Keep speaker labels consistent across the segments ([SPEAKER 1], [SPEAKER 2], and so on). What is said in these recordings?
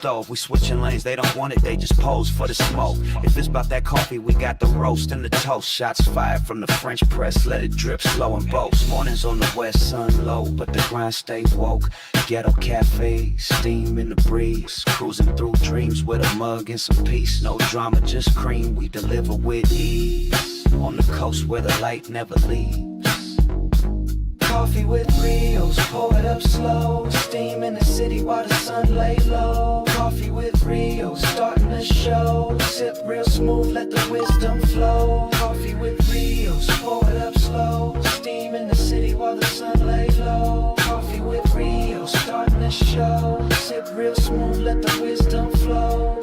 [SPEAKER 1] stove. We switching lanes, they don't want it, they just pose for the smoke. If it's about that coffee, we got the roast and the toast. Shots fired from the French press, let it drip slow and boast. Mornings on the west, sun low, but the grind stay woke. Ghetto cafe, steam in the breeze. Cruising through dreams with a mug and some peace. No drama, just cream, we deliver with ease. On the coast where the light never leaves. Coffee with Rios, pour it up slow. Steam in the city while the sun lay low. Coffee with Rios, starting the show. Sip real smooth, let the wisdom flow. Coffee with Rios, pour it up slow. Steam in the city while the sun lay low. Coffee with Rios, starting the show. Sip real smooth, let the wisdom flow.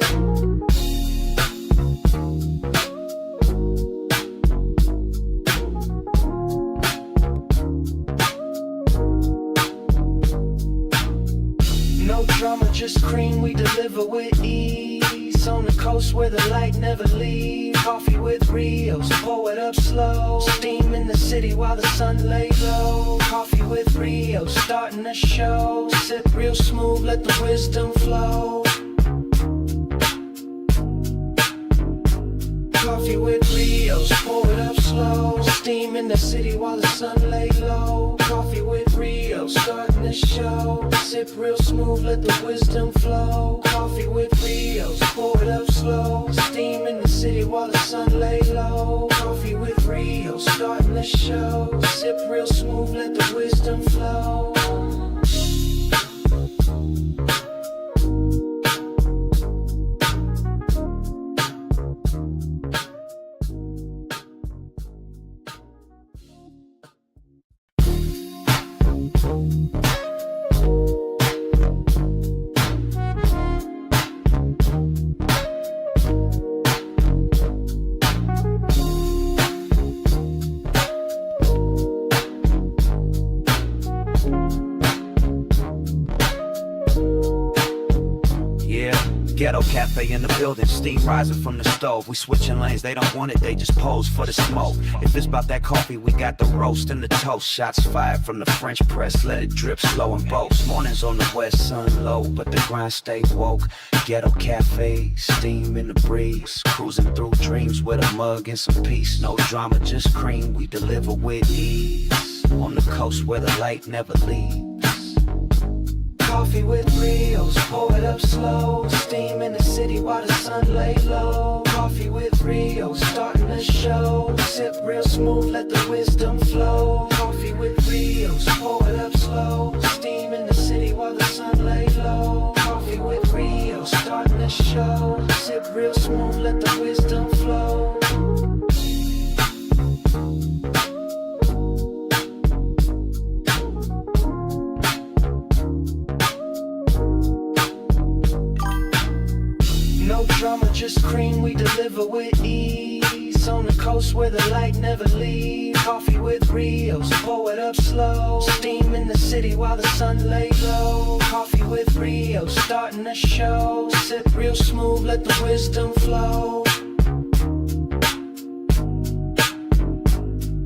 [SPEAKER 1] No drama, just cream, we deliver with ease. On the coast where the light never leaves. Coffee with Rios, pour it up slow. Steam in the city while the sun lay low. Coffee with Rios, starting the show. Sip real smooth, let the wisdom flow. Coffee with Rios, pour it up slow. Steam in the city while the sun lay low. Coffee with Rios, starting the show. Sip real smooth, let the wisdom flow. Coffee with Rios, pour it up slow. Steam in the city while the sun lay low. Coffee with Rios, starting the show. Sip real smooth, let the wisdom flow. Ghetto cafe in the building, steam rising from the stove. We switching lanes, they don't want it, they just pose for the smoke. If it's about that coffee, we got the roast and the toast. Shots fired from the French press, let it drip slow and boast. Mornings on the west, sun low, but the grind stay woke. Ghetto cafe, steam in the breeze. Cruising through dreams with a mug and some peace. No drama, just cream, we deliver with ease. On the coast where the light never leaves. Coffee with Rios, pour it up slow. Steam in the city while the sun lay low. Coffee with Rios, starting the show. Sip real smooth, let the wisdom flow. Coffee with Rios, pour it up slow. Steam in the city while the sun lay low. Coffee with Rios, starting the show. Sip real smooth, let the wisdom flow. No drama, just cream, we deliver with ease. On the coast where the light never leaves. Coffee with Rios, pour it up slow. Steam in the city while the sun lay low. Coffee with Rios, starting the show. Sip real smooth, let the wisdom flow.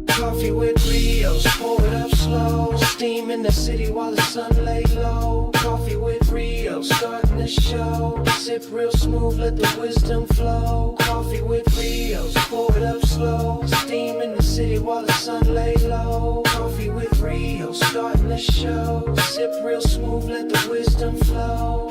[SPEAKER 1] Coffee with Rios, pour it up slow. Steam in the city while the sun lay low. Coffee with Rios, starting the show. Sip real smooth, let the wisdom flow. Coffee with Rios, pour it up slow. Steam in the city while the sun lay low. Coffee with Rios, starting the show. Sip real smooth, let the wisdom flow.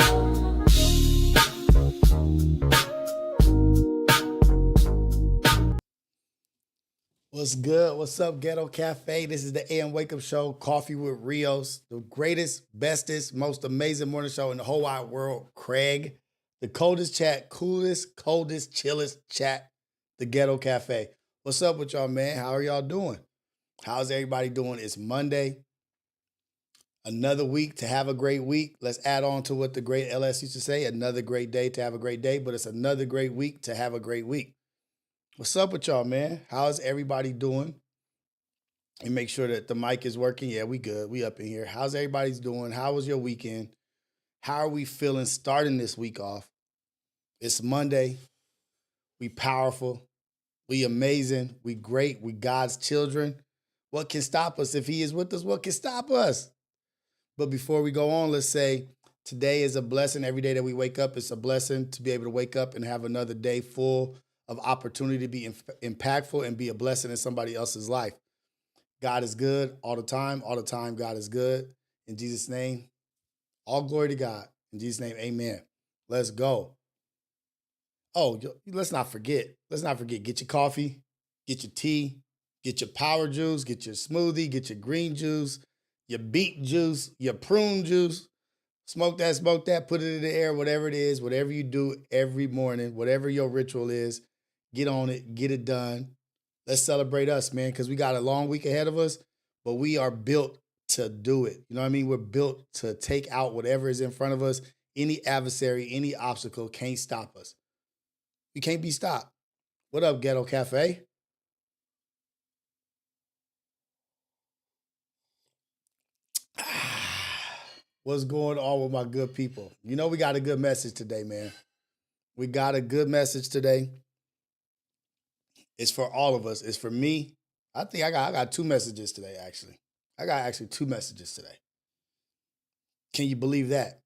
[SPEAKER 2] What's good? What's up, Ghetto Cafe? This is the AM Wake Up Show, Coffee with Rios, the greatest, bestest, most amazing morning show in the whole wide world. Craig, the coldest chat, coolest, coldest, chillest chat, the Ghetto Cafe. What's up with y'all, man? How are y'all doing? How's everybody doing? It's Monday. Another week to have a great week. Let's add on to what the great LS used to say, another great day to have a great day, but it's another great week to have a great week. What's up with y'all, man? How's everybody doing? And make sure that the mic is working. Yeah, we good. We up in here. How's everybody's doing? How was your weekend? How are we feeling starting this week off? It's Monday. We powerful. We amazing. We great. We God's children. What can stop us? If he is with us, what can stop us? But before we go on, let's say Today is a blessing. Every day that we wake up, it's a blessing to be able to wake up and have another day full of opportunity to be impactful and be a blessing in somebody else's life. God is good all the time. All the time, God is good. In Jesus' name, all glory to God. In Jesus' name, amen. Let's go. Oh, let's not forget. Let's not forget. Get your coffee, get your tea, get your power juice, get your smoothie, get your green juice, your beet juice, your prune juice. Smoke that, put it in the air, whatever it is, whatever you do every morning, whatever your ritual is, get on it, get it done. Let's celebrate us, man, because we got a long week ahead of us, but we are built to do it. You know what I mean? We're built to take out whatever is in front of us. Any adversary, any obstacle can't stop us. We can't be stopped. What up, Ghetto Cafe? What's going on with my good people? You know we got a good message today, man. We got a good message today. It's for all of us. It's for me. I think I got two messages today, actually. I got actually two messages today. Can you believe that?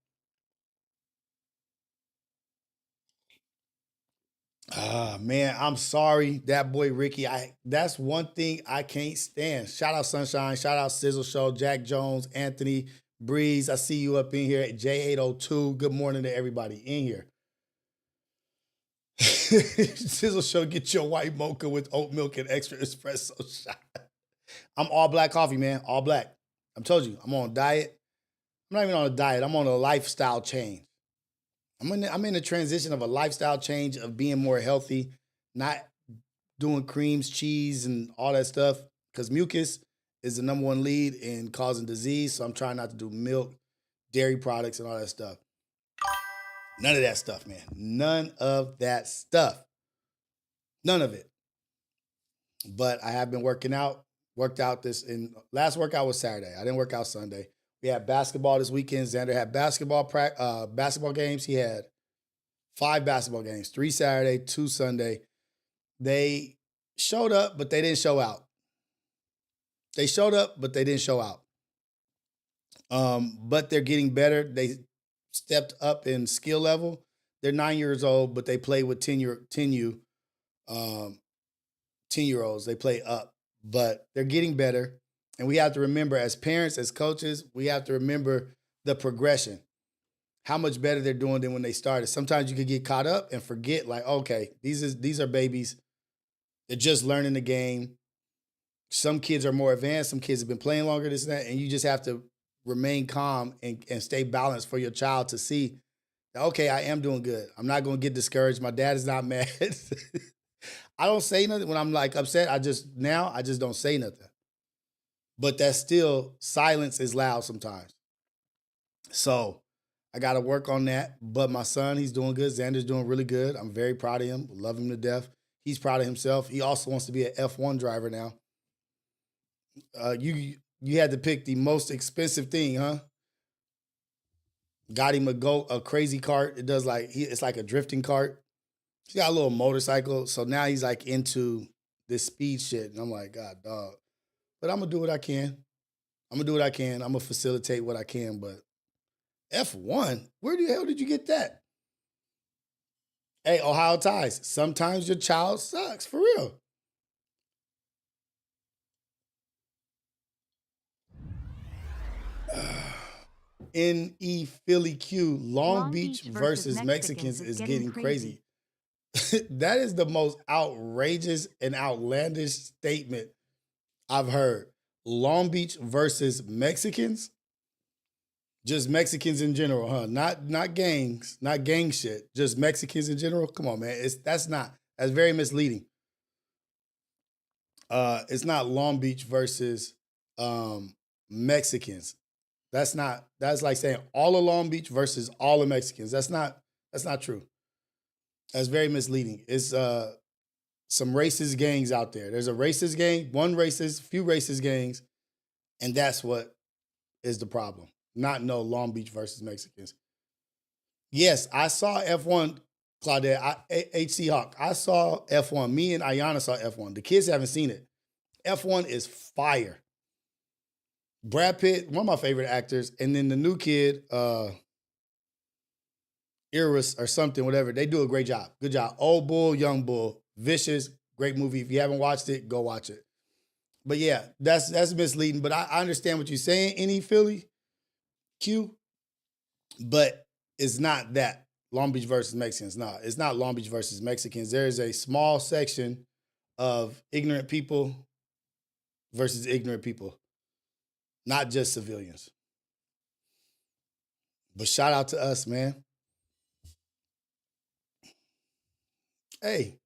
[SPEAKER 2] Man, I'm sorry. That boy Ricky, that's one thing I can't stand. Shout out Sunshine, shout out Sizzle Show, Jack Jones, Anthony, Breeze. I see you up in here at J802. Good morning to everybody in here. Sizzle Show, get your white mocha with oat milk and extra espresso shot. I'm all black coffee, man. All black. I told you, I'm on a diet. I'm not even on a diet. I'm on a lifestyle change. I'm in the transition of a lifestyle change of being more healthy, not doing creams, cheese, and all that stuff. Because mucus is the number one lead in causing disease. So I'm trying not to do milk, dairy products, and all that stuff. None of that stuff, man. None of that stuff. None of it. But I have been working out. Worked out last workout was Saturday. I didn't work out Sunday. We had basketball this weekend. Xander had basketball games. He had 5 basketball games, 3 Saturday, 2 Sunday. They showed up, but they didn't show out. They showed up, but they didn't show out. But they're getting better. They stepped up in skill level. They're 9 years old, but they play with 10-year-olds. They play up, but they're getting better. And we have to remember, as parents, as coaches, we have to remember the progression, how much better they're doing than when they started. Sometimes you could get caught up and forget, like, okay, these are babies. They're just learning the game. Some kids are more advanced. Some kids have been playing longer, this and that. And you just have to remain calm and stay balanced for your child to see, okay, I am doing good. I'm not going to get discouraged. My dad is not mad. I don't say nothing when I'm like upset. I just don't say nothing. But that's still, silence is loud sometimes. So I got to work on that. But my son, he's doing good. Xander's doing really good. I'm very proud of him. Love him to death. He's proud of himself. He also wants to be an F1 driver now. You had to pick the most expensive thing, huh? Got him a crazy cart. It does it's like a drifting cart. He's got a little motorcycle. So now he's like into this speed shit. And I'm like, God, dog. But I'm going to do what I can. I'm going to facilitate what I can. But F1? Where the hell did you get that? Hey, Ohio Ties. Sometimes your child sucks, for real. NE Philly Q, Long Beach versus Mexicans is getting crazy. That is the most outrageous and outlandish statement I've heard. Long Beach versus Mexicans? Just Mexicans in general, huh? Not gangs, not gang shit. Just Mexicans in general? Come on, man. That's very misleading. It's not Long Beach versus Mexicans. That's like saying all of Long Beach versus all of Mexicans. That's not true. That's very misleading. It's some racist gangs out there. There's a racist gang, few racist gangs, and that's what is the problem. Not no Long Beach versus Mexicans. Yes, I saw F1, Claudette, HC Hawk. I saw F1. Me and Ayana saw F1. The kids haven't seen it. F1 is fire. Brad Pitt, one of my favorite actors, and then the new kid, Eros or something, whatever. They do a great job. Good job. Old Bull, Young Bull, vicious, great movie. If you haven't watched it, go watch it. But yeah, that's misleading. But I understand what you're saying, any Philly Q, but it's not that Long Beach versus Mexicans. No, it's not Long Beach versus Mexicans. There is a small section of ignorant people versus ignorant people, not just civilians. But shout out to us, man. Hey,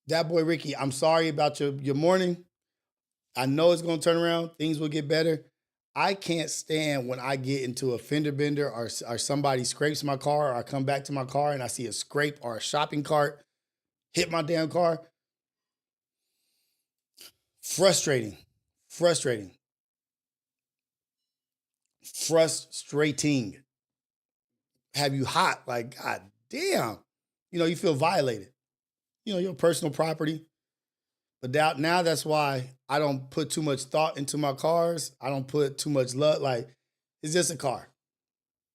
[SPEAKER 2] that boy Ricky, I'm sorry about your morning. I know it's going to turn around. Things will get better. I can't stand when I get into a fender bender or somebody scrapes my car, or I come back to my car and I see a scrape or a shopping cart hit my damn car. Frustrating. Have you hot, like, God damn. You feel violated. Your personal property. But now that's why I don't put too much thought into my cars. I don't put too much love. Like, it's just a car.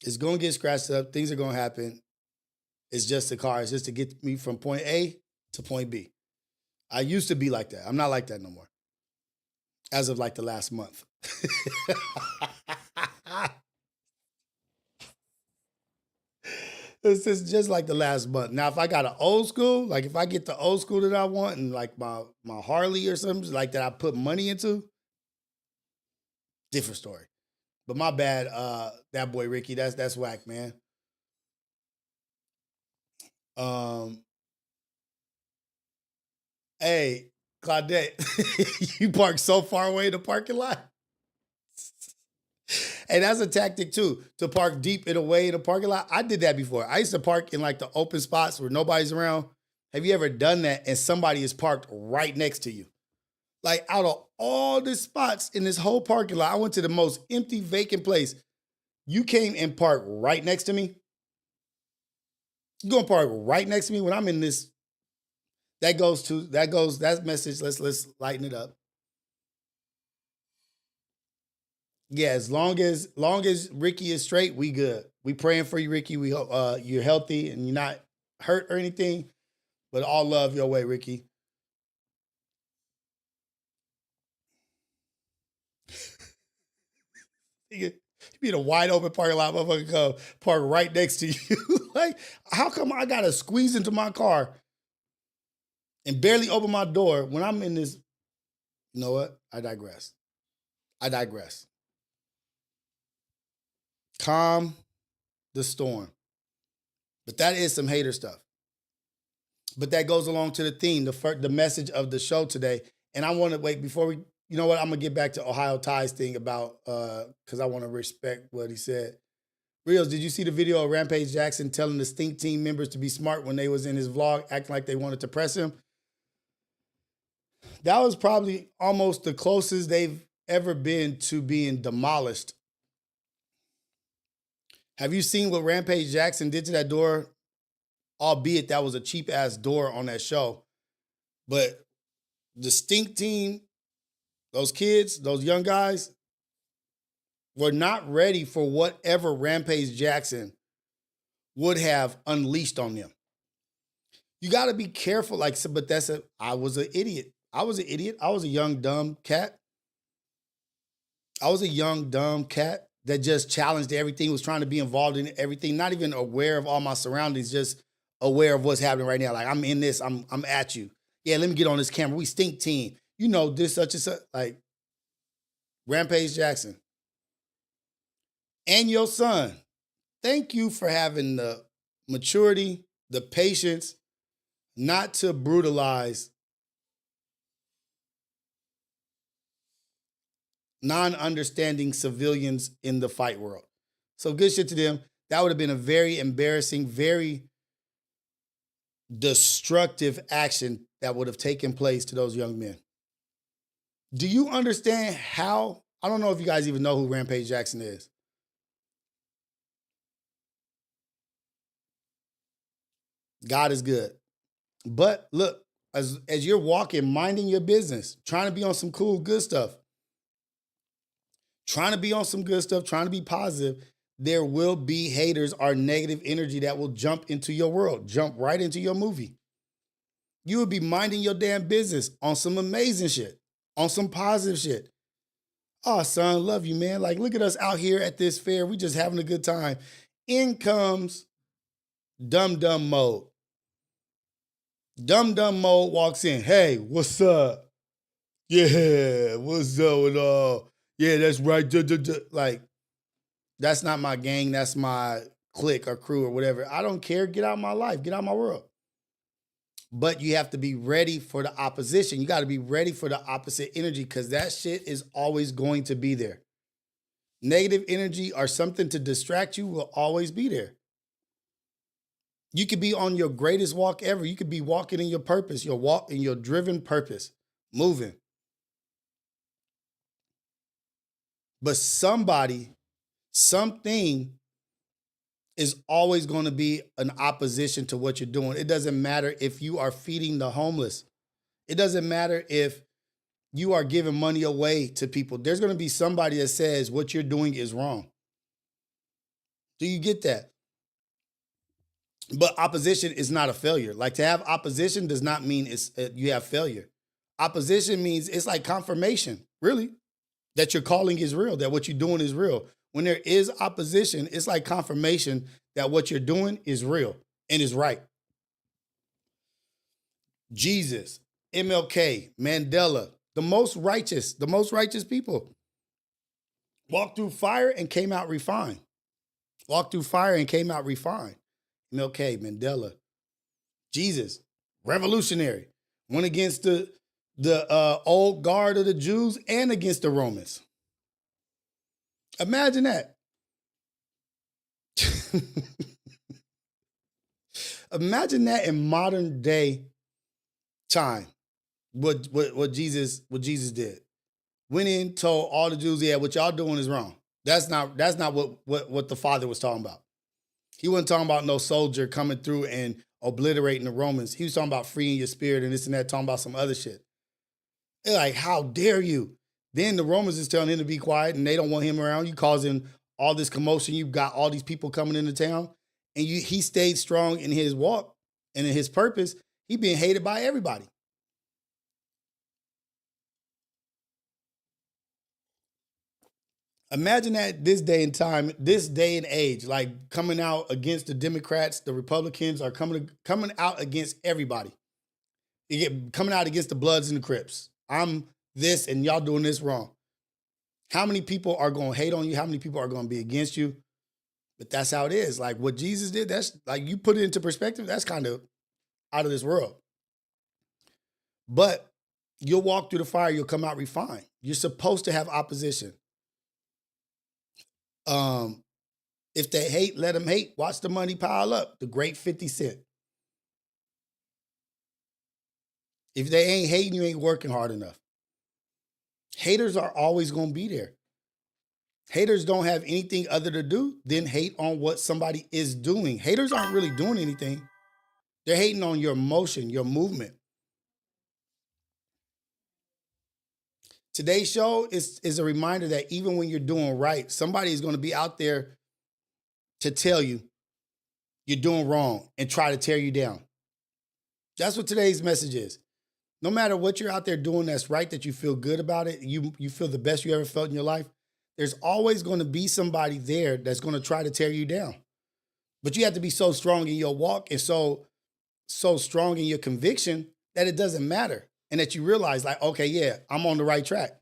[SPEAKER 2] It's going to get scratched up. Things are going to happen. It's just a car. It's just to get me from point A to point B. I used to be like that. I'm not like that no more. As of like the last month. It's just like the last month. Now, if I got an old school, like if I get the old school that I want and like my Harley or something like that I put money into, different story. But my bad, that boy Ricky, that's whack, man. Hey, Claudette, you park so far away in the parking lot. And that's a tactic too, to park deep and away in the parking lot. I did that before. I used to park in like the open spots where nobody's around. Have you ever done that and somebody is parked right next to you? Like, out of all the spots in this whole parking lot, I went to the most empty, vacant place. You came and parked right next to me? You gonna park right next to me when I'm in this? That message. Let's lighten it up. Yeah, as long as Ricky is straight, we good. We praying for you, Ricky. We hope you're healthy and you're not hurt or anything. But all love your way, Ricky. You be in a wide open parking lot, motherfucker come park right next to you. Like, how come I gotta squeeze into my car and barely open my door when I'm in this? You know what? I digress. Calm the storm. But that is some hater stuff. But that goes along to the theme, the message of the show today. And I want to wait before we, you know what? I'm going to get back to Ohio Ty's thing about, because I want to respect what he said. Rios, did you see the video of Rampage Jackson telling the Stink Team members to be smart when they was in his vlog, acting like they wanted to press him? That was probably almost the closest they've ever been to being demolished. Have you seen what Rampage Jackson did to that door? Albeit that was a cheap-ass door on that show. But the Stink Team, those kids, those young guys, were not ready for whatever Rampage Jackson would have unleashed on them. You got to be careful. But I was an idiot. I was a young, dumb cat. That just challenged everything, was trying to be involved in everything, not even aware of all my surroundings, just aware of what's happening right now. Like, I'm in this, I'm at you. Yeah, let me get on this camera. We Stink Team. This, such and such. Like, Rampage Jackson. And your son, thank you for having the maturity, the patience, not to brutalize non-understanding civilians in the fight world. So good shit to them. That would have been a very embarrassing, very destructive action that would have taken place to those young men. Do you understand how? I don't know if you guys even know who Rampage Jackson is. God is good. But look, as you're walking, minding your business, trying to be on some cool, good stuff, trying to be positive, there will be haters or negative energy that will jump into your world, jump right into your movie. You would be minding your damn business on some amazing shit, on some positive shit. Oh, son, love you, man. Like, look at us out here at this fair. We just having a good time. In comes Dum Mode. Dum Mode walks in. Hey, what's up? Yeah, what's up with all? Yeah, that's right. Like, that's not my gang. That's my clique or crew or whatever. I don't care. Get out of my life. Get out of my world. But you have to be ready for the opposition. You got to be ready for the opposite energy because that shit is always going to be there. Negative energy or something to distract you will always be there. You could be on your greatest walk ever. You could be walking in your purpose, your walk in your driven purpose, moving. But somebody, something is always going to be an opposition to what you're doing. It doesn't matter if you are feeding the homeless. It doesn't matter if you are giving money away to people. There's going to be somebody that says what you're doing is wrong. Do you get that? But opposition is not a failure. Like, to have opposition does not mean you have failure. Opposition means it's like confirmation, really, that your calling is real, that what you're doing is real. When there is opposition, it's like confirmation that what you're doing is real and is right. Jesus, MLK, Mandela, the most righteous people walked through fire and came out refined. Walked through fire and came out refined. MLK, Mandela, Jesus, revolutionary, went against the old guard of the Jews and against the Romans. Imagine that. Imagine that in modern day time. What Jesus did. Went in, told all the Jews, yeah, what y'all doing is wrong. That's not what the Father was talking about. He wasn't talking about no soldier coming through and obliterating the Romans. He was talking about freeing your spirit and this and that, talking about some other shit. They're like, how dare you? Then the Romans is telling him to be quiet and they don't want him around. You causing all this commotion. You've got all these people coming into town. And he stayed strong in his walk and in his purpose. He being hated by everybody. Imagine that this day and time, this day and age, like coming out against the Democrats, the Republicans are coming out against everybody. Coming out against the Bloods and the Crips. I'm this and y'all doing this wrong. How many people are going to hate on you? How many people are going to be against you? But that's how it is. Like what Jesus did, that's like, you put it into perspective, that's kind of out of this world. But you'll walk through the fire, you'll come out refined. You're supposed to have opposition. If they hate, let them hate. Watch the money pile up. The great 50 Cent. If they ain't hating, you ain't working hard enough. Haters are always going to be there. Haters don't have anything other to do than hate on what somebody is doing. Haters aren't really doing anything. They're hating on your motion, your movement. Today's show is a reminder that even when you're doing right, somebody is going to be out there to tell you you're doing wrong and try to tear you down. That's what today's message is. No matter what you're out there doing that's right, that you feel good about it, you feel the best you ever felt in your life, there's always going to be somebody there that's going to try to tear you down. But you have to be so strong in your walk and so strong in your conviction that it doesn't matter. And that you realize, like, okay, yeah, I'm on the right track.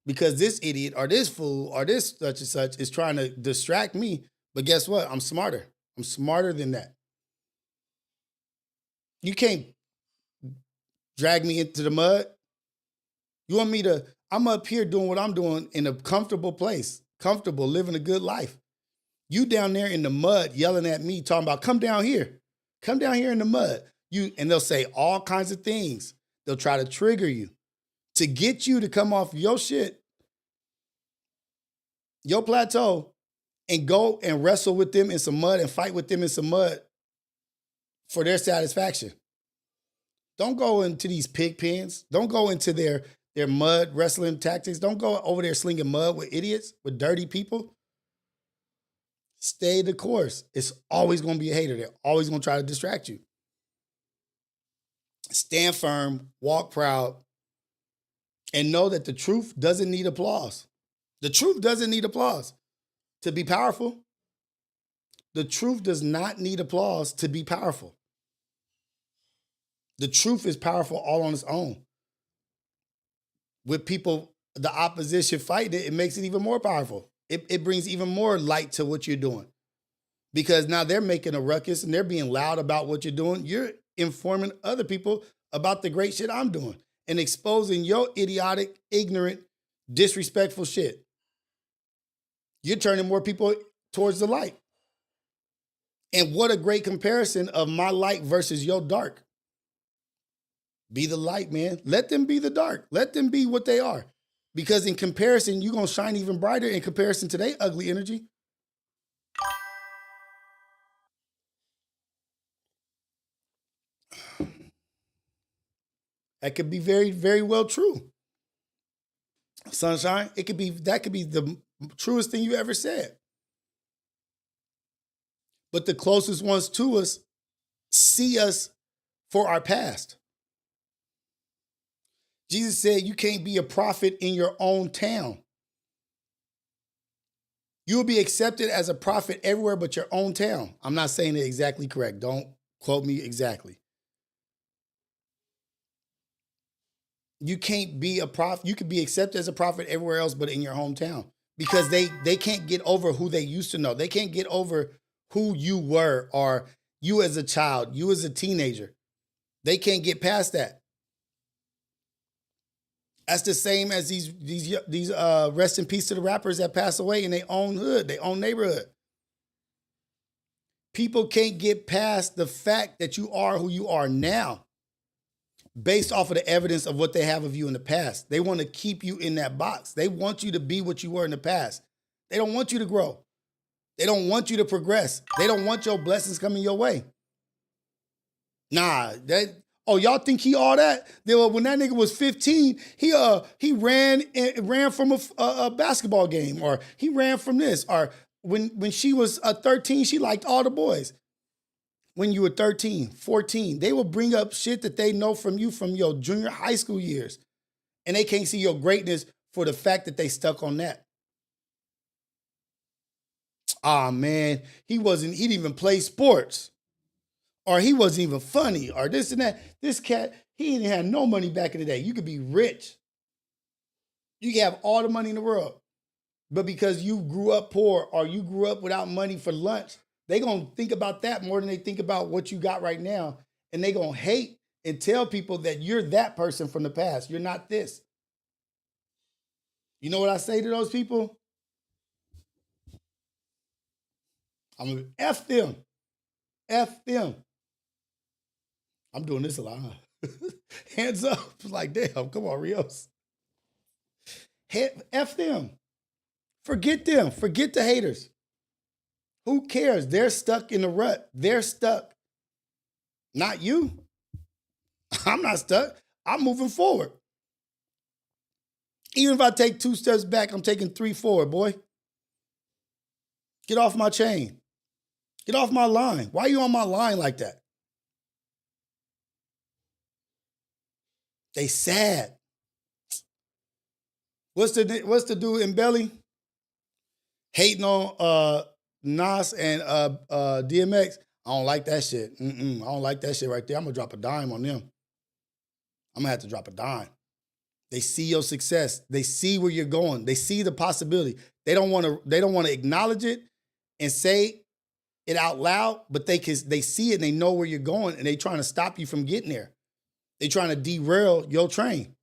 [SPEAKER 2] Because this idiot or this fool or this such and such is trying to distract me. But guess what? I'm smarter. I'm smarter than that. You can't drag me into the mud. You want me to, I'm up here doing what I'm doing in a comfortable place, comfortable, living a good life. You down there in the mud yelling at me, talking about, come down here in the mud. And they'll say all kinds of things. They'll try to trigger you to get you to come off your shit, your plateau, and go and wrestle with them in some mud and fight with them in some mud for their satisfaction. Don't go into these pig pens. Don't go into their mud wrestling tactics. Don't go over there slinging mud with idiots, with dirty people. Stay the course. It's always going to be a hater. They're always going to try to distract you. Stand firm, walk proud, and know that the truth doesn't need applause. The truth doesn't need applause to be powerful. The truth does not need applause to be powerful. The truth is powerful all on its own. With people, the opposition fighting it, it makes it even more powerful. It brings even more light to what you're doing. Because now they're making a ruckus and they're being loud about what you're doing. You're informing other people about the great shit I'm doing and exposing your idiotic, ignorant, disrespectful shit. You're turning more people towards the light. And what a great comparison of my light versus your dark. Be the light, man. Let them be the dark. Let them be what they are. Because in comparison, you're going to shine even brighter in comparison to their ugly energy. That could be very, very well true. Sunshine, that could be the truest thing you ever said. But the closest ones to us see us for our past. Jesus said you can't be a prophet in your own town. You will be accepted as a prophet everywhere but your own town. I'm not saying it exactly correct. Don't quote me exactly. You can't be a prophet. You could be accepted as a prophet everywhere else but in your hometown because they can't get over who they used to know. They can't get over who you were or you as a child, you as a teenager. They can't get past that. That's the same as these rest in peace to the rappers that pass away in their own hood, their own neighborhood. People can't get past the fact that you are who you are now based off of the evidence of what they have of you in the past. They want to keep you in that box. They want you to be what you were in the past. They don't want you to grow. They don't want you to progress. They don't want your blessings coming your way. Nah, y'all think he all that? When that nigga was 15, he ran from a basketball game, or he ran from this, or when she was 13, she liked all the boys. When you were 13, 14, they will bring up shit that they know from you from your junior high school years. And they can't see your greatness for the fact that they stuck on that. Ah, man, he didn't even play sports. Or he wasn't even funny, or this and that. This cat, he didn't have no money back in the day. You could be rich. You can have all the money in the world. But because you grew up poor or you grew up without money for lunch, they're going to think about that more than they think about what you got right now. And they're going to hate and tell people that you're that person from the past. You're not this. You know what I say to those people? I'm going to F them. F them. I'm doing this a lot. Hands up. Like, damn, come on, Rios. F them. Forget them. Forget the haters. Who cares? They're stuck in the rut. They're stuck. Not you. I'm not stuck. I'm moving forward. Even if I take 2 steps back, I'm taking 3 forward, boy. Get off my chain. Get off my line. Why are you on my line like that? They sad. What's the dude in Belly? Hating on Nas and DMX. I don't like that shit. I don't like that shit right there. I'm gonna drop a dime on them. I'm gonna have to drop a dime. They see your success. They see where you're going. They see the possibility. They don't want to acknowledge it and say it out loud, but they see it and they know where you're going, and they trying to stop you from getting there. They trying to derail your train.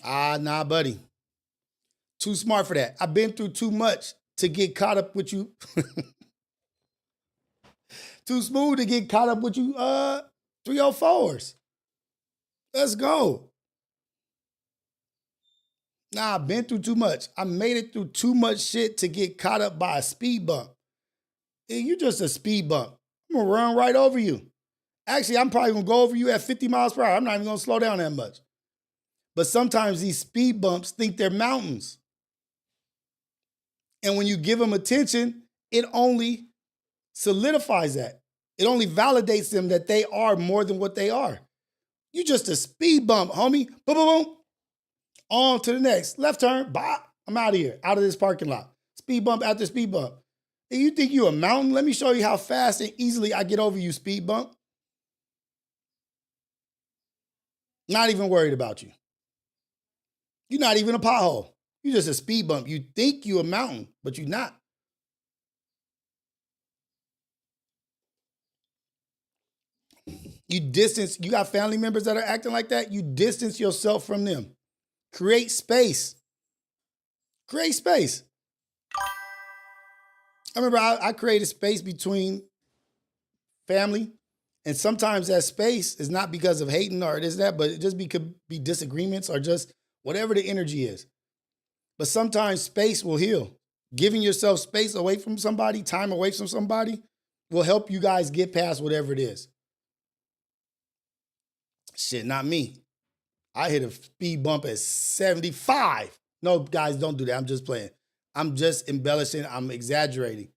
[SPEAKER 2] Nah, buddy. Too smart for that. I've been through too much to get caught up with you. Too smooth to get caught up with you 304s. Let's go. Nah, I've been through too much. I made it through too much shit to get caught up by a speed bump. You just a speed bump. I'm gonna run right over you. Actually, I'm probably gonna go over you at 50 miles per hour. I'm not even gonna slow down that much. But sometimes these speed bumps think they're mountains. And when you give them attention it only solidifies that. It only validates them that they are more than what they are. You just a speed bump, homie. Boom, boom, boom. On to the next. Left turn. Bye. I'm out of here. Out of this parking lot. Speed bump after speed bump. And you think you a mountain? Let me show you how fast and easily I get over you, speed bump. Not even worried about you. You're not even a pothole. You're just a speed bump. You think you a mountain, but you're not. You got family members that are acting like that, you distance yourself from them. Create space. Create space. I remember I created space between family, and sometimes that space is not because of hating or this, that, but it just could be disagreements or just whatever the energy is. But sometimes space will heal. Giving yourself space away from somebody, time away from somebody, will help you guys get past whatever it is. Shit, not me. I hit a speed bump at 75. No, guys, don't do that. I'm just playing. I'm just embellishing. I'm exaggerating.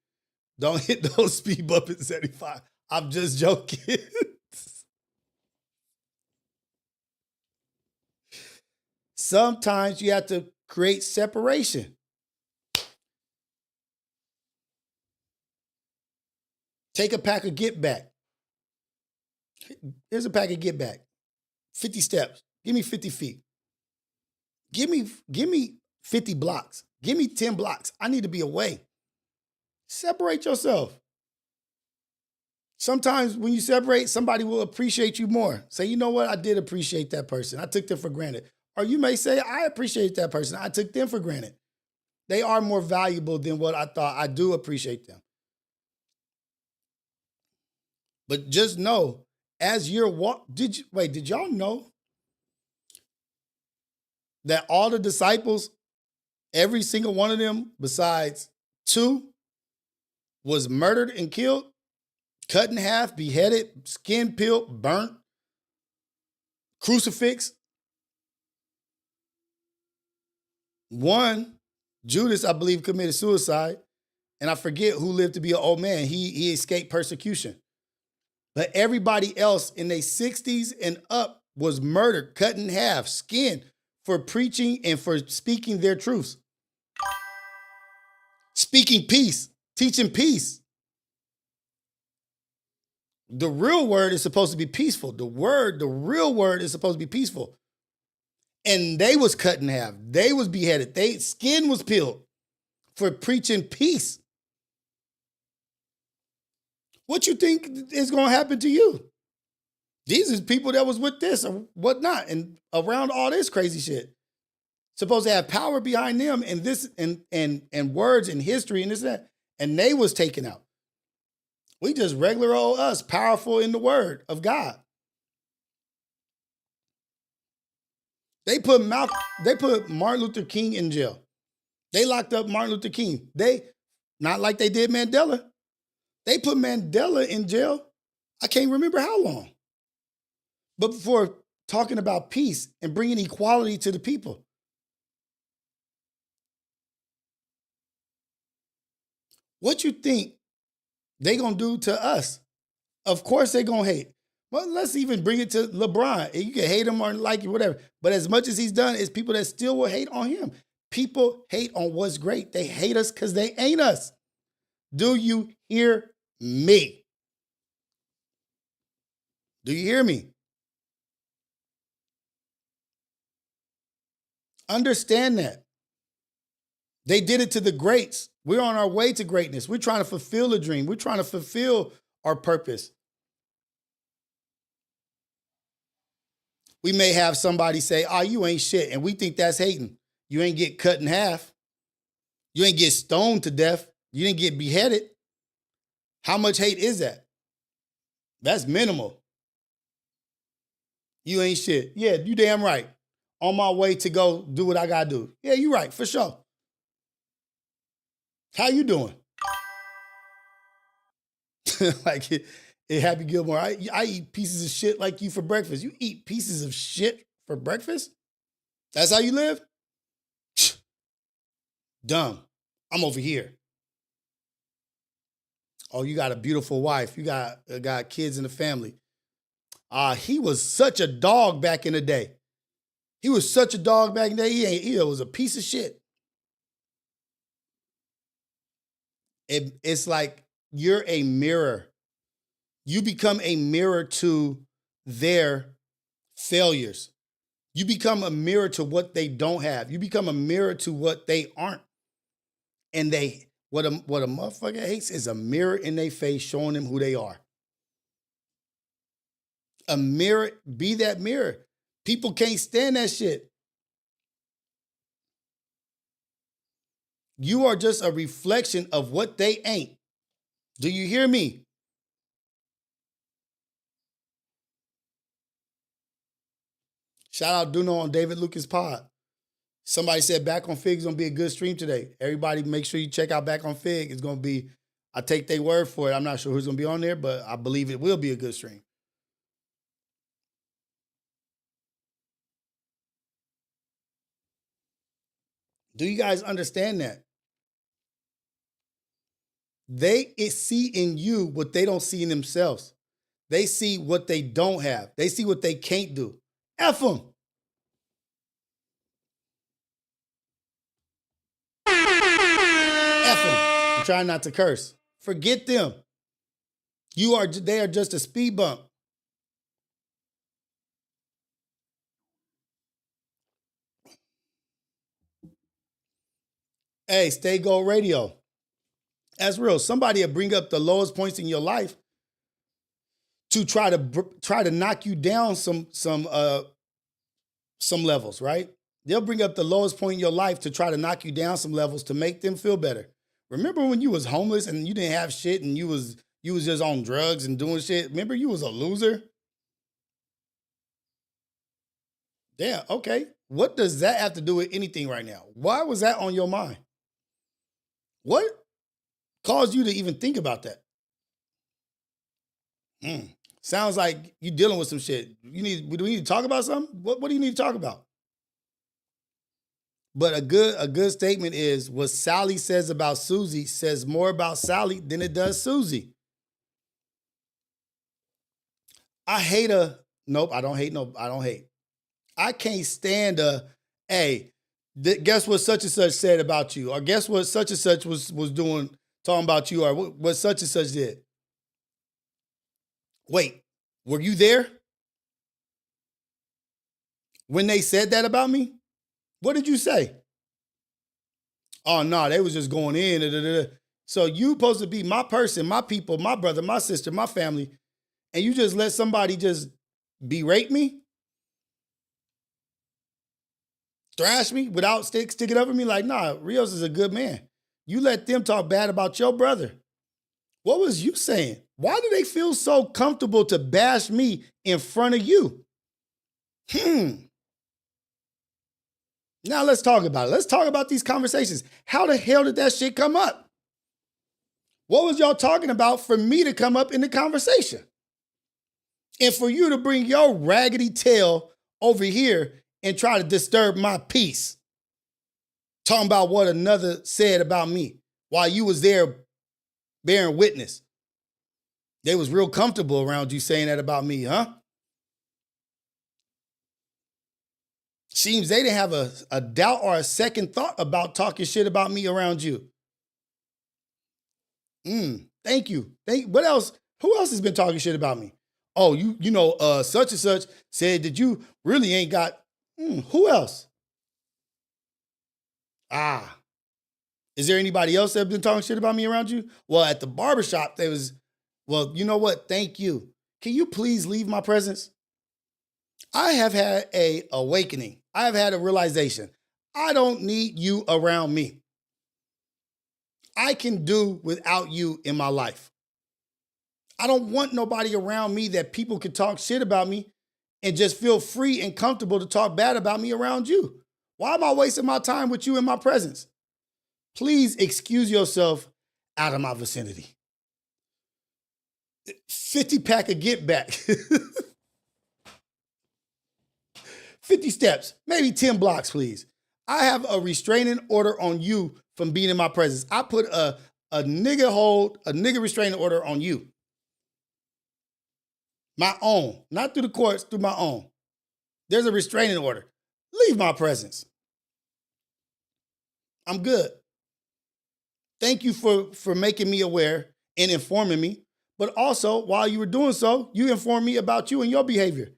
[SPEAKER 2] Don't hit those speed bumps at 75. I'm just joking. Sometimes you have to create separation. Take a pack of Get Back. Here's a pack of Get Back. 50 steps. Give me 50 feet. Give me 50 blocks. Give me 10 blocks. I need to be away. Separate yourself. Sometimes when you separate, somebody will appreciate you more. Say, you know what? I did appreciate that person. I took them for granted. Or you may say, I appreciate that person. I took them for granted. They are more valuable than what I thought. I do appreciate them. But just know, as you're did y'all know that all the disciples, every single one of them, besides 2, was murdered and killed, cut in half, beheaded, skin peeled, burnt, crucifix? One, Judas, I believe, committed suicide, and I forget who lived to be an old man. He escaped persecution. But everybody else in their 60s and up was murdered, cut in half, skinned for preaching and for speaking their truths. Speaking peace, teaching peace. The real word is supposed to be peaceful. The real word is supposed to be peaceful. And they was cut in half. They was beheaded. Their skin was peeled for preaching peace. What you think is going to happen to you? These is people that was with this or whatnot and around all this crazy shit. Supposed to have power behind them and this and words and history and this and that. And they was taken out. We just regular old us, powerful in the word of God. They put Martin Luther King in jail. They locked up Martin Luther King. Not like they did Mandela. They put Mandela in jail. I can't remember how long. But for talking about peace and bringing equality to the people. What you think they gonna do to us? Of course they gonna hate. Well, let's even bring it to LeBron. You can hate him or like him, whatever. But as much as he's done, it's people that still will hate on him. People hate on what's great. They hate us because they ain't us. Do you hear me? Do you hear me? Understand that. They did it to the greats. We're on our way to greatness. We're trying to fulfill a dream. We're trying to fulfill our purpose. We may have somebody say, oh, you ain't shit. And we think that's hating. You ain't get cut in half. You ain't get stoned to death. You didn't get beheaded. How much hate is that? That's minimal. You ain't shit. Yeah, you damn right. On my way to go do what I gotta do. Yeah, you right, for sure. How you doing? Like Happy Gilmore, I eat pieces of shit like you for breakfast. You eat pieces of shit for breakfast? That's how you live? Dumb. I'm over here. Oh, you got a beautiful wife. You got kids in the family. He was such a dog back in the day. He was such a dog back in the day. He was a piece of shit. It's like you're a mirror. You become a mirror to their failures. You become a mirror to what they don't have. You become a mirror to what they aren't. And what a motherfucker hates is a mirror in their face showing them who they are. A mirror, be that mirror. People can't stand that shit. You are just a reflection of what they ain't. Do you hear me? Shout out Duno on David Lucas Pod. Somebody said Back on Fig is going to be a good stream today. Everybody make sure you check out Back on Fig. It's going to be, I take their word for it. I'm not sure who's going to be on there, but I believe it will be a good stream. Do you guys understand that? They see in you what they don't see in themselves. They see what they don't have. They see what they can't do. F them. F them. I'm trying not to curse. Forget them. They are just a speed bump. Hey, Stay Gold Radio. That's real. Somebody will bring up the lowest points in your life to try to knock you down some levels, right? They'll bring up the lowest point in your life to try to knock you down some levels to make them feel better. Remember when you was homeless and you didn't have shit and you was just on drugs and doing shit? Remember you was a loser? Damn, okay. What does that have to do with anything right now? Why was that on your mind? What caused you to even think about that? Sounds like you dealing with some shit. Do we need to talk about something? What do you need to talk about? But a good statement is what Sally says about Susie says more about Sally than it does Susie. Nope, I don't hate. I can't stand guess what such and such said about you, or guess what such and such was doing, talking about you, or what such and such did. Wait, were you there when they said that about me? What did you say? Oh, no, they was just going in. Da, da, da. So you supposed to be my person, my people, my brother, my sister, my family, and you just let somebody just berate me? Thrash me without stick it up with me? Like, nah, Rios is a good man. You let them talk bad about your brother. What was you saying? Why do they feel so comfortable to bash me in front of you? Now let's talk about it. Let's talk about these conversations. How the hell did that shit come up? What was y'all talking about for me to come up in the conversation? And for you to bring your raggedy tail over here and try to disturb my peace. Talking about what another said about me while you was there bearing witness. They was real comfortable around you saying that about me, huh? Seems they didn't have a doubt or a second thought about talking shit about me around you. Thank you. What else? Who else has been talking shit about me? Oh, you know, such and such said that you really ain't got. Who else? Is there anybody else that been talking shit about me around you? Well, at the barbershop, there was, well, you know what? Thank you. Can you please leave my presence? I have had a awakening. I have had a realization. I don't need you around me. I can do without you in my life. I don't want nobody around me that people can talk shit about me and just feel free and comfortable to talk bad about me around you. Why am I wasting my time with you in my presence? Please excuse yourself out of my vicinity. 50 pack of get back. 50 steps, maybe 10 blocks, please. I have a restraining order on you from being in my presence. I put a a nigga hold a nigga restraining order on you. My own, not through the courts, through my own. There's a restraining order. Leave my presence. I'm good. Thank you for making me aware and informing me. But also, while you were doing so, you informed me about you and your behavior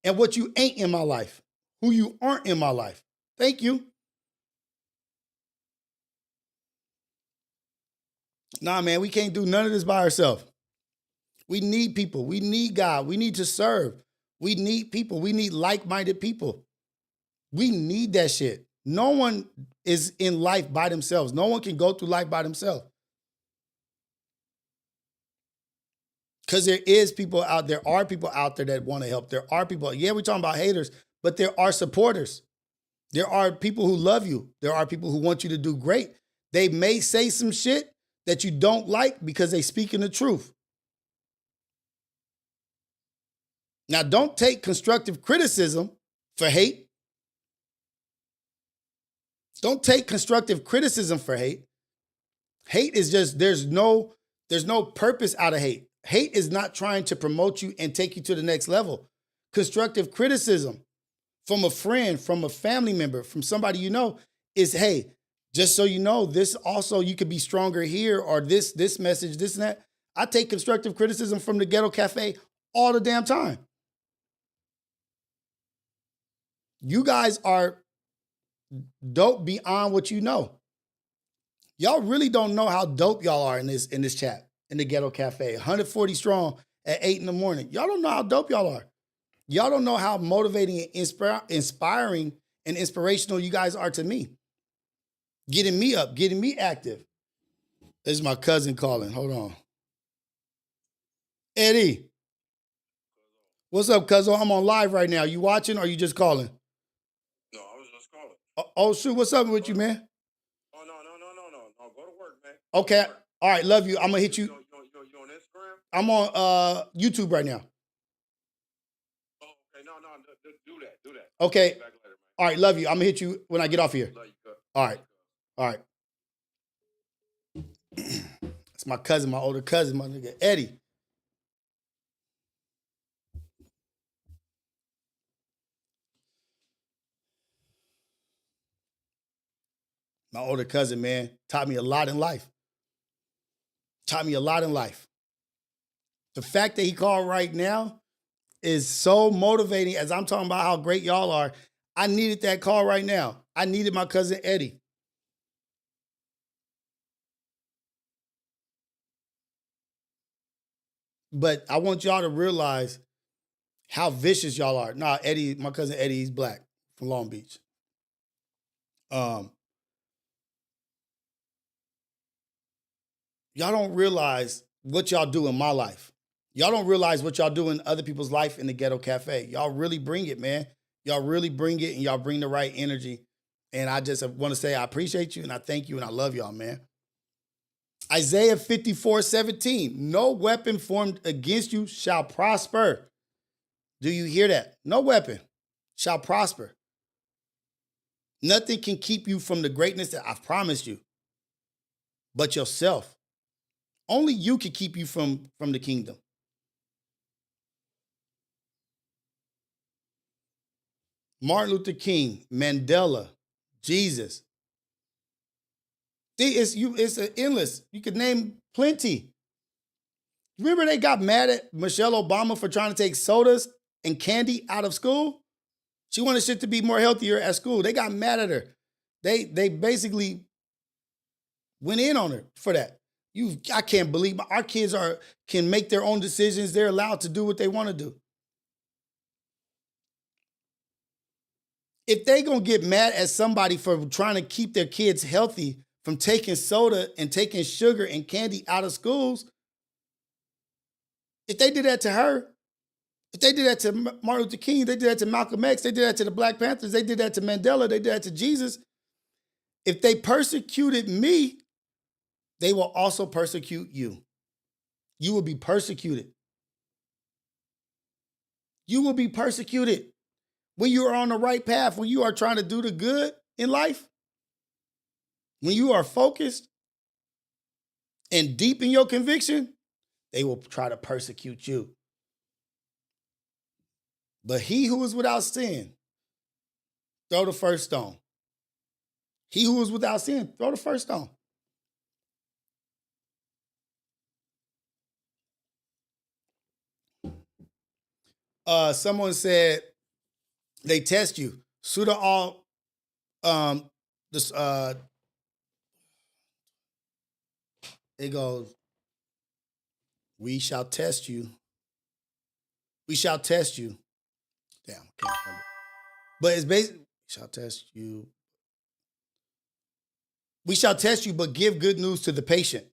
[SPEAKER 2] and what you ain't in my life, who you aren't in my life. Thank you. Nah, man, we can't do none of this by ourselves. We need people. We need God. We need to serve. We need people. We need like-minded people. We need that shit. No one is in life by themselves. No one can go through life by themselves. Because there are people out there that want to help. There are people, yeah, we're talking about haters, but there are supporters. There are people who love you. There are people who want you to do great. They may say some shit that you don't like because they speaking the truth. Now, don't take constructive criticism for hate. Don't take constructive criticism for hate. Hate is just, there's no purpose out of hate. Hate is not trying to promote you and take you to the next level. Constructive criticism from a friend, from a family member, from somebody you know is, hey, just so you know, this also, you could be stronger here, or this message, this and that. I take constructive criticism from the Ghetto Cafe all the damn time. You guys are dope beyond what you know. Y'all really don't know how dope y'all are in this chat, in the Ghetto Cafe. 140 strong at 8 in the morning. Y'all don't know how dope y'all are. Y'all don't know how motivating and inspiring and inspirational you guys are to me. Getting me up, getting me active. This is my cousin calling. Hold on. Eddie. What's up, cuzzo? I'm on live right now. You watching or you just calling?
[SPEAKER 3] No, I was just calling.
[SPEAKER 2] Oh, shoot. What's up with you, man?
[SPEAKER 3] Oh, no. Go to work, man.
[SPEAKER 2] Okay. All right. Love you. I'm going to hit you.
[SPEAKER 3] You on Instagram?
[SPEAKER 2] I'm on YouTube right now.
[SPEAKER 3] Oh, okay. No. Do that.
[SPEAKER 2] Okay.
[SPEAKER 3] Back later, man.
[SPEAKER 2] All right. Love you. I'm going to hit you when I get off here.
[SPEAKER 3] Love you, cuz.
[SPEAKER 2] All right. All right. It's my cousin, my older cousin, my nigga, Eddie. My older cousin, man, taught me a lot in life. The fact that he called right now is so motivating as I'm talking about how great y'all are. I needed that call right now. I needed my cousin Eddie. But I want y'all to realize how vicious y'all are. Nah, Eddie, my cousin Eddie, he's black from Long Beach. Y'all don't realize what y'all do in my life. Y'all don't realize what y'all do in other people's life in the Ghetto Cafe. Y'all really bring it, man. Y'all really bring it, and y'all bring the right energy. And I just want to say I appreciate you, and I thank you, and I love y'all, man. Isaiah 54:17, no weapon formed against you shall prosper. Do you hear that? No weapon shall prosper. Nothing can keep you from the greatness that I've promised you but yourself. Only you can keep you from the kingdom. Martin Luther King, Mandela, Jesus. It's endless. You could name plenty. Remember they got mad at Michelle Obama for trying to take sodas and candy out of school? She wanted shit to be more healthier at school. They got mad at her. They basically went in on her for that. I can't believe our kids can make their own decisions. They're allowed to do what they want to do. If they gonna get mad at somebody for trying to keep their kids healthy from taking soda and taking sugar and candy out of schools, if they did that to her, if they did that to Martin Luther King, they did that to Malcolm X, they did that to the Black Panthers, they did that to Mandela, they did that to Jesus. If they persecuted me, they will also persecute you. You will be persecuted. You will be persecuted. When you are on the right path, when you are trying to do the good in life, when you are focused, and deep in your conviction, they will try to persecute you. But he who is without sin, throw the first stone. He who is without sin, throw the first stone. Someone said they test you. Suda all this it goes, we shall test you. We shall test you. Damn, I can't remember. But it's basically, shall test you. We shall test you, but give good news to the patient.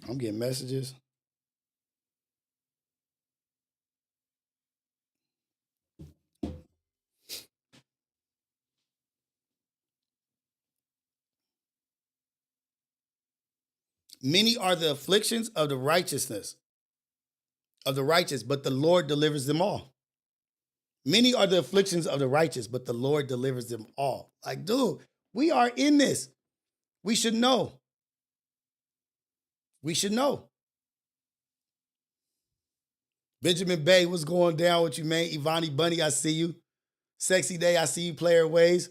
[SPEAKER 2] I'm getting messages. Many are the afflictions of the righteous, but the Lord delivers them all. Many are the afflictions of the righteous, but the Lord delivers them all. Like, dude, we are in this. We should know. We should know. Benjamin Bay, what's going down with you, man? Ivani Bunny, I see you. Sexy Day, I see you. Player Ways.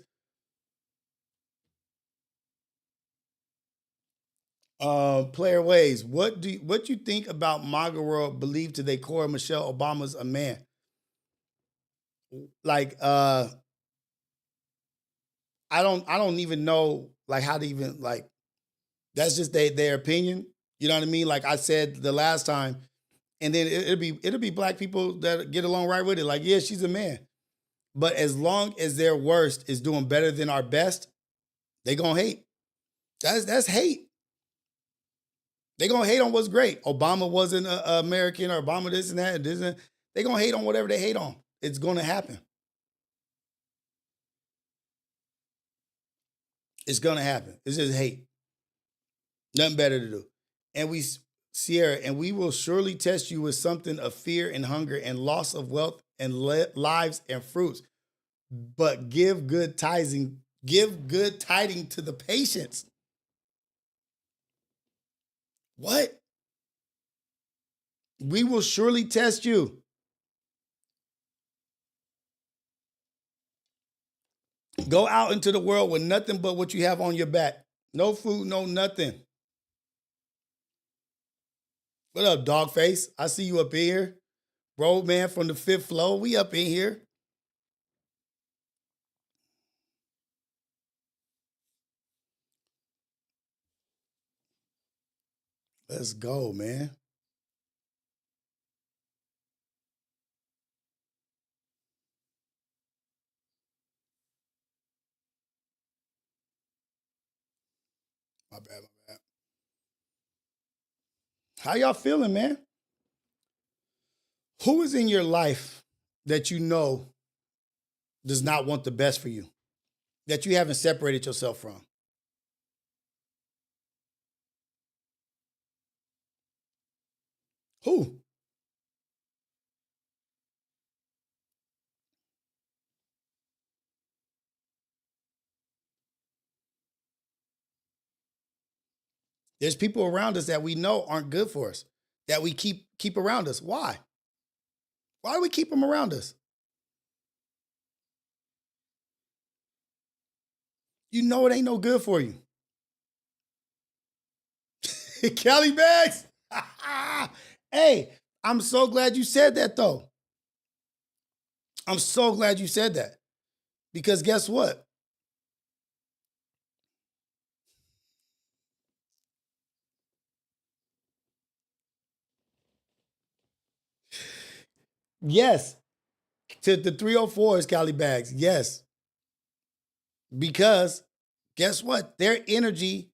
[SPEAKER 2] Player Ways, what you think about MAGA world believed to their core Michelle Obama's a man? Like, I don't even know like how to even like. That's just their opinion. You know what I mean? Like I said the last time, and then it'll be black people that get along right with it. Like, yeah, she's a man, but as long as their worst is doing better than our best, they gonna hate. That's hate. They gonna hate on what's great. Obama wasn't a American, or Obama this and that, and this and that. They gonna hate on whatever they hate on. It's gonna happen. It's gonna happen. It's just hate. Nothing better to do. And Sierra, and we will surely test you with something of fear and hunger and loss of wealth and lives and fruits. But give good tidings to the patients. What? We will surely test you. Go out into the world with nothing but what you have on your back. No food, no nothing. What up, Dogface? I see you up in here. Bro, man, from the 5th floor. We up in here. Let's go, man. My bad. How y'all feeling, man? Who is in your life that you know does not want the best for you, that you haven't separated yourself from? Who? There's people around us that we know aren't good for us, that we keep around us. Why? Why do we keep them around us? You know it ain't no good for you. Cali bags. Hey, I'm so glad you said that, though. I'm so glad you said that. Because guess what? Yes. To the 304s, Cali bags. Yes. Because guess what? Their energy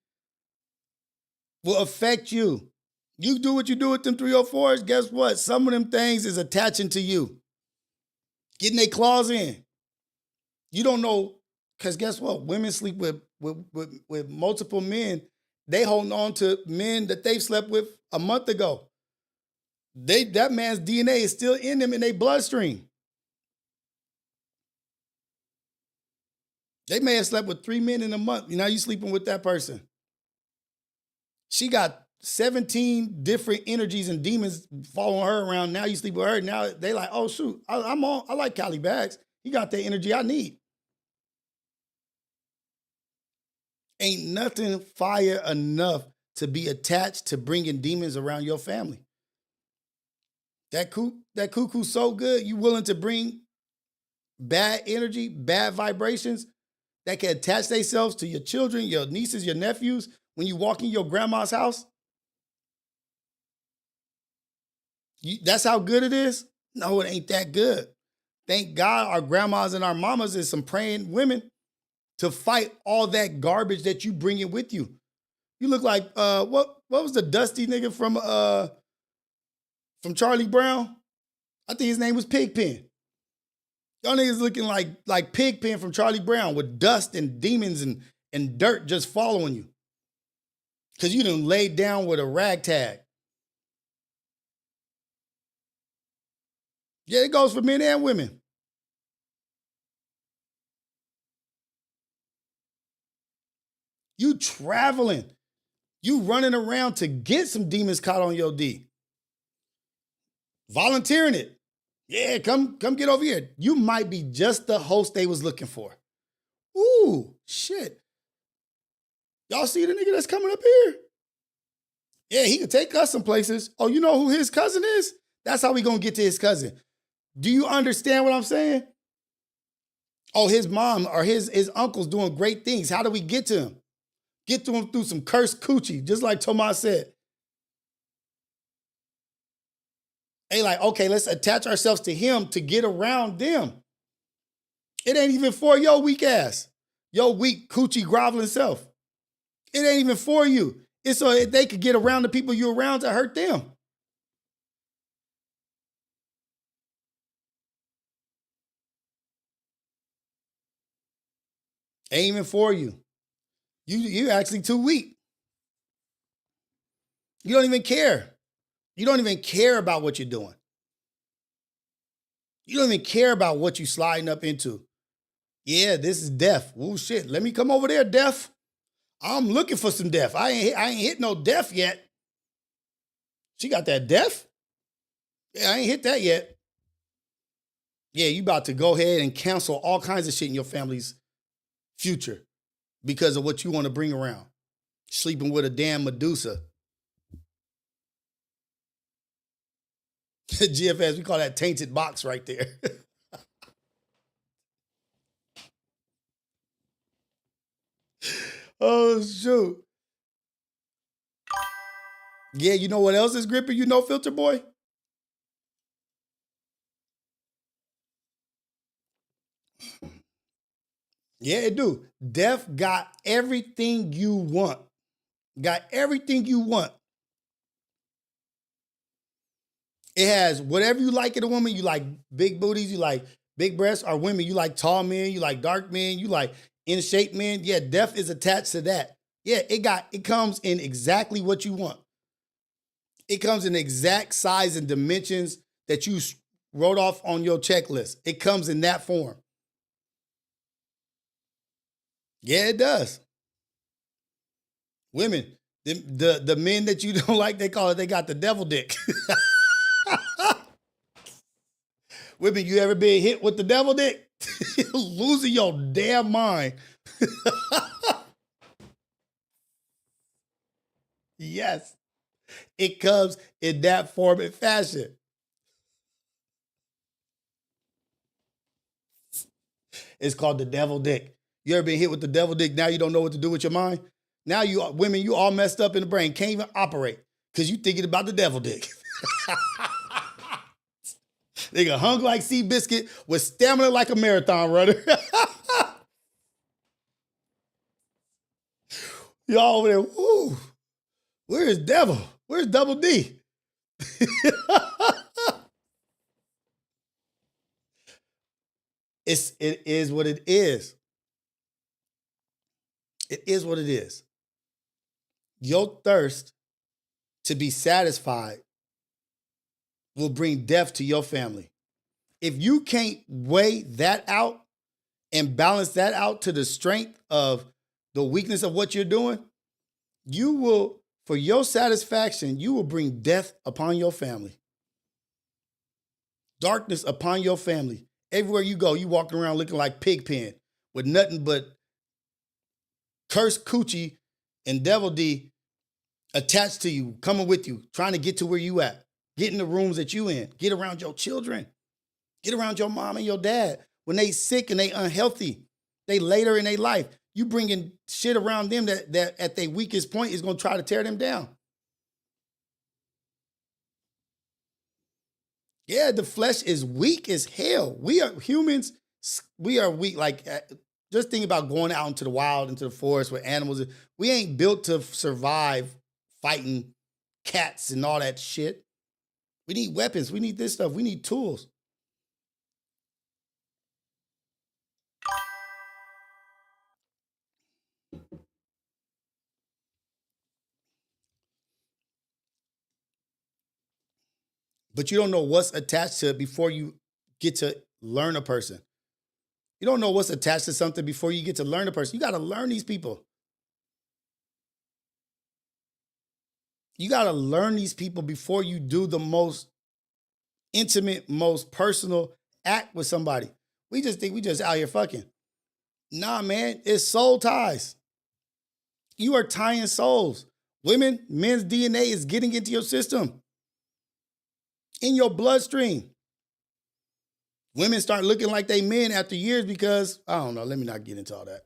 [SPEAKER 2] will affect you. You do what you do with them 304s, guess what? Some of them things is attaching to you. Getting their claws in. You don't know, because guess what? Women sleep with multiple men. They holding on to men that they've slept with a month ago. That man's DNA is still in them in their bloodstream. They may have slept with 3 men in a month. You know, you sleeping with that person. She got 17 different energies and demons following her around. Now you sleep with her. Now they like, oh shoot, I like Cali Bags. He got the energy I need. Ain't nothing fire enough to be attached to bringing demons around your family. That cuckoo's so good, you willing to bring bad energy, bad vibrations that can attach themselves to your children, your nieces, your nephews when you walk in your grandma's house? That's how good it is? No, it ain't that good. Thank God our grandmas and our mamas is some praying women to fight all that garbage that you bring in with you. You look like, what was the dusty nigga from Charlie Brown? I think his name was Pigpen. Y'all niggas looking like Pigpen from Charlie Brown with dust and demons and dirt just following you. Because you done laid down with a ragtag. Yeah, it goes for men and women. You traveling. You running around to get some demons caught on your D. Volunteering it. Yeah, come get over here. You might be just the host they was looking for. Ooh, shit. Y'all see the nigga that's coming up here? Yeah, he could take us some places. Oh, you know who his cousin is? That's how we gonna get to his cousin. Do you understand what I'm saying? Oh, his mom or his uncle's doing great things. How do we get to him? Get to him through some cursed coochie, just like Tomas said. They like, okay, let's attach ourselves to him to get around them. It ain't even for your weak ass, your weak coochie groveling self. It ain't even for you. It's so they could get around the people you're around to hurt them. Ain't even for you. You're actually too weak. You don't even care. You don't even care about what you're doing. You don't even care about what you're sliding up into. Yeah, this is death. Oh shit, let me come over there, death. I'm looking for some death. I ain't hit no death yet. She got that death? Yeah, I ain't hit that yet. Yeah, you about to go ahead and cancel all kinds of shit in your family's future because of what you want to bring around. Sleeping with a damn Medusa. GFS, we call that tainted box right there. Oh, shoot. Yeah, you know what else is gripping you, no filter boy? Yeah, it do. Death got everything you want. Got everything you want. It has whatever you like in a woman. You like big booties, you like big breasts, or women, you like tall men, you like dark men, you like in shape men. Yeah, death is attached to that. Yeah, it comes in exactly what you want. It comes in exact size and dimensions that you wrote off on your checklist. It comes in that form. Yeah, it does. Women, the men that you don't like, they got the devil dick. Women, you ever been hit with the devil dick? Losing your damn mind. Yes, it comes in that form and fashion. It's called the devil dick. You ever been hit with the devil dick? Now you don't know what to do with your mind? Now women, you all messed up in the brain. Can't even operate because you thinking about the devil dick. Nigga hung like Seabiscuit with stamina like a marathon runner. Y'all over there, woo. Where's devil? Where's Double D? It is what it is. It is what it is. Your thirst to be satisfied will bring death to your family. If you can't weigh that out and balance that out to the strength of the weakness of what you're doing, you will For your satisfaction, you will bring death upon your family. Darkness upon your family. Everywhere you go, you walking around looking like Pigpen with nothing but cursed coochie and devil D attached to you, coming with you, trying to get to where you at. Get in the rooms that you in. Get around your children. Get around your mom and your dad. When they sick and they unhealthy, they later in their life, you bringing shit around them that at their weakest point is going to try to tear them down. Yeah, the flesh is weak as hell. We are humans. We are weak. Like, just think about going out into the wild, into the forest where animals. We ain't built to survive fighting cats and all that shit. We need weapons. We need this stuff. We need tools. But you don't know what's attached to it before you get to learn a person. You don't know what's attached to something before you get to learn a person. You got to learn these people. You got to learn these people before you do the most intimate, most personal act with somebody. We just think we just out here fucking. Nah, man, it's soul ties. You are tying souls. Women, men's DNA is getting into your system, in your bloodstream. Women start looking like they men after years because, I don't know, let me not get into all that.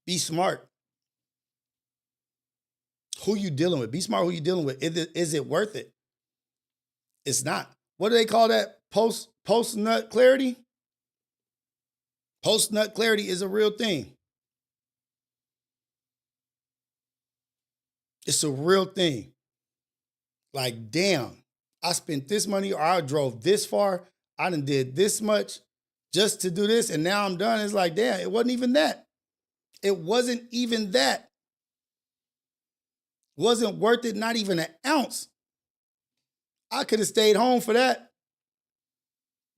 [SPEAKER 2] Be smart. Who you dealing with? Be smart who you dealing with. Is it worth it? It's not. What do they call that? Post-nut clarity? Post-nut clarity is a real thing. It's a real thing. Like, damn, I spent this money or I drove this far. I done did this much just to do this and now I'm done. It's like, damn, it wasn't even that. It wasn't even that. Wasn't worth it, not even an ounce. I could have stayed home for that.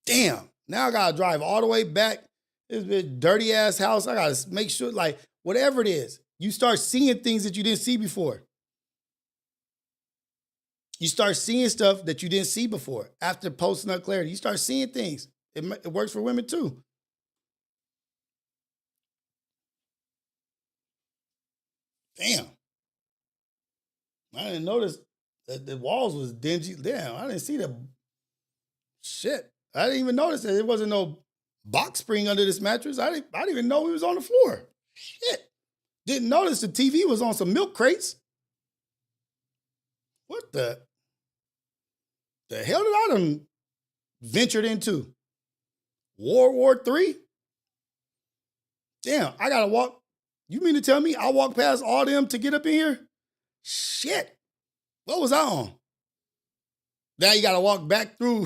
[SPEAKER 2] Damn, now I gotta drive all the way back. This big dirty ass house. I gotta make sure, like, whatever it is, you start seeing things that you didn't see before. You start seeing stuff that you didn't see before. After post-nut clarity, you start seeing things. It works for women too. Damn. I didn't notice that the walls was dingy. Damn, I didn't see the shit. I didn't even notice that there wasn't no box spring under this mattress. I didn't even know we was on the floor. Shit. Didn't notice the TV was on some milk crates. What the hell did I done ventured into? World War III? Damn, I gotta walk. You mean to tell me I walked past all them to get up in here? Shit. What was I on? Now you gotta walk back through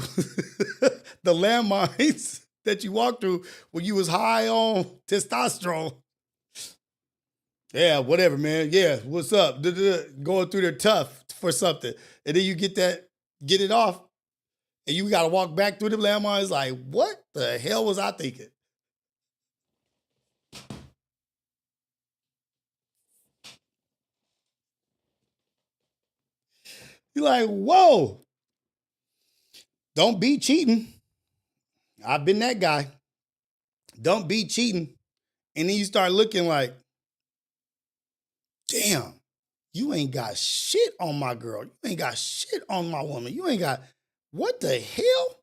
[SPEAKER 2] the landmines that you walked through when you was high on testosterone. Yeah, whatever, man. Yeah, what's up? Going through there tough for something. And then you get it off, and you gotta walk back through the landmines like, what the hell was I thinking? You're like, whoa. Don't be cheating. I've been that guy. Don't be cheating. And then you start looking like, damn, you ain't got shit on my girl. You ain't got shit on my woman. You ain't got, what the hell?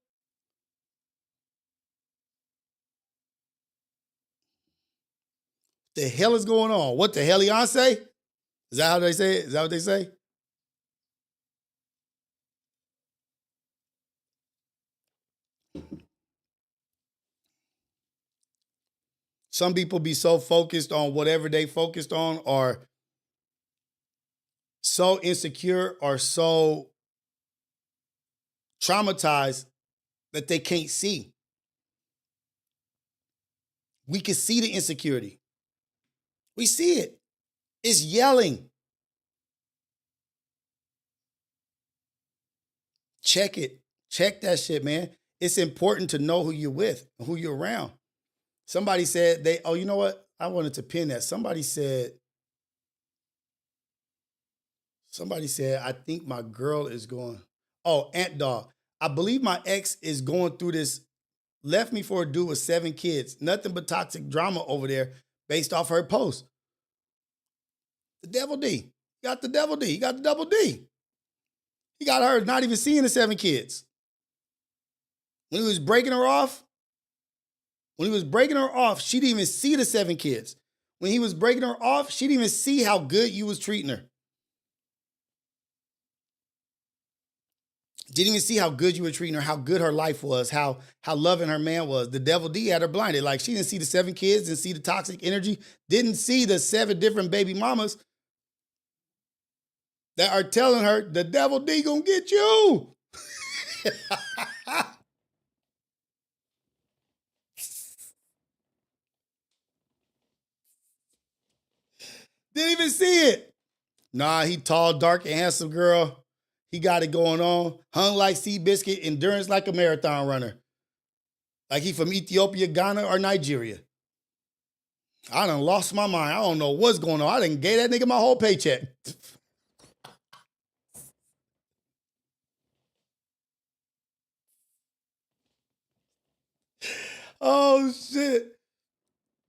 [SPEAKER 2] The hell is going on? What the hell, Beyonce? Is that how they say it? Is that what they say? Some people be so focused on whatever they focused on, or so insecure or so traumatized that they can't see. We can see the insecurity. We see it. It's yelling. Check it. Check that shit, man. It's important to know who you're with and who you're around. Somebody said you know what? I wanted to pin that. Somebody said, I think my girl is going, oh, Ant Dog. I believe my ex is going through this, left me for a dude with 7 kids. Nothing but toxic drama over there based off her post. The Devil D. You got the Devil D. You got the Double D. He got her not even seeing the 7 kids. When he was breaking her off, she didn't even see the 7 kids. When he was breaking her off, she didn't even see how good you was treating her. Didn't even see how good you were treating her, how good her life was, how loving her man was. The Devil D had her blinded. Like, she didn't see the 7 kids, didn't see the toxic energy, didn't see the 7 different baby mamas that are telling her, the Devil D gonna get you. Didn't even see it. Nah, he tall, dark, and handsome girl. He got it going on. Hung like Seabiscuit, endurance like a marathon runner. Like he from Ethiopia, Ghana, or Nigeria. I done lost my mind. I don't know what's going on. I done gave that nigga my whole paycheck. Oh, shit.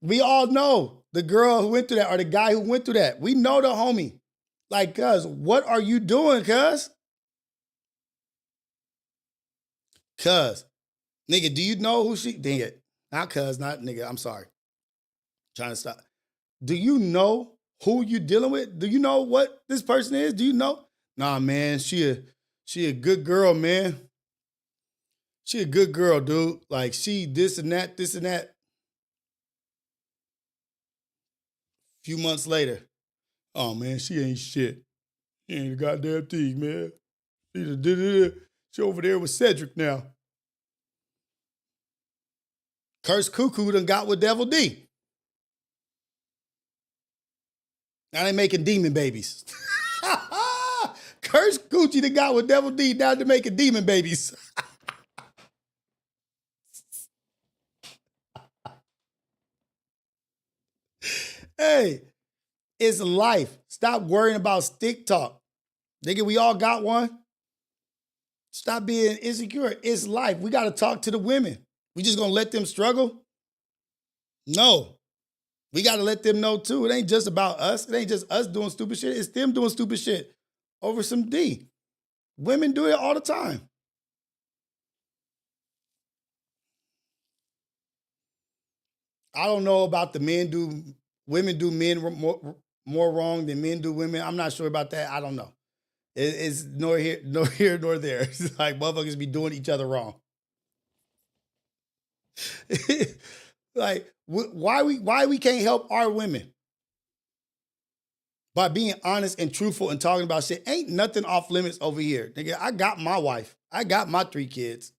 [SPEAKER 2] We all know the girl who went through that or the guy who went through that. We know the homie. Like, cuz, what are you doing, cuz? Cuz, nigga, do you know who she, dang it. Not cuz, not nigga, I'm sorry. Trying to stop. Do you know who you dealing with? Do you know what this person is? Do you know? Nah, man, she a good girl, man. She a good girl, dude. Like, she this and that, this and that. Few months later, oh man, she ain't shit. She ain't a goddamn thing, man. She over there with Cedric now. Curse Cuckoo done got with Devil D. Now they making demon babies. Curse Gucci done got with Devil D. Now they're making demon babies. Hey, it's life. Stop worrying about stick talk. Nigga, we all got one. Stop being insecure. It's life. We got to talk to the women. We just going to let them struggle? No. We got to let them know too. It ain't just about us. It ain't just us doing stupid shit. It's them doing stupid shit over some D. Women do it all the time. I don't know about the women do men more wrong than men do women. I'm not sure about that. I don't know. It's nor here nor there. It's like motherfuckers be doing each other wrong. Like, why we can't help our women? By being honest and truthful and talking about shit. Ain't nothing off limits over here. Nigga, I got my wife. I got my 3 kids.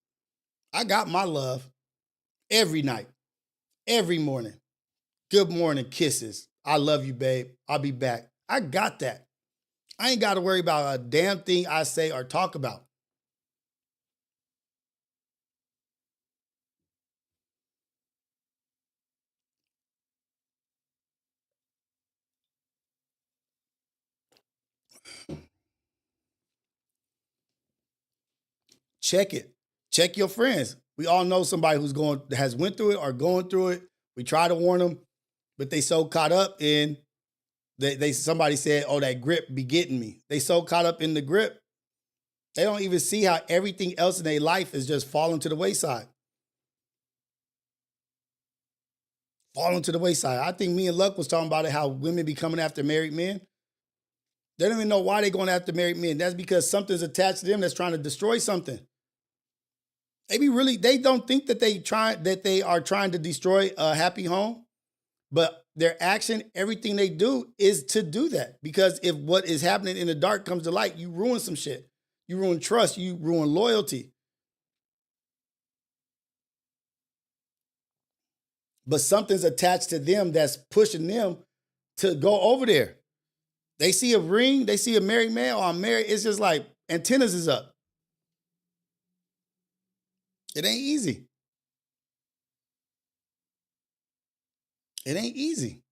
[SPEAKER 2] I got my love every night, every morning. Good morning, kisses. I love you, babe. I'll be back. I got that. I ain't got to worry about a damn thing I say or talk about. Check it. Check your friends. We all know somebody has went through it or going through it. We try to warn them, but they so caught up in somebody said, oh, that grip be getting me. They so caught up in the grip, they don't even see how everything else in their life is just falling to the wayside. Falling to the wayside. I think me and Luck was talking about it, how women be coming after married men. They don't even know why they're going after married men. That's because something's attached to them that's trying to destroy something. They don't think that they are trying to destroy a happy home, but their action, everything they do is to do that. Because if what is happening in the dark comes to light, you ruin some shit. You ruin trust, you ruin loyalty. But something's attached to them that's pushing them to go over there. They see a ring, they see a married man, or I'm married, it's just like antennas is up. It ain't easy. It ain't easy.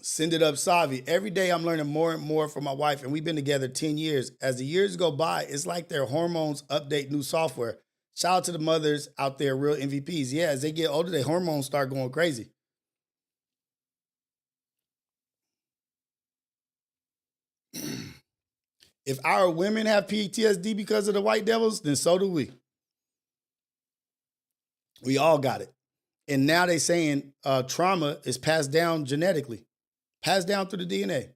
[SPEAKER 2] Send it up, Savi. Every day I'm learning more and more from my wife, and we've been together 10 years. As the years go by, it's like their hormones update new software. Shout out to the mothers out there, real MVPs. Yeah, as they get older, their hormones start going crazy. If our women have PTSD because of the white devils, then so do we. We all got it. And now they saying trauma is passed down genetically, passed down through the DNA.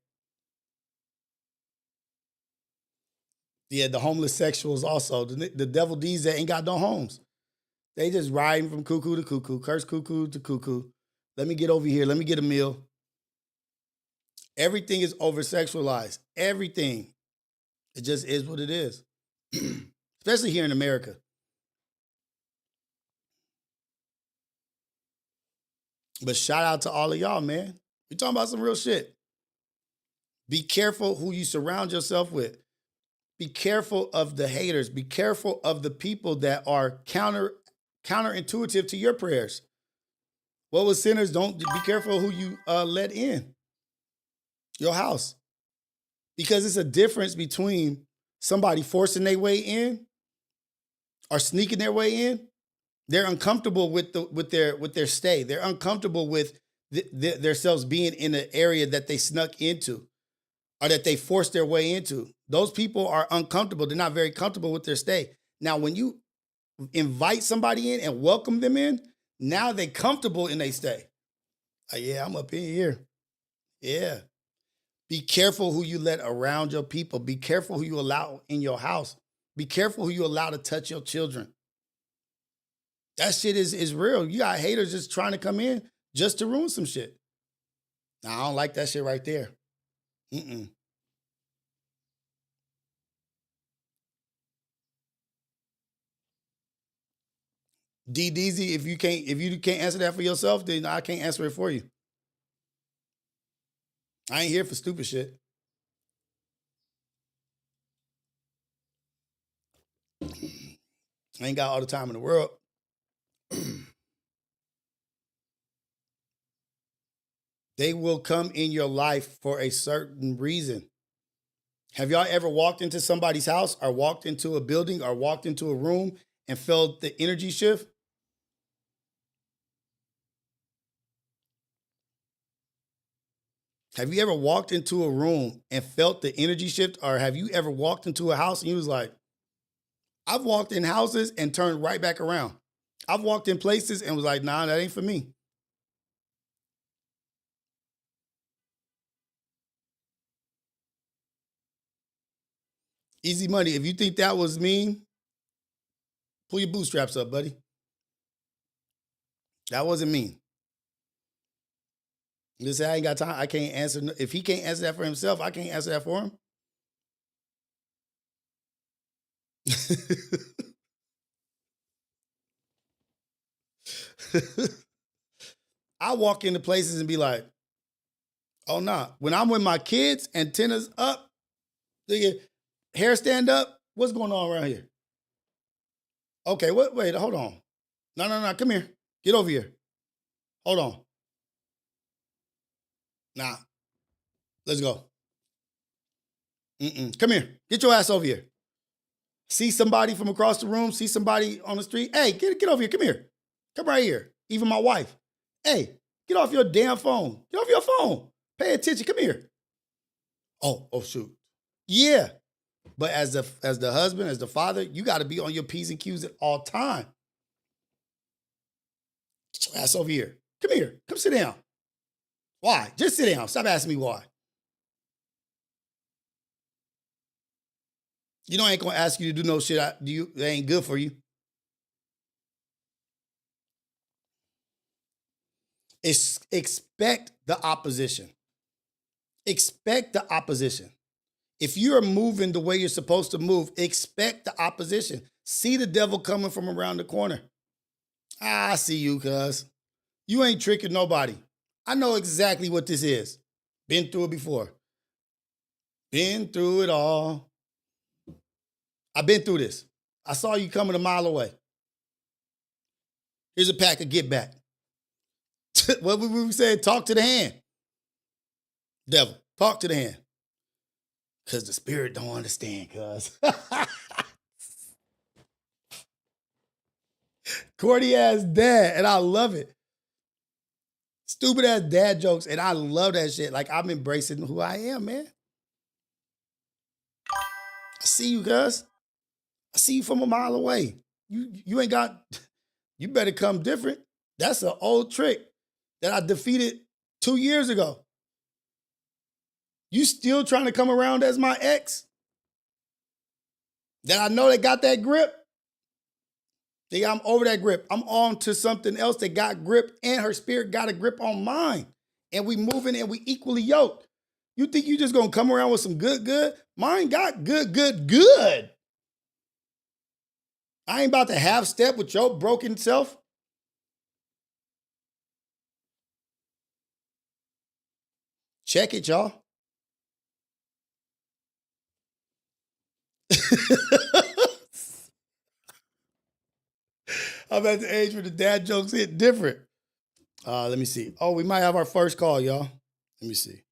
[SPEAKER 2] Yeah, the homeless sexuals also. The devil D's that ain't got no homes. They just riding from cuckoo to cuckoo, curse cuckoo to cuckoo. Let me get over here. Let me get a meal. Everything is over-sexualized. Everything. It just is what it is. Especially here in America. But shout out to all of y'all, man. We're talking about some real shit. Be careful who you surround yourself with. Be careful of the haters. Be careful of the people that are counterintuitive to your prayers. What was sinners? Don't be careful who you let in your house. Because it's a difference between somebody forcing their way in or sneaking their way in. They're uncomfortable with their stay. They're uncomfortable with themselves being in an area that they snuck into or that they forced their way into. Those people are uncomfortable. They're not very comfortable with their stay. Now, when you invite somebody in and welcome them in, now they're comfortable in their stay. Yeah, I'm up in here. Yeah. Be careful who you let around your people. Be careful who you allow in your house. Be careful who you allow to touch your children. That shit is real. You got haters just trying to come in just to ruin some shit. Now, I don't like that shit right there. DDZ, if you can't answer that for yourself, then I can't answer it for you. I ain't here for stupid shit. I ain't got all the time in the world. They will come in your life for a certain reason. Have y'all ever walked into somebody's house or walked into a building or walked into a room and felt the energy shift? Have you ever walked into a room and felt the energy shift? Or have you ever walked into a house and you was like, I've walked in houses and turned right back around. I've walked in places and was like, nah, that ain't for me. Easy money. If you think that was mean, pull your bootstraps up, buddy. That wasn't mean. Listen, I ain't got time. I can't answer. If he can't answer that for himself, I can't answer that for him. I walk into places and be like, oh, nah. When I'm with my kids, antennas up, hair stand up, what's going on around here? Okay, wait, hold on. No, come here. Get over here. Hold on. Nah, let's go. Come here. Get your ass over here. See somebody from across the room, see somebody on the street. Hey, get over here. Come here. Come right here. Even my wife. Hey, get off your damn phone. Get off your phone. Pay attention. Come here. Oh, shoot. Yeah. But as the husband, as the father, you got to be on your P's and Q's at all time. Get your ass over here. Come here. Come sit down. Why? Just sit down. Stop asking me why. You know I ain't going to ask you to do no shit that ain't good for you. Expect the opposition. Expect the opposition. If you're moving the way you're supposed to move, expect the opposition. See the devil coming from around the corner. I see you, cuz. You ain't tricking nobody. I know exactly what this is. Been through it before. Been through it all. I've been through this. I saw you coming a mile away. Here's a pack of Get Back. What we said, talk to the hand. Devil, talk to the hand. Because the spirit don't understand, cuz. Corny ass dad, and I love it. Stupid ass dad jokes, and I love that shit. Like, I'm embracing who I am, man. I see you, cuz. I see you from a mile away. You ain't got, you better come different. That's an old trick that I defeated 2 years ago. You still trying to come around as my ex? That I know that got that grip? Yeah, I'm over that grip. I'm on to something else that got grip, and her spirit got a grip on mine. And we moving and we equally yoked. You think you just gonna come around with some good? Mine got good. I ain't about to half step with your broken self. Check it, y'all. I'm at the age where the dad jokes hit different. Let me see. Oh, we might have our first call, y'all. Let me see.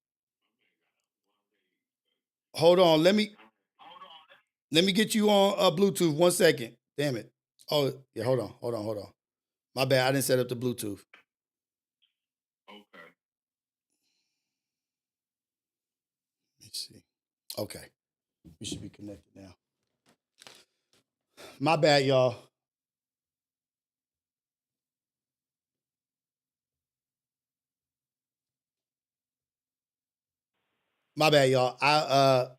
[SPEAKER 2] Hold on. Let me get you on Bluetooth. 1 second. Damn it. Oh, yeah, hold on. My bad. I didn't set up the Bluetooth.
[SPEAKER 3] Okay.
[SPEAKER 2] Let me see. Okay. We should be connected now. My bad, y'all. My bad, y'all. I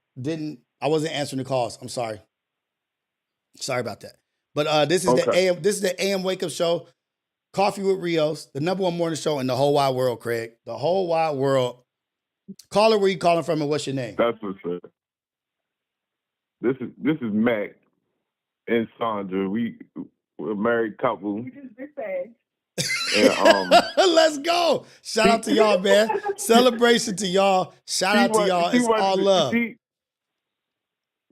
[SPEAKER 2] wasn't answering the calls. I'm sorry. Sorry about that. But this is the AM Wake Up Show. Coffee with Rios, the #1 morning show in the whole wide world, Craig. The whole wide world. Caller, where you calling from and what's your name?
[SPEAKER 3] That's what's up. This is Mac and Sandra. We're a married couple.
[SPEAKER 4] You just big fast.
[SPEAKER 3] And,
[SPEAKER 2] Let's go. Shout out to y'all, man. Celebration to y'all. Shout out to y'all. It's all love.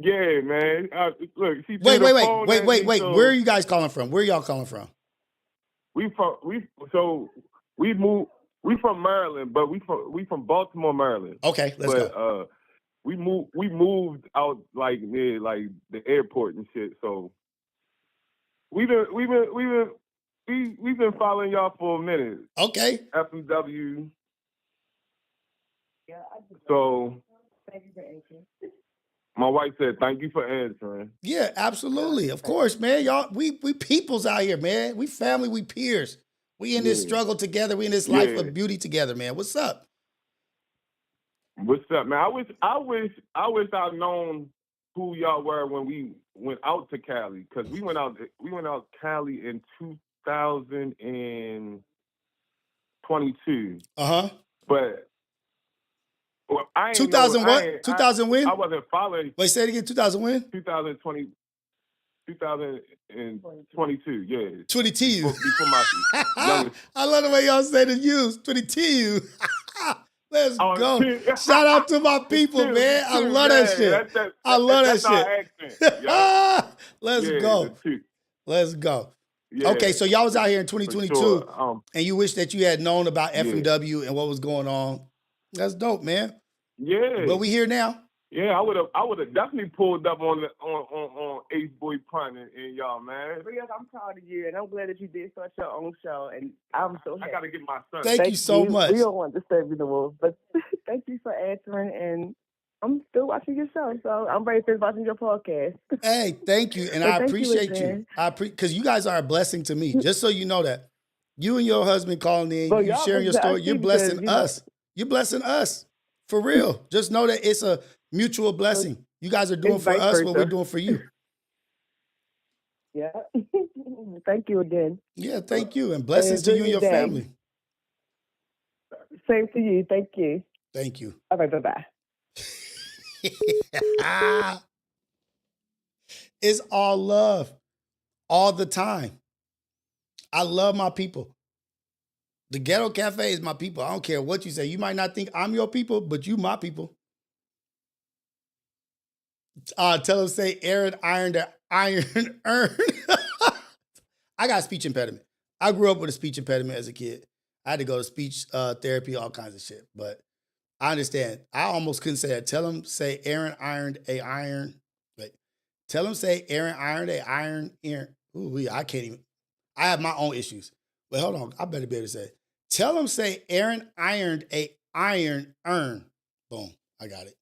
[SPEAKER 3] Yeah, man. Look,
[SPEAKER 2] Wait. Where are you guys calling from? Where y'all calling from?
[SPEAKER 3] We from Maryland, but we from Baltimore, Maryland.
[SPEAKER 2] Okay, let's go.
[SPEAKER 3] We moved out like near like the airport and shit. So we've been following y'all for a minute.
[SPEAKER 2] Okay.
[SPEAKER 3] FMW.
[SPEAKER 4] Yeah, I just
[SPEAKER 3] So
[SPEAKER 4] thank you for answering.
[SPEAKER 3] my wife said, "Thank you for answering."
[SPEAKER 2] Yeah, absolutely. Of course, man. Y'all, we peoples out here, man. We family, we peers. We in this struggle together. We in this life of beauty together, man. What's up?
[SPEAKER 3] What's up, man? I wish I'd known who y'all were when we went out to Cali, because we went out Cali in 2022. But I ain't
[SPEAKER 2] 2000
[SPEAKER 3] know,
[SPEAKER 2] what? 2000 when?
[SPEAKER 3] I wasn't following.
[SPEAKER 2] Wait, say it again. 2000 when?
[SPEAKER 3] 2022. Yeah.
[SPEAKER 2] 22.
[SPEAKER 3] Before my youngest.
[SPEAKER 2] I love the way y'all say the use. 22. Let's go. Shout out to my people, man. I love that shit. I love that shit.
[SPEAKER 3] Yeah.
[SPEAKER 2] Let's go. Let's go.
[SPEAKER 3] Yeah,
[SPEAKER 2] okay, so y'all was out here in 2022,
[SPEAKER 3] sure.
[SPEAKER 2] and you wish that you had known about FMW and what was going on. That's dope, man.
[SPEAKER 3] Yeah.
[SPEAKER 2] But we here now.
[SPEAKER 3] Yeah, I would have definitely pulled up on Ace Boy Pun and y'all, man.
[SPEAKER 4] Rios, I'm proud of you, and I'm glad that you did start your own show, and I'm so happy.
[SPEAKER 3] I gotta get my son.
[SPEAKER 2] Thank you so much.
[SPEAKER 4] We don't want to disturb you no more, but thank you for answering, and I'm still watching your show, so I'm ready to watching your podcast.
[SPEAKER 2] Hey, thank you, and I appreciate you. Because you guys are a blessing to me. Just so you know that, you and your husband calling in, you sharing your story, you're blessing us. You're blessing us for real. Just know that it's a mutual blessing. You guys are doing for us what we're doing for you.
[SPEAKER 4] Yeah. Thank you again.
[SPEAKER 2] Yeah, thank you, and blessings to you and your family.
[SPEAKER 4] Same to you. Thank you.
[SPEAKER 2] Thank you.
[SPEAKER 4] All right, bye-bye.
[SPEAKER 2] It's all love all the time. I love my people. The Ghetto Cafe is my people. I don't care what you say. You might not think I'm your people, but you my people. Tell him say Aaron ironed the iron earn. I got a speech impediment. I grew up with a speech impediment as a kid. I had to go to speech therapy, all kinds of shit. But I understand. I almost couldn't say that. Tell him say Aaron ironed a iron. Wait. Tell him say Aaron ironed a iron. Ooh, I can't even. I have my own issues. But hold on. I better be able to say it. Tell him say Aaron ironed a iron urn. Boom. I got it.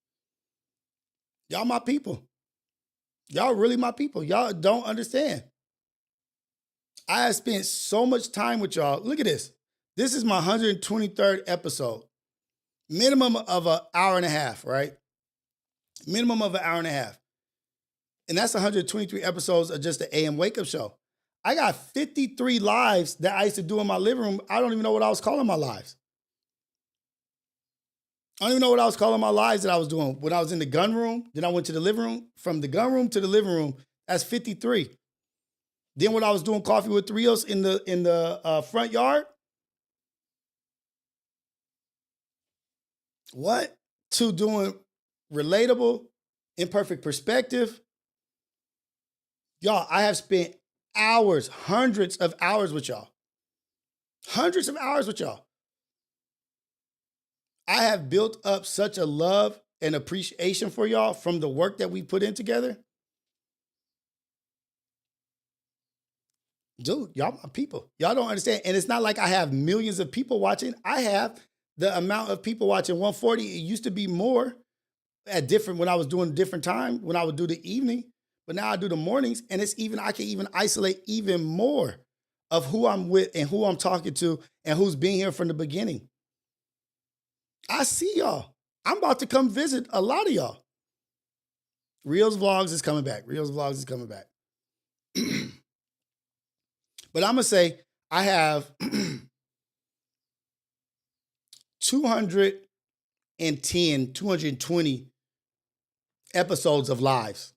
[SPEAKER 2] Y'all my people. Y'all really my people. Y'all don't understand. I have spent so much time with y'all. Look at this. This is my 123rd episode. Minimum of an hour and a half, right? Minimum of an hour and a half. And that's 123 episodes of just the AM Wake Up Show. I got 53 lives that I used to do in my living room. I don't even know what I was calling my lives. I don't even know what I was calling my lives that I was doing. When I was in the gun room, then I went to the living room. From the gun room to the living room, that's 53. Then when I was doing coffee with Rios in the front yard, what? To doing relatable, imperfect perspective. Y'all, I have spent hours, hundreds of hours with y'all. Hundreds of hours with y'all. I have built up such a love and appreciation for y'all from the work that we put in together. Dude, y'all my people. Y'all don't understand. And it's not like I have millions of people watching. I have the amount of people watching 140. It used to be more at different, when I was doing different time, when I would do the evening, but now I do the mornings. And it's even, I can even isolate even more of who I'm with and who I'm talking to and who's been here from the beginning. I see y'all. I'm about to come visit a lot of y'all. Rios Vlogs is coming back. Rios Vlogs is coming back. But I'm going to say I have 210, 220 episodes of lives.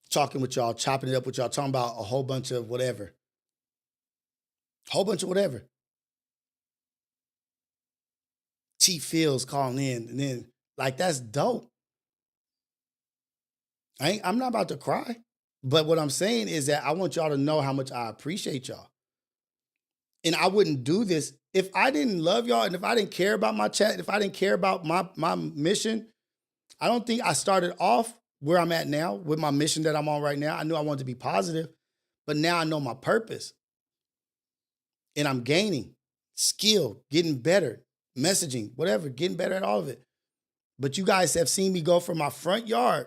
[SPEAKER 2] Talking with y'all, chopping it up with y'all, talking about a whole bunch of whatever. Whole bunch of whatever. T Fields calling in, and then, like, that's dope. I'm not about to cry. But what I'm saying is that I want y'all to know how much I appreciate y'all. And I wouldn't do this if I didn't love y'all and if I didn't care about my chat, if I didn't care about my mission. I don't think I started off where I'm at now with my mission that I'm on right now. I knew I wanted to be positive, but now I know my purpose. And I'm gaining skill, getting better, messaging, whatever, getting better at all of it. But you guys have seen me go from my front yard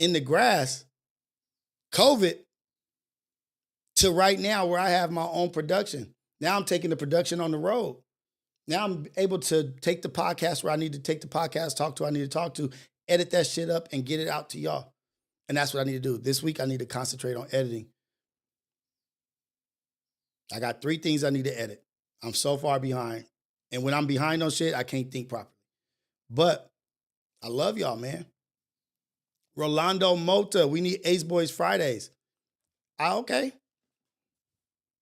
[SPEAKER 2] in the grass, COVID, to right now where I have my own production. Now I'm taking the production on the road. Now I'm able to take the podcast where I need to take the podcast, talk to who I need to talk to, edit that shit up and get it out to y'all. And that's what I need to do. This week I need to concentrate on editing. I got 3 things I need to edit. I'm so far behind. And when I'm behind on shit, I can't think properly. But I love y'all, man. Rolando Mota, we need Ace Boys Fridays. Okay.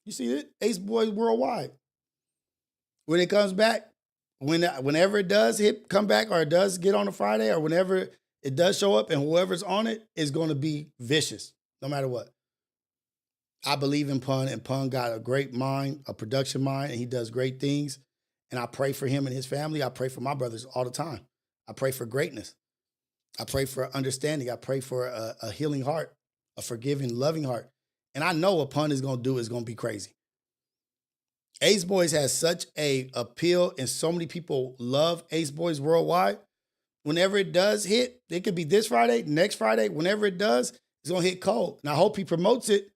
[SPEAKER 2] You see it? Ace Boys Worldwide. When it comes back, whenever it does come back, or it does get on a Friday, or whenever it does show up, and whoever's on it is going to be vicious, no matter what. I believe in Pun, and Pun got a great mind, a production mind, and he does great things. And I pray for him and his family. I pray for my brothers all the time. I pray for greatness. I pray for understanding. I pray for a healing heart, a forgiving, loving heart. And I know what Pun is going to do is going to be crazy. Ace Boys has such a appeal, and so many people love Ace Boys worldwide. Whenever it does hit, it could be this Friday, next Friday, whenever it does, it's going to hit cold. And I hope he promotes it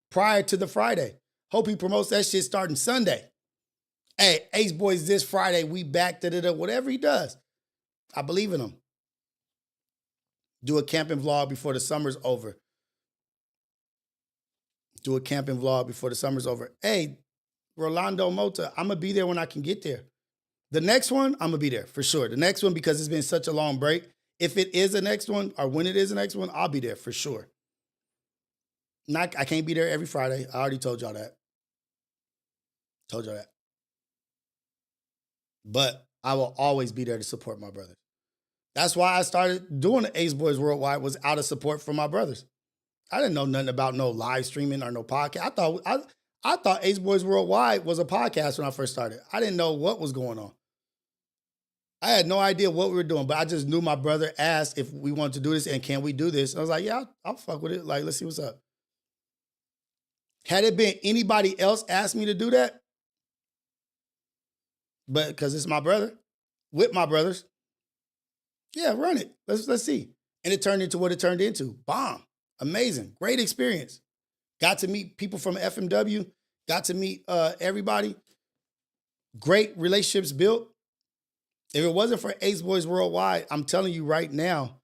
[SPEAKER 2] prior to the Friday. Hope he promotes that shit starting Sunday. Hey, Ace Boys this Friday, we back, whatever he does. I believe in him. Do a camping vlog before the summer's over. Do a camping vlog before the summer's over. Hey, Rolando Mota, I'm going to be there when I can get there. The next one, I'm going to be there for sure. The next one, because it's been such a long break. If it is the next one, or when it is the next one, I'll be there for sure. I can't be there every Friday. I already told y'all that. But I will always be there to support my brothers. That's why I started doing the Ace Boys Worldwide, was out of support for my brothers. I didn't know nothing about no live streaming or no podcast. I thought Ace Boys Worldwide was a podcast when I first started. I didn't know what was going on. I had no idea what we were doing, but I just knew my brother asked if we wanted to do this and can we do this. And I was like, yeah, I'll fuck with it. Like, let's see what's up. Had it been anybody else asked me to do that, but because it's my brother, with my brothers, yeah, run it. Let's see. And it turned into what it turned into. Bomb. Amazing. Great experience. Got to meet people from FMW. Got to meet everybody. Great relationships built. If it wasn't for Ace Boys Worldwide, I'm telling you right now,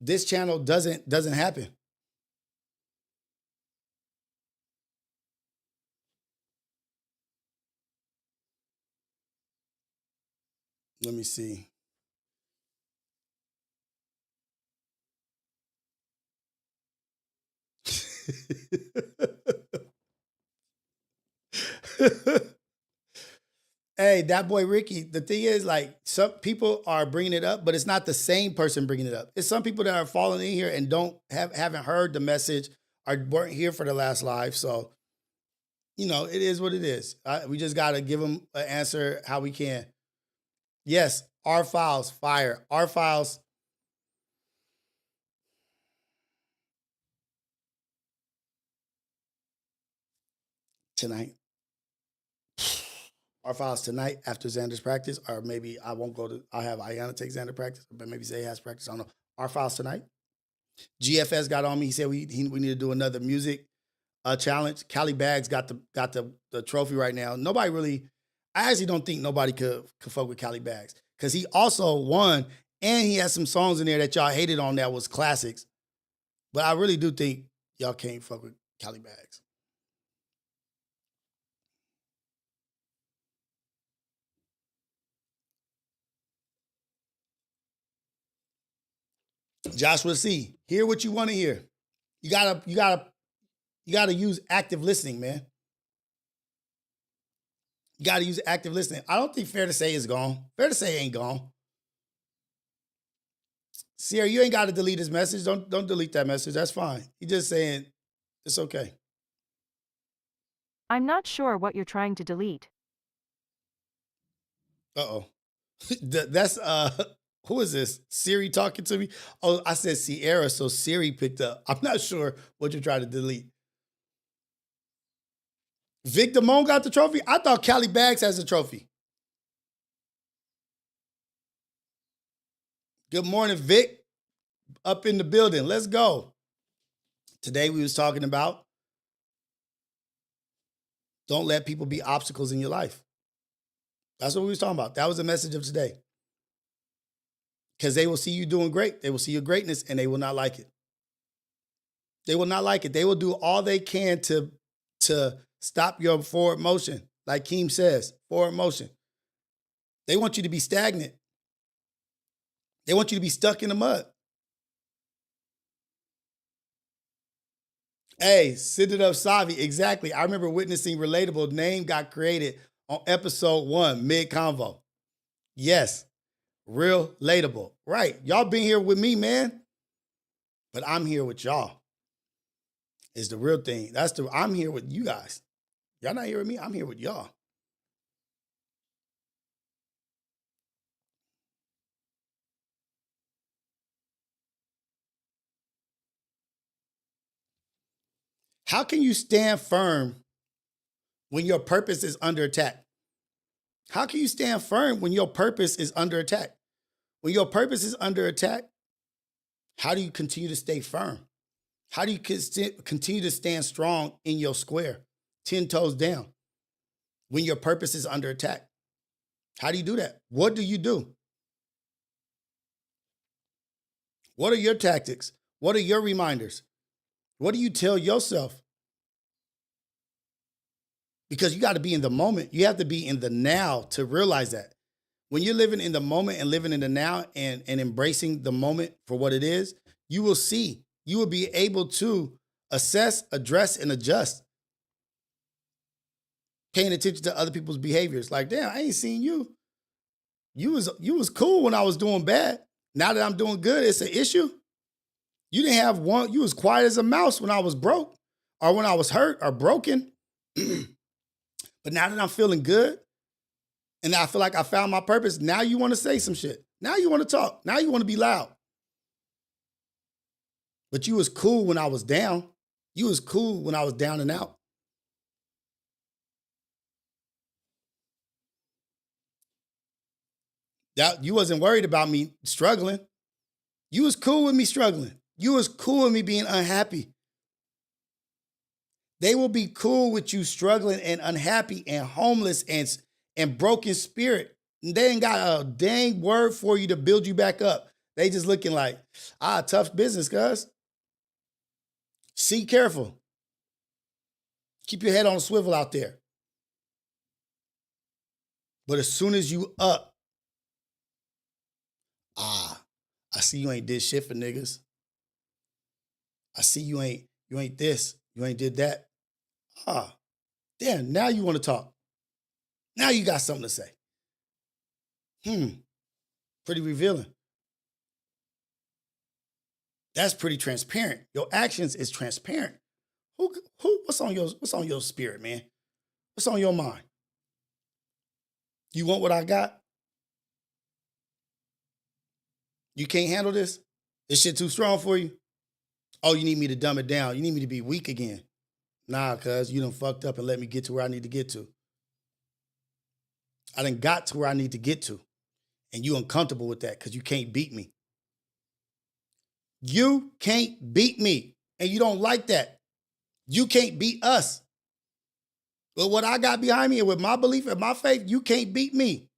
[SPEAKER 2] this channel doesn't happen. Let me see. Hey, that boy Ricky, the thing is, like, some people are bringing it up, but it's not the same person bringing it up. It's some people that are falling in here and haven't heard the message or weren't here for the last live. So, you know, it is what it is. We just got to give them an answer how we can. Yes, our files, fire. Our files. Tonight. Our files tonight after Xander's practice, or maybe I won't go to, I'll have Ayana take Xander practice, but maybe Zay has practice. I don't know. Our files tonight. GFS got on me. He said we need to do another music challenge. Cali Bags got the trophy right now. Nobody really, I actually don't think nobody could fuck with Cali Bags, because he also won and he has some songs in there that y'all hated on that was classics. But I really do think y'all can't fuck with Cali Bags. Joshua C., hear what you want to hear. You gotta use active listening, man. You gotta use active listening. I don't think Fair to Say is gone. Fair to Say ain't gone. Sierra, you ain't got to delete his message. Don't delete that message. That's fine. He's just saying it's okay.
[SPEAKER 5] I'm not sure what you're trying to delete.
[SPEAKER 2] Uh-oh. That's who is this? Siri talking to me? Oh, I said Sierra, so Siri picked up. I'm not sure what you're trying to delete. Vic Damone got the trophy? I thought Cali Bags has a trophy. Good morning, Vic. Up in the building. Let's go. Today we was talking about don't let people be obstacles in your life. That's what we was talking about. That was the message of today. Because they will see you doing great. They will see your greatness and they will not like it. They will not like it. They will do all they can to stop your forward motion. Like Keem says, forward motion. They want you to be stagnant. They want you to be stuck in the mud. Hey, send it up, Savi. Exactly. I remember witnessing Relatable. Name got created on episode 1, mid-convo. Yes. Relatable. Right. Y'all been here with me, man. But I'm here with y'all. Is the real thing. I'm here with you guys. Y'all not here with me. I'm here with y'all. How can you stand firm when your purpose is under attack? How can you stand firm when your purpose is under attack? When your purpose is under attack, how do you continue to stay firm? How do you continue to stand strong in your square, 10 toes down, when your purpose is under attack? How do you do that? What do you do? What are your tactics? What are your reminders? What do you tell yourself? Because you got to be in the moment. You have to be in the now to realize that. When you're living in the moment and living in the now and embracing the moment for what it is, you will see. You will be able to assess, address, and adjust. Paying attention to other people's behaviors. Like, damn, I ain't seen you. You was cool when I was doing bad. Now that I'm doing good, it's an issue. You didn't have one. You was quiet as a mouse when I was broke or when I was hurt or broken. But now that I'm feeling good and I feel like I found my purpose, now you want to say some shit. Now you want to talk. Now you want to be loud. But you was cool when I was down. You was cool when I was down and out. You wasn't worried about me struggling. You was cool with me struggling. You was cool with me being unhappy. They will be cool with you struggling and unhappy and homeless and broken spirit. They ain't got a dang word for you to build you back up. They just looking like, tough business, cuz. See careful. Keep your head on a swivel out there. But as soon as you up, I see you ain't did shit for niggas. I see you ain't this, you ain't did that. Damn, now you want to talk. Now you got something to say. Pretty revealing. That's pretty transparent. Your actions is transparent. What's on your spirit, man? What's on your mind? You want what I got? You can't handle this? This shit too strong for you? Oh, you need me to dumb it down. You need me to be weak again. Nah, cuz you done fucked up and let me get to where I need to get to. I done got to where I need to get to. And you uncomfortable with that because you can't beat me. You can't beat me. And you don't like that. You can't beat us. But what I got behind me and with my belief and my faith, you can't beat me.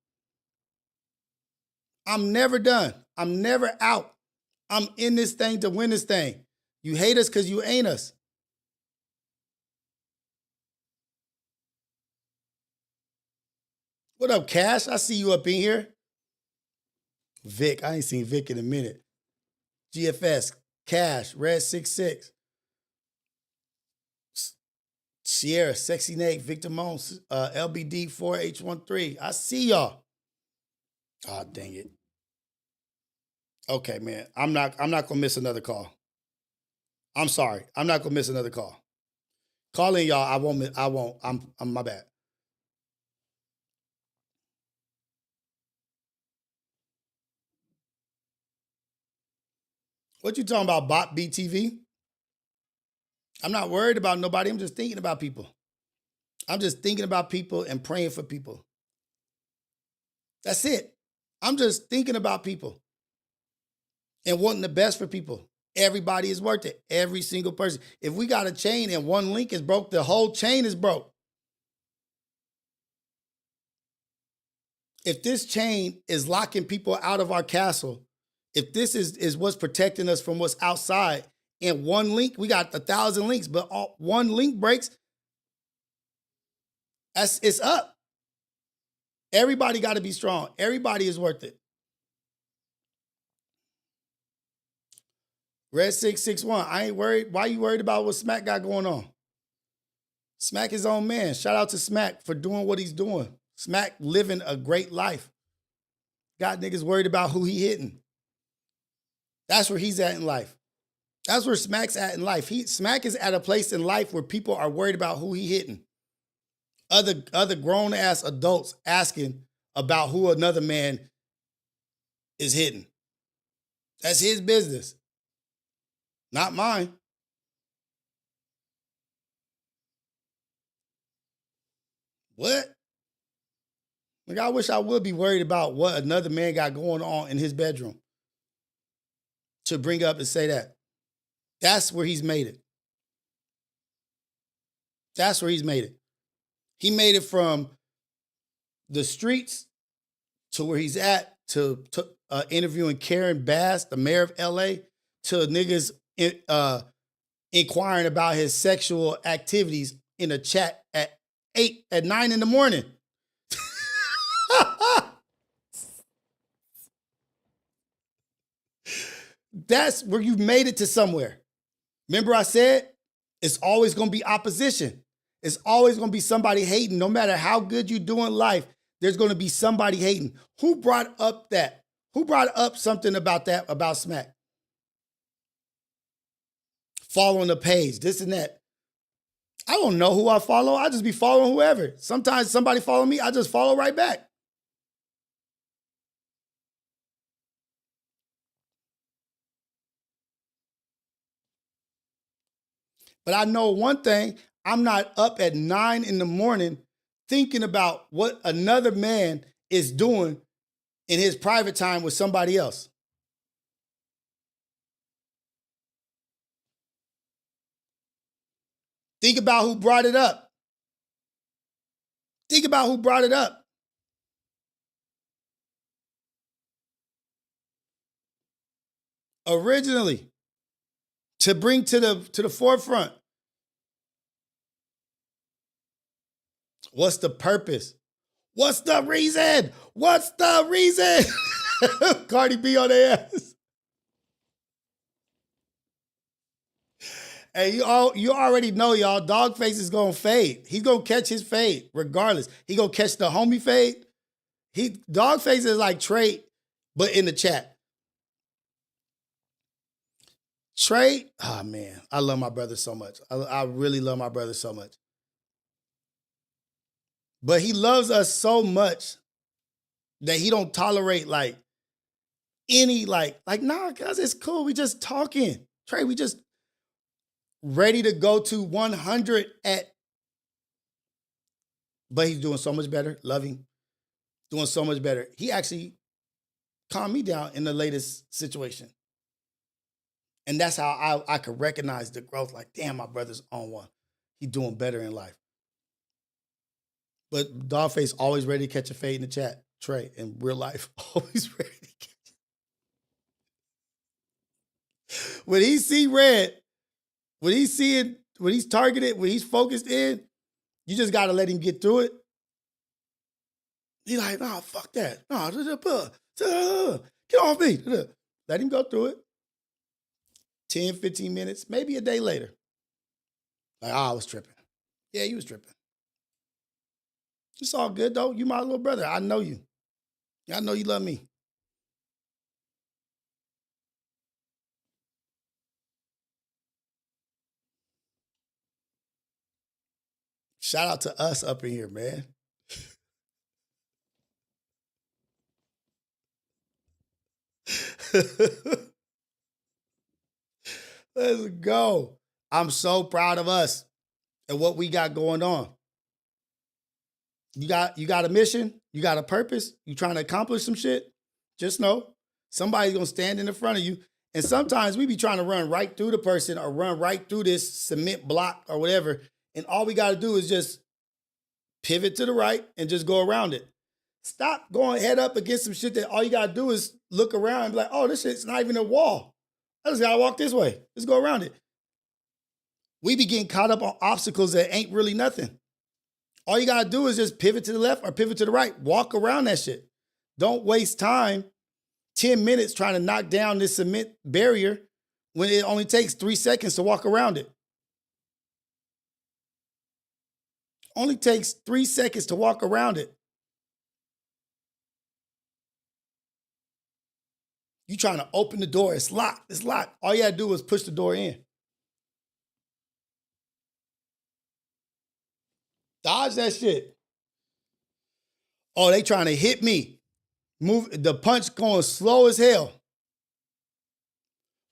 [SPEAKER 2] I'm never done. I'm never out. I'm in this thing to win this thing. You hate us because you ain't us. What up, Cash? I see you up in here. Vic, I ain't seen Vic in a minute. GFS, Cash, Red 66. Sierra, Sexy Nate, Victor Mons, LBD 4H13. I see y'all. Oh, dang it. Okay, man. I'm not gonna miss another call. I'm sorry. I'm not gonna miss another call. Call in, y'all. I won't. I'm my bad. What you talking about, Bot BTV? I'm not worried about nobody. I'm just thinking about people. I'm just thinking about people and praying for people. That's it. I'm just thinking about people and wanting the best for people. Everybody is worth it. Every single person. If we got a chain and one link is broke, the whole chain is broke. If this chain is locking people out of our castle, if this is what's protecting us from what's outside, and one link, we got 1,000 links, but one link breaks, it's up. Everybody got to be strong. Everybody is worth it. Red 661, I ain't worried. Why you worried about what Smack got going on? Smack his own man. Shout out to Smack for doing what he's doing. Smack living a great life. Got niggas worried about who he hitting. That's where he's at in life. That's where Smack's at in life. Smack is at a place in life where people are worried about who he hitting. Other grown-ass adults asking about who another man is hitting. That's his business. Not mine. What? Like, I wish I would be worried about what another man got going on in his bedroom to bring up and say that. That's where he's made it. That's where he's made it. He made it from the streets to where he's at to interviewing Karen Bass, the mayor of LA, to niggas inquiring about his sexual activities in a chat at 9 in the morning. That's where you've made it to somewhere. Remember I said, it's always going to be opposition. It's always going to be somebody hating. No matter how good you do in life, there's going to be somebody hating. Who brought up that? Who brought up something about that, about smack? Following the page, this and that. I don't know who I follow. I just be following whoever. Sometimes somebody follow me, I just follow right back. But I know one thing, I'm not up at 9 a.m. thinking about what another man is doing in his private time with somebody else. Think about who brought it up. Think about who brought it up. Originally, to bring to the forefront. What's the purpose? What's the reason? What's the reason? Cardi B on their ass. Hey, you already know, y'all, Dogface is gonna fade. He's gonna catch his fade regardless. He gonna catch the homie fade. Dogface is like Trey, but in the chat. Trey, oh man, I love my brother so much. I really love my brother so much. But he loves us so much that he don't tolerate like any nah, guys, it's cool. We just talking. Trey, we just ready to go to 100 at, but he's doing so much better. Love him. Doing so much better. He actually calmed me down in the latest situation. And that's how I could recognize the growth. Like, damn, my brother's on one. He's doing better in life. But Dogface always ready to catch a fade in the chat. Trey, in real life, always ready to catch it. When he see red, when he's targeted, when he's focused in, you just got to let him get through it. He's like, nah, fuck that. Nah, get off me. Let him go through it. 10, 15 minutes, maybe a day later. Like, I was tripping. Yeah, you was tripping. It's all good, though. You my little brother. I know you. I know you love me. Shout out to us up in here, man. Let's go. I'm so proud of us and what we got going on. You got a mission, you got a purpose, you trying to accomplish some shit, just know somebody's gonna stand in the front of you. And sometimes we be trying to run right through the person or run right through this cement block or whatever. And all we gotta do is just pivot to the right and just go around it. Stop going head up against some shit that all you gotta do is look around and be like, oh, this shit's not even a wall. I just gotta walk this way. Let's go around it. We be getting caught up on obstacles that ain't really nothing. All you gotta do is just pivot to the left or pivot to the right. Walk around that shit. Don't waste time, 10 minutes trying to knock down this cement barrier when it only takes 3 seconds to walk around it. Only takes 3 seconds to walk around it. You trying to open the door, it's locked, it's locked. All you gotta do is push the door in. Dodge that shit. Oh, they trying to hit me. Move the punch going slow as hell.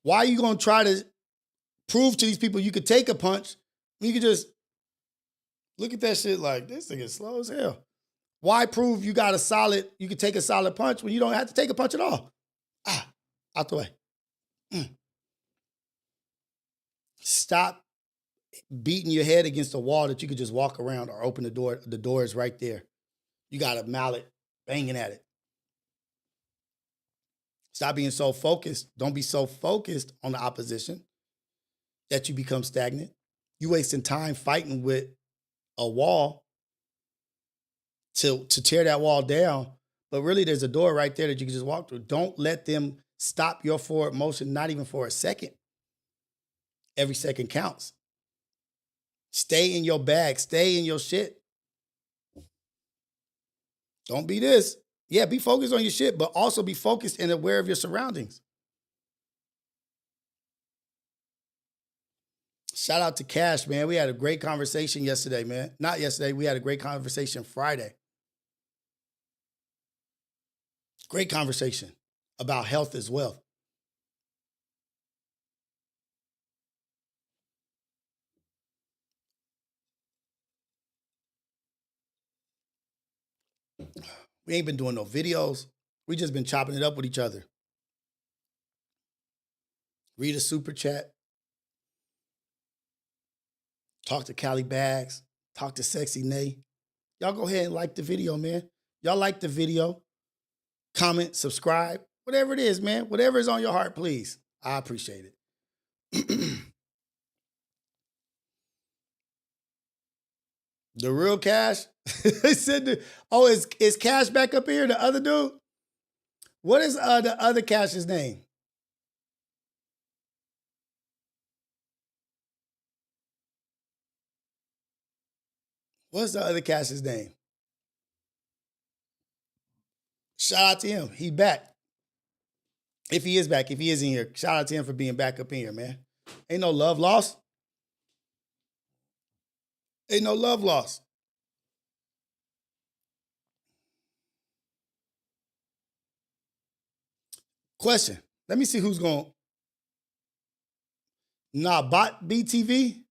[SPEAKER 2] Why are you gonna try to prove to these people you could take a punch? You could just look at that shit like this thing is slow as hell. Why prove you could take a solid punch when you don't have to take a punch at all? Out the way. Stop beating your head against a wall that you could just walk around or open the door. The door is right there. You got a mallet banging at it. Stop being so focused. Don't be so focused on the opposition that you become stagnant. You wasting time fighting with a wall to tear that wall down. But really, there's a door right there that you can just walk through. Don't let them stop your forward motion, not even for a second. Every second counts. Stay in your bag. Stay in your shit. Don't be this. Yeah, be focused on your shit, but also be focused and aware of your surroundings. Shout out to Cash, man. We had a great conversation yesterday, man. Not yesterday. We had a great conversation Friday. Great conversation about health as well. We ain't been doing no videos. We just been chopping it up with each other. Read a super chat. Talk to Cali Bags. Talk to Sexy Nay. Y'all go ahead and like the video, man. Y'all like the video. Comment, subscribe, whatever it is, man. Whatever is on your heart, please. I appreciate it. The real Cash? They said, is Cash back up here, the other dude? What is the other Cash's name? What's the other Cash's name? Shout out to him. He back. If he is back, if he is in here, shout out to him for being back up in here, man. Ain't no love lost. Ain't no love lost. Question. Let me see who's going. Nah, Bot BTV.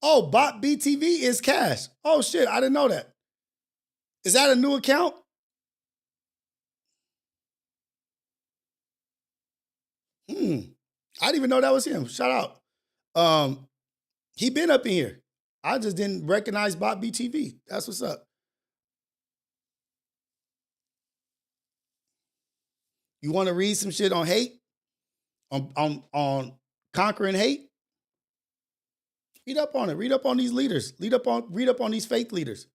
[SPEAKER 2] Oh, Bot BTV is Cash. Oh, shit. I didn't know that. Is that a new account? I didn't even know that was him. Shout out. He been up in here. I just didn't recognize Bot BTV. That's what's up. You want to read some shit on hate? On conquering hate? Read up on it. Read up on these leaders. Read up on these fake leaders.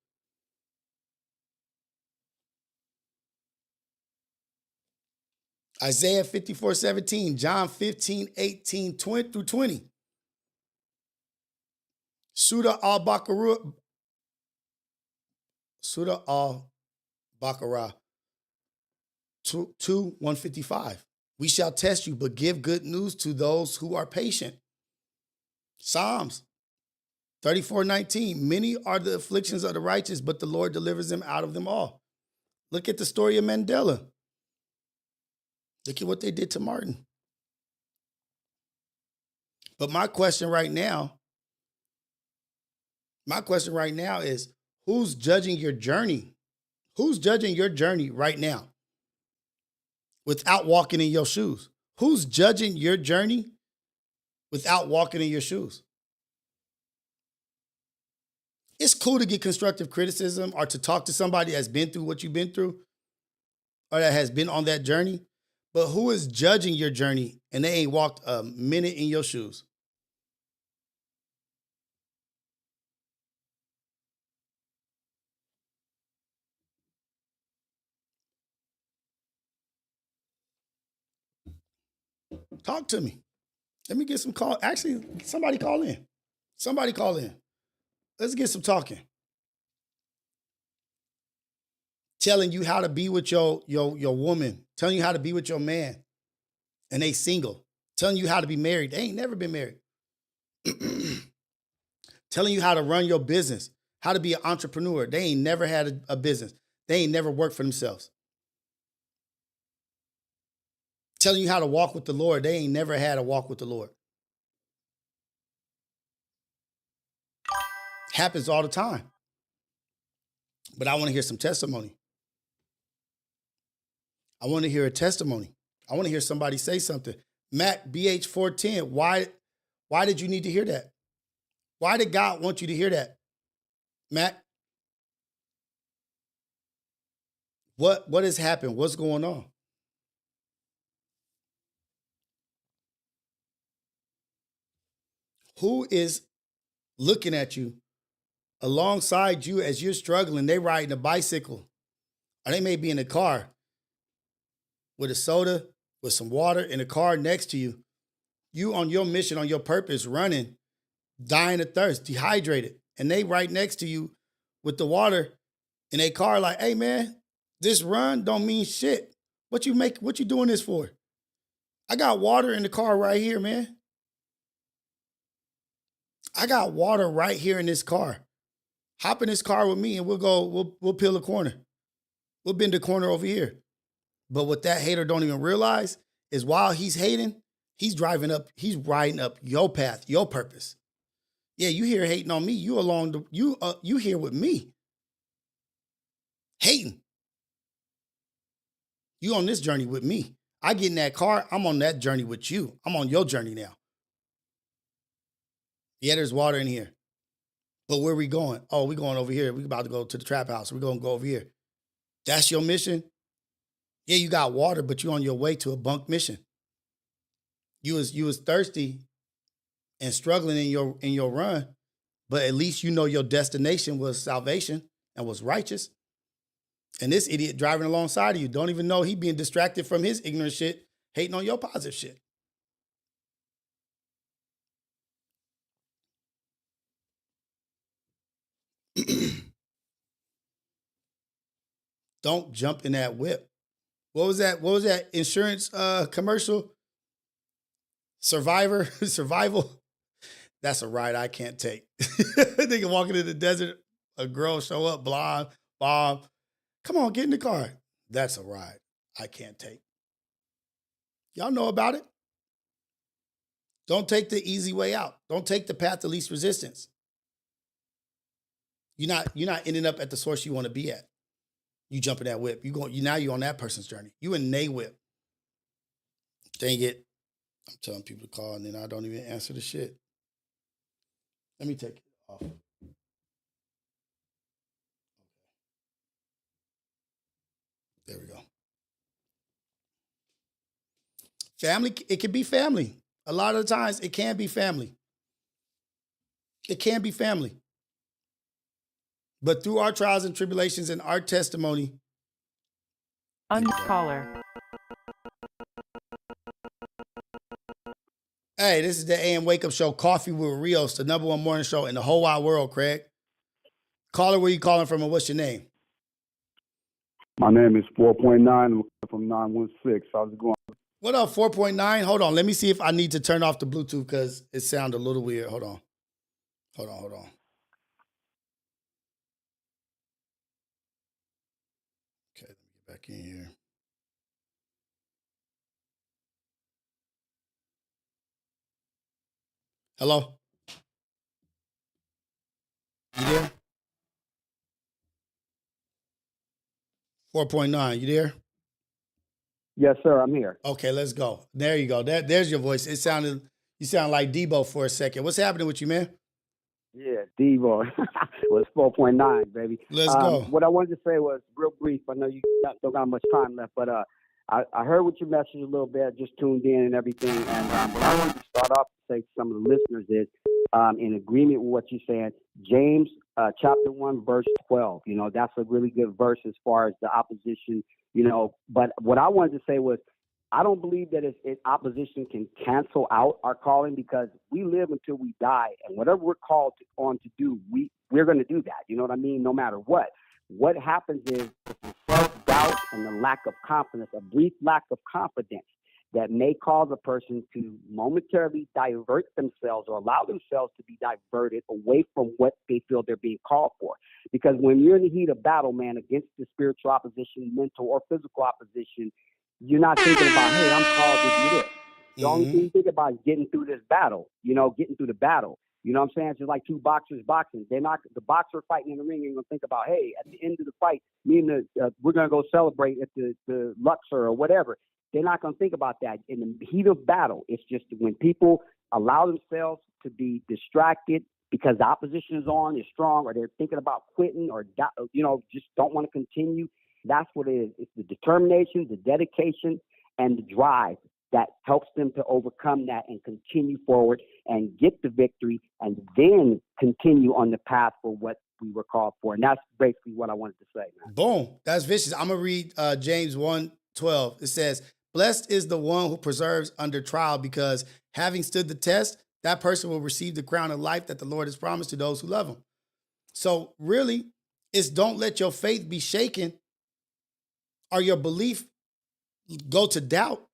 [SPEAKER 2] Isaiah 54:17, John 15:18 through 20. Surah al-Baqarah. 2:155. We shall test you, but give good news to those who are patient. Psalms 34:19. Many are the afflictions of the righteous, but the Lord delivers them out of them all. Look at the story of Mandela. Look at what they did to Martin. But my question right now is, who's judging your journey? Who's judging your journey right now without walking in your shoes? Who's judging your journey without walking in your shoes? It's cool to get constructive criticism or to talk to somebody that's been through what you've been through or that has been on that journey. But who is judging your journey and they ain't walked a minute in your shoes? Talk to me. Let me get some call. Actually, somebody call in. Somebody call in. Let's get some talking. Telling you how to be with your woman. Telling you how to be with your man. And they single. Telling you how to be married. They ain't never been married. Telling you how to run your business. How to be an entrepreneur. They ain't never had a business. They ain't never worked for themselves. Telling you how to walk with the Lord. They ain't never had a walk with the Lord. Happens all the time. But I want to hear some testimony. I want to hear a testimony. I want to hear somebody say something. Matt BH410, why did you need to hear that? Why did God want you to hear that? Matt, what has happened? What's going on? Who is looking at you alongside you as you're struggling? They riding a bicycle, or they may be in a car with a soda, with some water in a car next to you. You on your mission, on your purpose, running, dying of thirst, dehydrated, and they right next to you with the water in a car like, hey man, This run don't mean shit. What you doing this for? I got water in the car right here, man. I got water right here in this car. Hop in this car with me and we'll peel a corner. We'll bend the corner over here. But what that hater don't even realize is while he's hating, he's riding up your path, your purpose. Yeah, you here hating on me. You here with me. Hating. You on this journey with me. I get in that car, I'm on that journey with you. I'm on your journey now. Yeah, there's water in here. But where we going? Oh, we going over here. We about to go to the trap house. We're going to go over here. That's your mission? Yeah, you got water, but you're on your way to a bunk mission. You was thirsty and struggling in your run, but at least you know your destination was salvation and was righteous. And this idiot driving alongside of you don't even know he being distracted from his ignorant shit, hating on your positive shit. Don't jump in that whip. What was that? What was that insurance commercial? Survival. That's a ride I can't take. Nigga walking in the desert, a girl show up, blonde, bomb. Come on, get in the car. That's a ride I can't take. Y'all know about it. Don't take the easy way out. Don't take the path of least resistance. You're not ending up at the source you want to be at. You jump in that whip. Now you're on that person's journey. You in they whip. Dang it. I'm telling people to call and then I don't even answer the shit. Let me take it off. There we go. Family, it can be family. A lot of the times it can be family. It can be family. But through our trials and tribulations and our testimony.
[SPEAKER 5] Uncaller.
[SPEAKER 2] Hey, this is the AM Wake Up Show, Coffee with Rios, the #1 morning show in the whole wide world, Craig. Caller, where you calling from and what's your name?
[SPEAKER 6] My name is 4.9 from 916. How's it going?
[SPEAKER 2] What up, 4.9? Hold on. Let me see if I need to turn off the Bluetooth because it sounds a little weird. Hold on. Okay, let me get back in here. Hello? You there? 4.9, you there?
[SPEAKER 6] Yes, sir. I'm here.
[SPEAKER 2] Okay, let's go. There you go. There's your voice. You sound like Debo for a second. What's happening with you, man?
[SPEAKER 6] Yeah, Devo. Well, it's 4.9, baby.
[SPEAKER 2] Let's go.
[SPEAKER 6] What I wanted to say was real brief. I know you don't got much time left, but I heard what your message a little bit, just tuned in and everything. And what I wanted to start off to say to some of the listeners is, in agreement with what you're saying, James chapter 1, verse 12. You know, that's a really good verse as far as the opposition, you know. But what I wanted to say was, I don't believe that opposition can cancel out our calling, because we live until we die, and whatever we're called on to do, we're going to do that. You know what I mean? No matter what. What happens is the self-doubt and the lack of confidence, a brief lack of confidence, that may cause a person to momentarily divert themselves or allow themselves to be diverted away from what they feel they're being called for. Because when you're in the heat of battle, man, against the spiritual opposition, mental or physical opposition, you're not thinking about, hey, I'm called to do this. The only thing you think about is getting through this battle, getting through the battle. You know what I'm saying? It's just like two boxers boxing. They're not, the boxer fighting in the ring ain't going to think about, hey, at the end of the fight, we're going to go celebrate at the Luxor or whatever. They're not going to think about that. In the heat of battle, it's just when people allow themselves to be distracted because the opposition is strong, or they're thinking about quitting, or, just don't want to continue. That's what it is. It's the determination, the dedication, and the drive that helps them to overcome that and continue forward and get the victory, and then continue on the path for what we were called for. And that's basically what I wanted to say, man.
[SPEAKER 2] Boom. That's vicious. I'm going to read James 1:12. It says, "Blessed is the one who perseveres under trial, because having stood the test, that person will receive the crown of life that the Lord has promised to those who love him." So really, it's don't let your faith be shaken or your belief go to doubt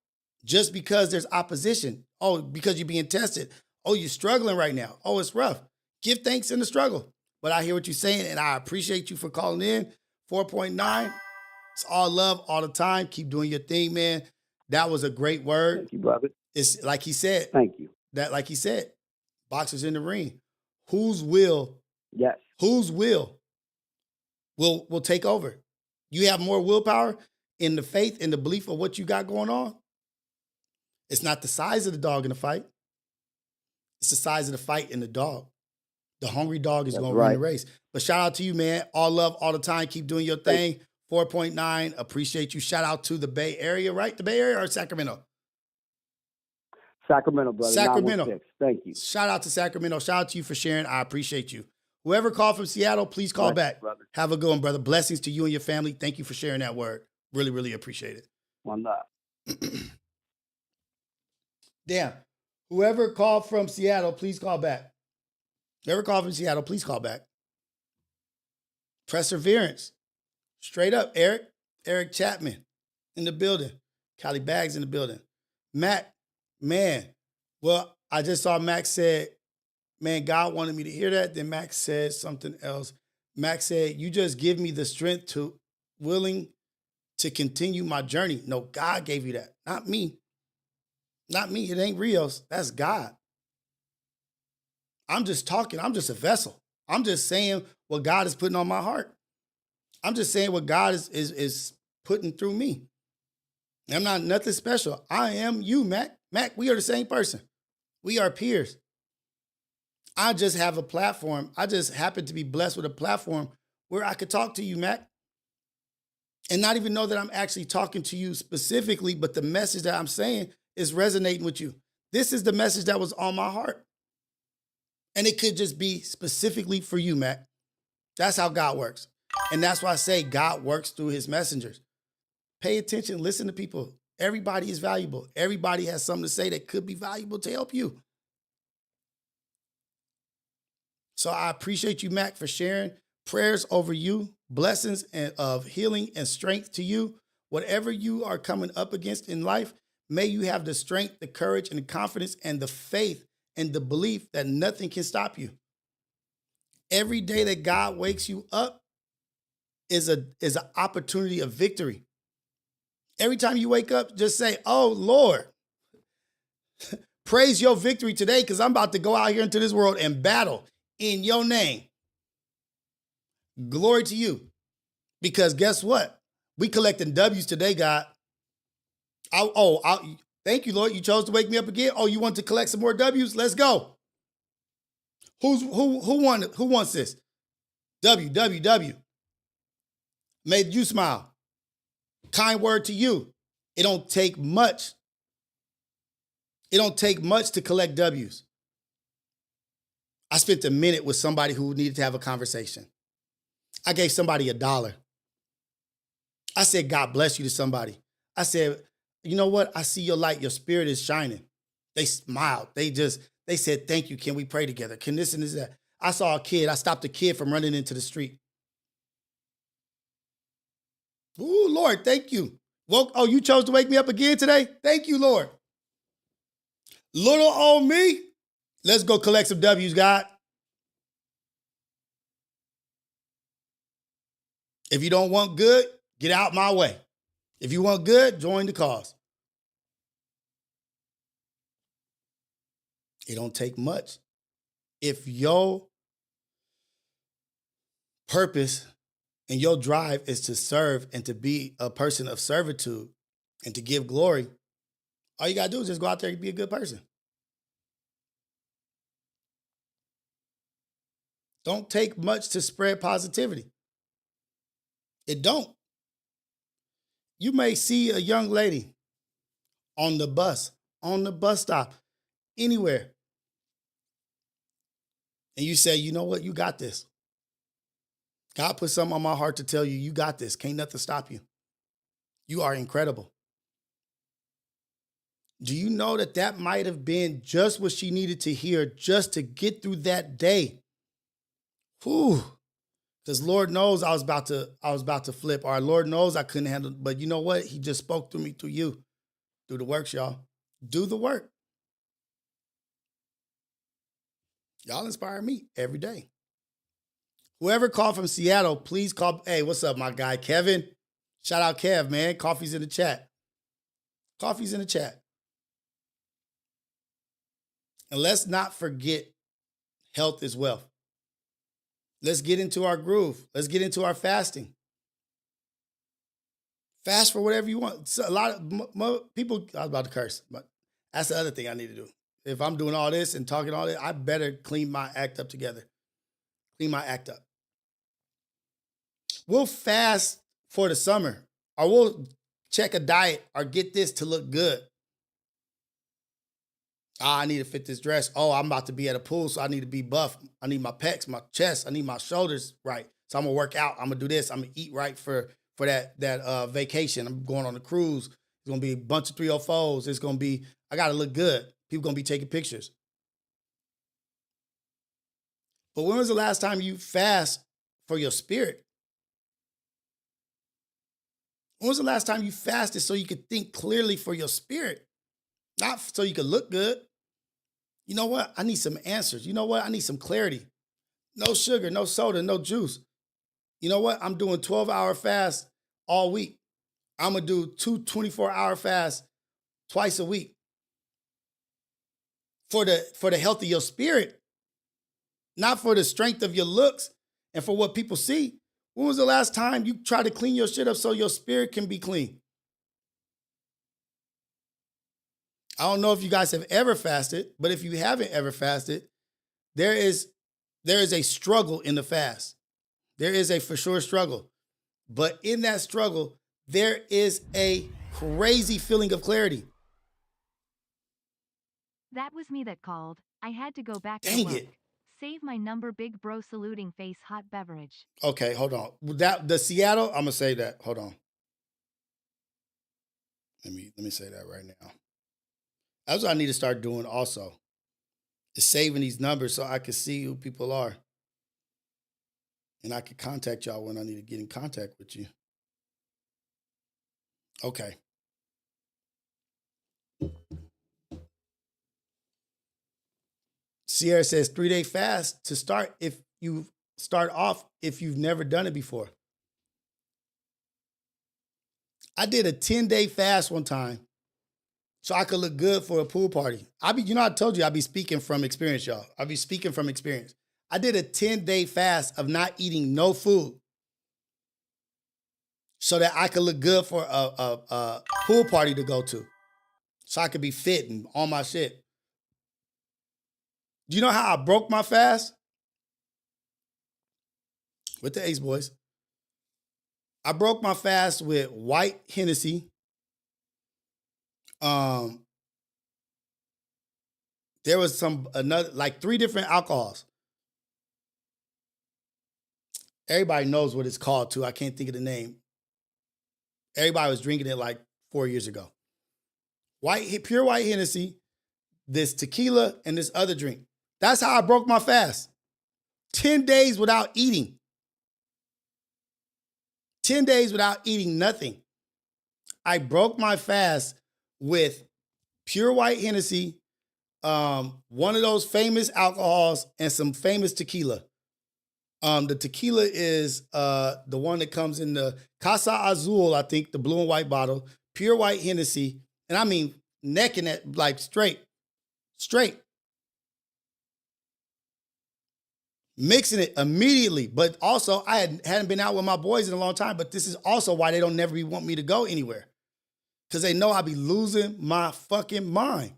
[SPEAKER 2] just because there's opposition. Oh, because you're being tested. Oh, you're struggling right now. Oh, it's rough. Give thanks in the struggle. But I hear what you're saying, and I appreciate you for calling in. 4.9. It's all love all the time. Keep doing your thing, man. That was a great word.
[SPEAKER 6] Thank you, brother.
[SPEAKER 2] It's like he said,
[SPEAKER 6] Thank you.
[SPEAKER 2] like he said, boxers in the ring. Whose will
[SPEAKER 6] Yes.
[SPEAKER 2] will take over? You have more willpower in the faith and the belief of what you got going on. It's not the size of the dog in the fight. It's the size of the fight in the dog. The hungry dog is
[SPEAKER 6] That's
[SPEAKER 2] going to
[SPEAKER 6] right.
[SPEAKER 2] win the race. But shout out to you, man. All love all the time. Keep doing your thing. 4.9. Appreciate you. Shout out to the Bay Area, right? The Bay Area or Sacramento?
[SPEAKER 6] Sacramento, brother.
[SPEAKER 2] Sacramento.
[SPEAKER 6] 916. Thank you.
[SPEAKER 2] Shout out to Sacramento. Shout out to you for sharing. I appreciate you. Whoever called from Seattle, please call
[SPEAKER 6] Bless you,
[SPEAKER 2] back.
[SPEAKER 6] brother.
[SPEAKER 2] Have a good one, brother. Blessings to you and your family. Thank you for sharing that word. Really, really appreciate it.
[SPEAKER 6] One love.
[SPEAKER 2] Damn. Whoever called from Seattle, please call back. Whoever called from Seattle, please call back. Perseverance. Straight up, Eric. Eric Chapman in the building. Callie Bags in the building. Mac, man. Well, I just saw Max said, man, God wanted me to hear that. Then Max said something else. Max said, you just give me the strength to willing to continue my journey. No, God gave you that, not me. Not me. It ain't Rios. That's God. I'm just talking. I'm just a vessel. I'm just saying what God is putting on my heart. I'm just saying what God is putting through me. I'm not nothing special. I am you, Mac. Mac, we are the same person. We are peers. I just have a platform. I just happen to be blessed with a platform where I could talk to you, Mac. And not even know that I'm actually talking to you specifically, but the message that I'm saying is resonating with you. This is the message that was on my heart. And it could just be specifically for you, Mac. That's how God works. And that's why I say God works through his messengers. Pay attention, listen to people. Everybody is valuable. Everybody has something to say that could be valuable to help you. So I appreciate you, Mac, for sharing. Prayers over you, blessings of healing and strength to you. Whatever you are coming up against in life, may you have the strength, the courage, and the confidence and the faith and the belief that nothing can stop you. Every day that God wakes you up is an opportunity of victory. Every time you wake up, just say, oh, Lord, praise your victory today because I'm about to go out here into this world and battle in your name. Glory to you. Because guess what? We collecting W's today, God. Thank you, Lord. You chose to wake me up again. Oh, you want to collect some more W's? Let's go. Who wants this? W. Made you smile. Kind word to you. It don't take much. It don't take much to collect W's. I spent a minute with somebody who needed to have a conversation. I gave somebody $1. I said, God bless you to somebody. I said, you know what? I see your light. Your spirit is shining. They smiled. They said, thank you. Can we pray together? Can this and this, that? I saw a kid. I stopped a kid from running into the street. Ooh, Lord, thank you. Oh, you chose to wake me up again today? Thank you, Lord. Little old me. Let's go collect some W's, God. If you don't want good, get out my way. If you want good, join the cause. It don't take much. If your purpose and your drive is to serve and to be a person of servitude and to give glory, all you got to do is just go out there and be a good person. Don't take much to spread positivity. It don't. You may see a young lady on the bus stop, anywhere. And you say, you know what? You got this. God put something on my heart to tell you, you got this. Can't nothing stop you. You are incredible. Do you know that might have been just what she needed to hear just to get through that day? Whew. Because Lord knows I was about to flip, or Lord knows I couldn't handle it. But you know what? He just spoke through me, through you. Do the works, y'all. Do the work. Y'all inspire me every day. Whoever called from Seattle, please call. Hey, what's up, my guy, Kevin? Shout out Kev, man. Coffee's in the chat. Coffee's in the chat. And let's not forget health is wealth. Let's get into our groove. Let's get into our fasting. Fast for whatever you want. So a lot of people, I was about to curse, but that's the other thing I need to do. If I'm doing all this and talking all this, I better clean my act up together. Clean my act up. We'll fast for the summer, or we'll check a diet or get this to look good. I need to fit this dress. Oh, I'm about to be at a pool, so I need to be buff. I need my pecs, my chest. I need my shoulders right. So I'm going to work out. I'm going to do this. I'm going to eat right for that vacation. I'm going on a cruise. It's going to be a bunch of 304s. It's going to be, I got to look good. People going to be taking pictures. But when was the last time you fast for your spirit? When was the last time you fasted so you could think clearly for your spirit? Not so you could look good. You know what? I need some answers. You know what? I need some clarity. No sugar, no soda, no juice. You know what? I'm doing 12-hour fast all week. I'm going to do 2 24-hour fasts twice a week. For the health of your spirit, not for the strength of your looks and for what people see. When was the last time you tried to clean your shit up so your spirit can be clean? I don't know if you guys have ever fasted, but if you haven't ever fasted, there is a struggle in the fast. There is a for sure struggle. But in that struggle, there is a crazy feeling of clarity.
[SPEAKER 5] That was me that called. I had to go back to
[SPEAKER 2] Dang
[SPEAKER 5] work.
[SPEAKER 2] it.
[SPEAKER 5] Save my number, big bro saluting face, hot beverage.
[SPEAKER 2] Okay, hold on. The Seattle, I'm gonna say that. Hold on. Let me say that right now. That's what I need to start doing also. Is saving these numbers so I can see who people are. And I can contact y'all when I need to get in contact with you. Okay. Sierra says 3-day fast to start if you start off if you've never done it before. I did a 10-day fast one time so I could look good for a pool party. I told you I'd be speaking from experience, y'all. I'll be speaking from experience. I did a 10-day fast of not eating no food so that I could look good for a pool party to go to. So I could be fit and all my shit. Do you know how I broke my fast? With the Ace Boys. I broke my fast with white Hennessy. There was like 3 different alcohols. Everybody knows what it's called too. I can't think of the name. Everybody was drinking it like 4 years ago. Pure white Hennessy, this tequila, and this other drink. That's how I broke my fast. 10 days without eating. 10 days without eating nothing. I broke my fast with pure white Hennessy, one of those famous alcohols, and some famous tequila. The tequila is the one that comes in the Casa Azul, I think, the blue and white bottle, pure white Hennessy, and I mean necking it like straight. Mixing it immediately, but also I hadn't been out with my boys in a long time, but this is also why they don't never want me to go anywhere. Because they know I'll be losing my fucking mind.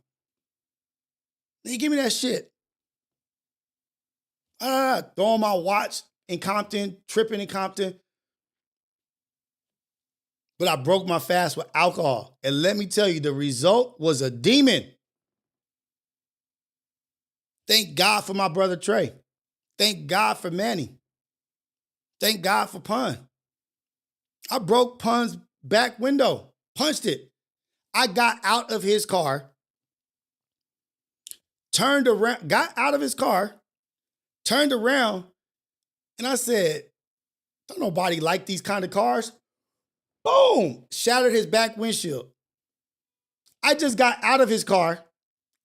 [SPEAKER 2] They give me that shit. Throwing my watch in Compton, tripping in Compton. But I broke my fast with alcohol. And let me tell you, the result was a demon. Thank God for my brother Trey. Thank God for Manny. Thank God for Pun. I broke Pun's back window, punched it. I got out of his car, got out of his car, turned around, and I said, Don't nobody like these kind of cars. Boom! Shattered his back windshield. I just got out of his car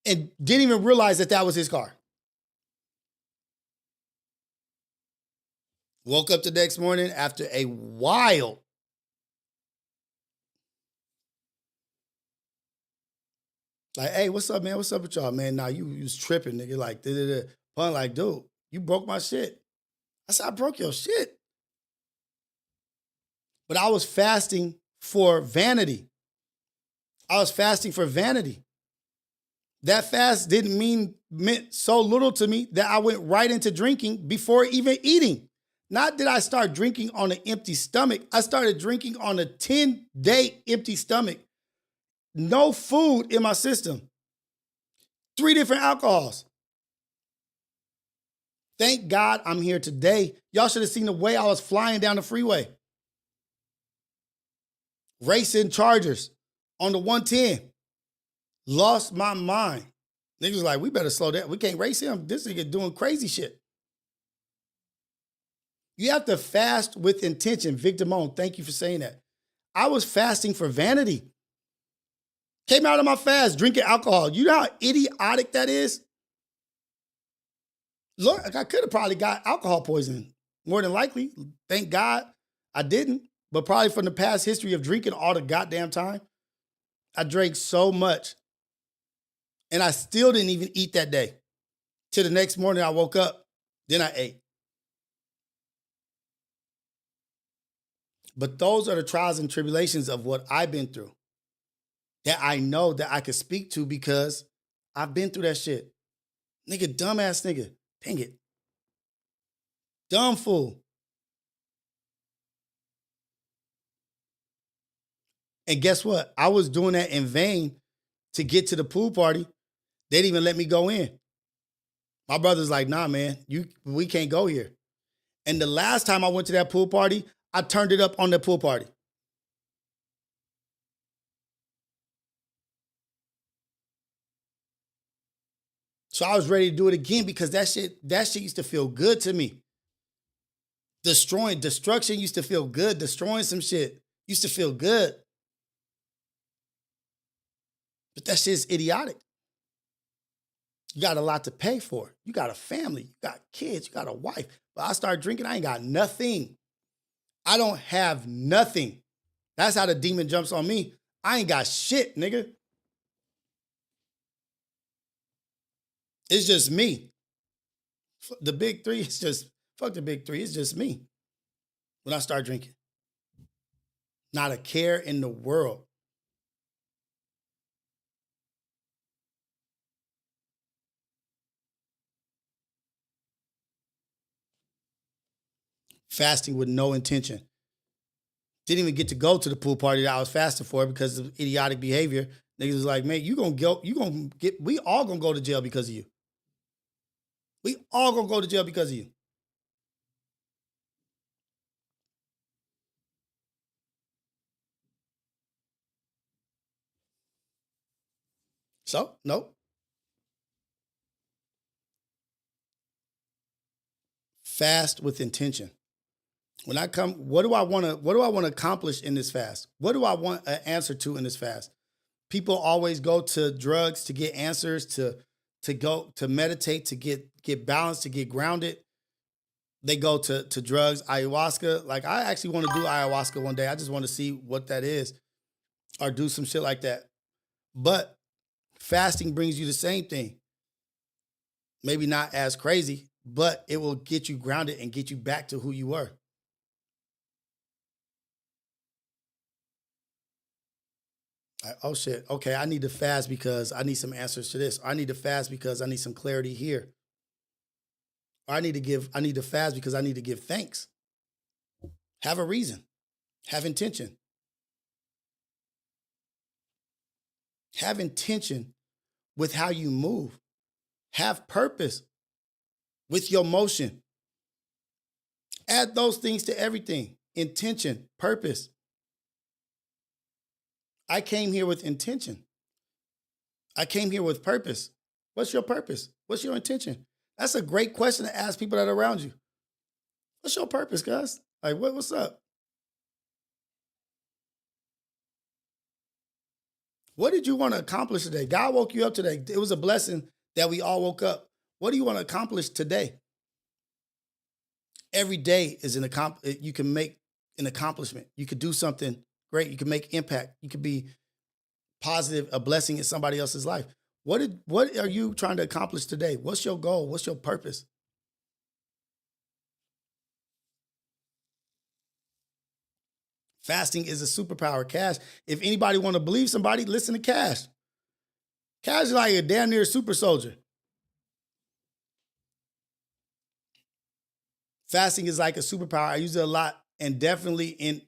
[SPEAKER 2] and didn't even realize that that was his car. Woke up the next morning after a wild like, hey, what's up, man? What's up with y'all, man? Nah, you was tripping, nigga. Like, da-da-da. Pun like, dude, you broke my shit. I said, I broke your shit. But I was fasting for vanity. I was fasting for vanity. That fast meant so little to me that I went right into drinking before even eating. Not that I started drinking on an empty stomach. I started drinking on a 10-day empty stomach. No food in my system. 3 different alcohols. Thank God I'm here today. Y'all should have seen the way I was flying down the freeway. Racing Chargers on the 110. Lost my mind. Niggas was like, we better slow down. We can't race him. This nigga doing crazy shit. You have to fast with intention. Victor Moan, thank you for saying that. I was fasting for vanity. Came out of my fast drinking alcohol. You know how idiotic that is? Look, I could have probably got alcohol poisoning. More than likely. Thank God I didn't. But probably from the past history of drinking all the goddamn time, I drank so much. And I still didn't even eat that day. Till the next morning I woke up. Then I ate. But those are the trials and tribulations of what I've been through. That I know that I could speak to because I've been through that shit. Nigga, dumbass nigga. Dang it. Dumb fool. And guess what? I was doing that in vain to get to the pool party. They didn't even let me go in. My brother's like, nah, man, we can't go here. And the last time I went to that pool party, I turned it up on the pool party. So I was ready to do it again because that shit used to feel good to me. Destruction used to feel good. Destroying some shit used to feel good. But that shit's idiotic. You got a lot to pay for. You got a family. You got kids. You got a wife. But I started drinking, I ain't got nothing. I don't have nothing. That's how the demon jumps on me. I ain't got shit, nigga. It's just me. The big three is just, fuck the big three. It's just me when I start drinking. Not a care in the world. Fasting with no intention. Didn't even get to go to the pool party that I was fasting for because of idiotic behavior. Niggas was like, man, we all gonna go to jail because of you. We all gonna go to jail because of you. So, nope. Fast with intention. When I come, what do I want to accomplish in this fast? What do I want an answer to in this fast? People always go to drugs to get answers, to go to meditate, to get balanced, to get grounded. They go to drugs, ayahuasca. Like, I actually want to do ayahuasca one day. I just want to see what that is or do some shit like that. But fasting brings you the same thing. Maybe not as crazy, but it will get you grounded and get you back to who you were. Like, oh shit, okay, I need to fast because I need some answers to this. I need to fast because I need some clarity here. Or I need to fast because I need to give thanks. Have a reason. Have intention. Have intention with how you move. Have purpose with your motion. Add those things to everything. Intention, purpose. I came here with intention. I came here with purpose. What's your purpose? What's your intention? That's a great question to ask people that are around you. What's your purpose, guys? Like, what's up? What did you want to accomplish today? God woke you up today. It was a blessing that we all woke up. What do you want to accomplish today? Every day is you can make an accomplishment. You could do something great. You can make impact. You could be positive, a blessing in somebody else's life. What are you trying to accomplish today? What's your goal? What's your purpose? Fasting is a superpower. Cash. If anybody want to believe somebody, listen to Cash. Cash is like a damn near super soldier. Fasting is like a superpower. I use it a lot, and definitely in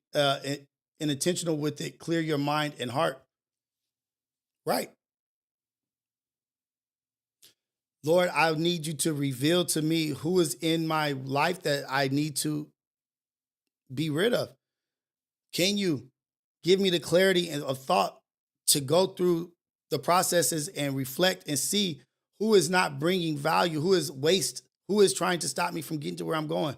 [SPEAKER 2] intentional with it. Clear your mind and heart. Right. Lord, I need you to reveal to me who is in my life that I need to be rid of. Can you give me the clarity and of thought to go through the processes and reflect and see who is not bringing value, who is waste, who is trying to stop me from getting to where I'm going?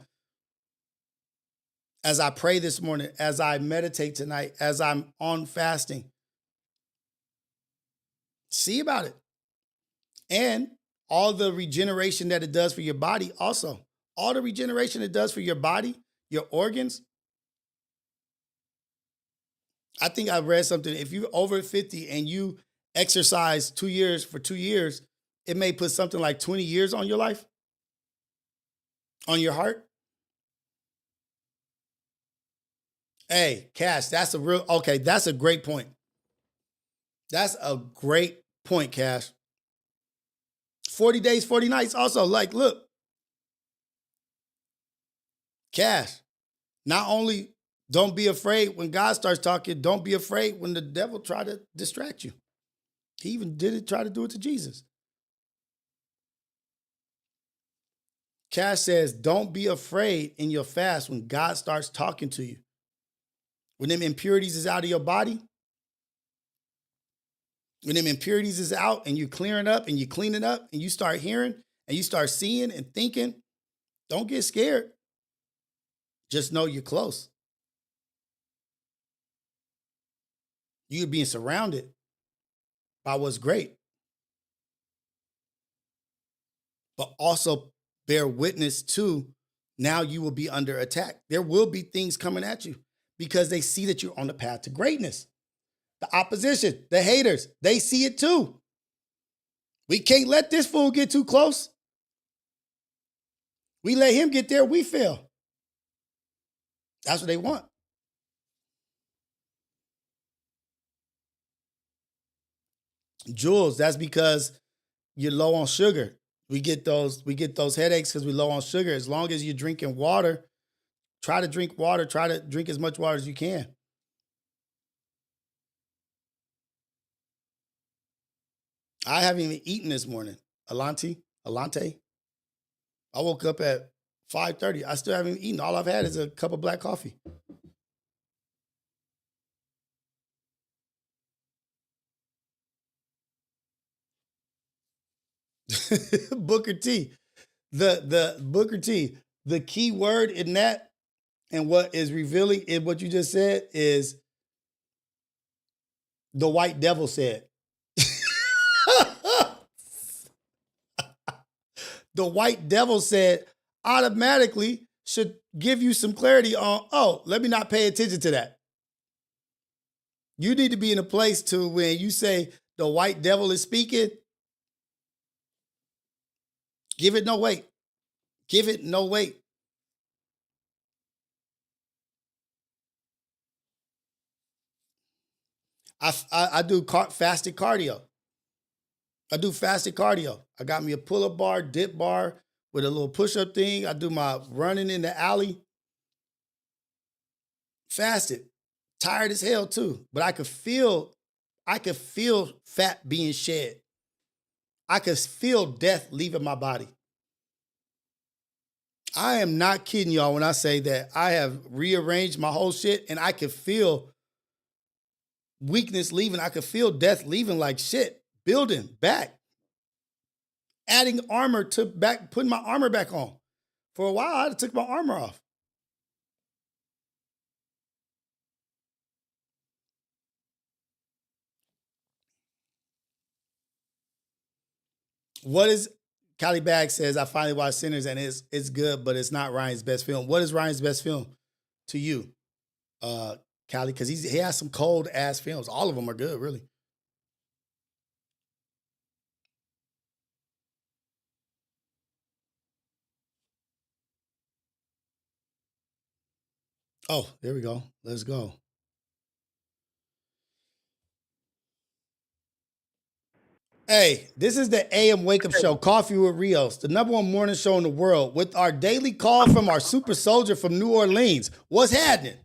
[SPEAKER 2] As I pray this morning, as I meditate tonight, as I'm on fasting, see about it. And all the regeneration that it does for your body also. All the regeneration it does for your body, your organs. I think I read something. If you're over 50 and you exercise 2 years for 2 years, it may put something like 20 years on your life, on your heart. Hey, Cash, that's a great point. That's a great point, Cash. 40 days, 40 nights also. Like, look, Cash, not only don't be afraid when God starts talking, don't be afraid when the devil try to distract you. He even try to do it to Jesus. Cash says, don't be afraid in your fast when God starts talking to you. When them impurities is out of your body, when them impurities is out and you're clearing up and you're cleaning up and you start hearing and you start seeing and thinking, don't get scared. Just know you're close. You're being surrounded by what's great. But also bear witness to now you will be under attack. There will be things coming at you because they see that you're on the path to greatness. The opposition, the haters, they see it too. We can't let this fool get too close. We let him get there, we fail. That's what they want. Jules, that's because you're low on sugar. We get those headaches because we're low on sugar. As long as you're drinking water, try to drink water. Try to drink as much water as you can. I haven't even eaten this morning. Alante. I woke up at 5:30. I still haven't even eaten. All I've had is a cup of black coffee. Booker T. The Booker T. The key word in that and what is revealing in what you just said is the white devil said. The white devil said automatically should give you some clarity on, oh, let me not pay attention to that. You need to be in a place to when you say the white devil is speaking, give it no weight. Give it no weight. I do fasted cardio. I do fasted cardio. I got me a pull-up bar, dip bar with a little push-up thing. I do my running in the alley. Fasted. Tired as hell too. But I could feel fat being shed. I could feel death leaving my body. I am not kidding y'all when I say that I have rearranged my whole shit and I could feel weakness leaving. I could feel death leaving like shit. Building back. Adding armor to back, putting my armor back on. For a while, I took my armor off. What is Cali Bag says? I finally watched Sinners and it's good, but it's not Ryan's best film. What is Ryan's best film to you, Cali? Because he has some cold ass films. All of them are good, really. Oh, there we go. Let's go. Hey, this is the AM Wake Up Show, Coffee with Rios, the #1 morning show in the world, with our daily call from our super soldier from New Orleans. What's happening?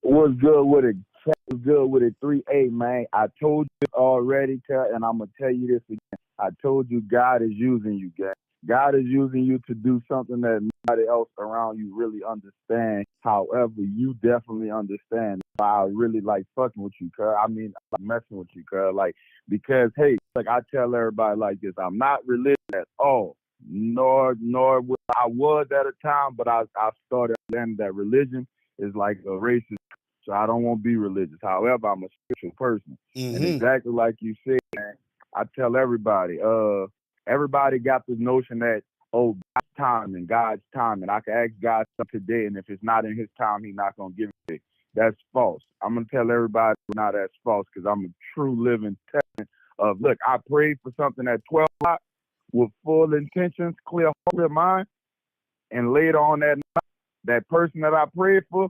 [SPEAKER 7] What's good with it? What's good with it? 3A, man. I told you already, and I'm going to tell you this again. I told you God is using you, guys. God is using you to do something that nobody else around you really understand. However, you definitely understand. I really like fucking with you, cuz. I mean, I like messing with you, cuz. Like, because, hey, like I tell everybody like this, I'm not religious at all. Nor I was at a time, but I started understanding that religion is like a racist. So I don't want to be religious. However, I'm a spiritual person.
[SPEAKER 2] Mm-hmm.
[SPEAKER 7] And exactly like you said, man, I tell everybody, everybody got this notion that, oh, God's time, and I can ask God today, and if it's not in his time, he's not going to give it to me. That's false. I'm going to tell everybody now that's false, because I'm a true living testament of, look, I prayed for something at 12 o'clock with full intentions, clear mind, and later on that night, that person that I prayed for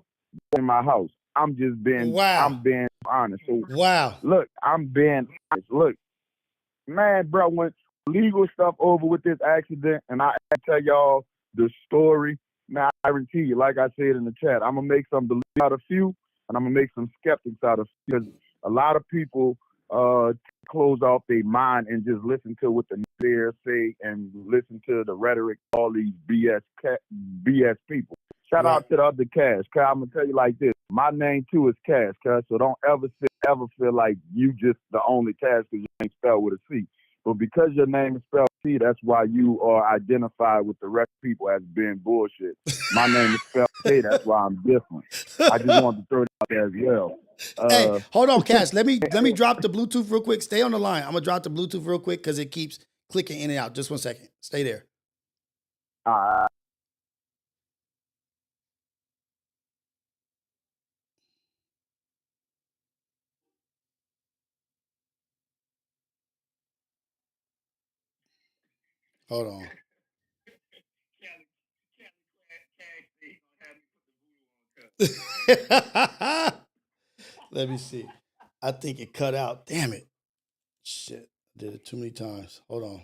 [SPEAKER 7] in my house. I'm just being, I'm being honest. So, look, I'm being honest. Look, man, bro, when legal stuff over with this accident, and I tell y'all the story, now I guarantee you, like I said in the chat, I'm going to make some believers out of few, and I'm going to make some skeptics out of few, because a lot of people close off their mind and just listen to what the naysayers say and listen to the rhetoric of all these BS people. Shout out to the other Cash, cuz I'm going to tell you like this. My name, too, is Cash, cuz, so don't ever feel like you just the only Cash because your name spelled with a C. But because your name is spelled C, that's why you are identified with the rest of people as being bullshit. My name is spelled K, that's why I'm different. I just wanted to throw that out there as well.
[SPEAKER 2] Hey, hold on, Cash. Let me drop the Bluetooth real quick. Stay on the line. I'm going to drop the Bluetooth real quick because it keeps clicking in and out. Just 1 second. Stay there. Hold on. Let me see. I think it cut out. Damn it. Shit. I did it too many times. Hold on.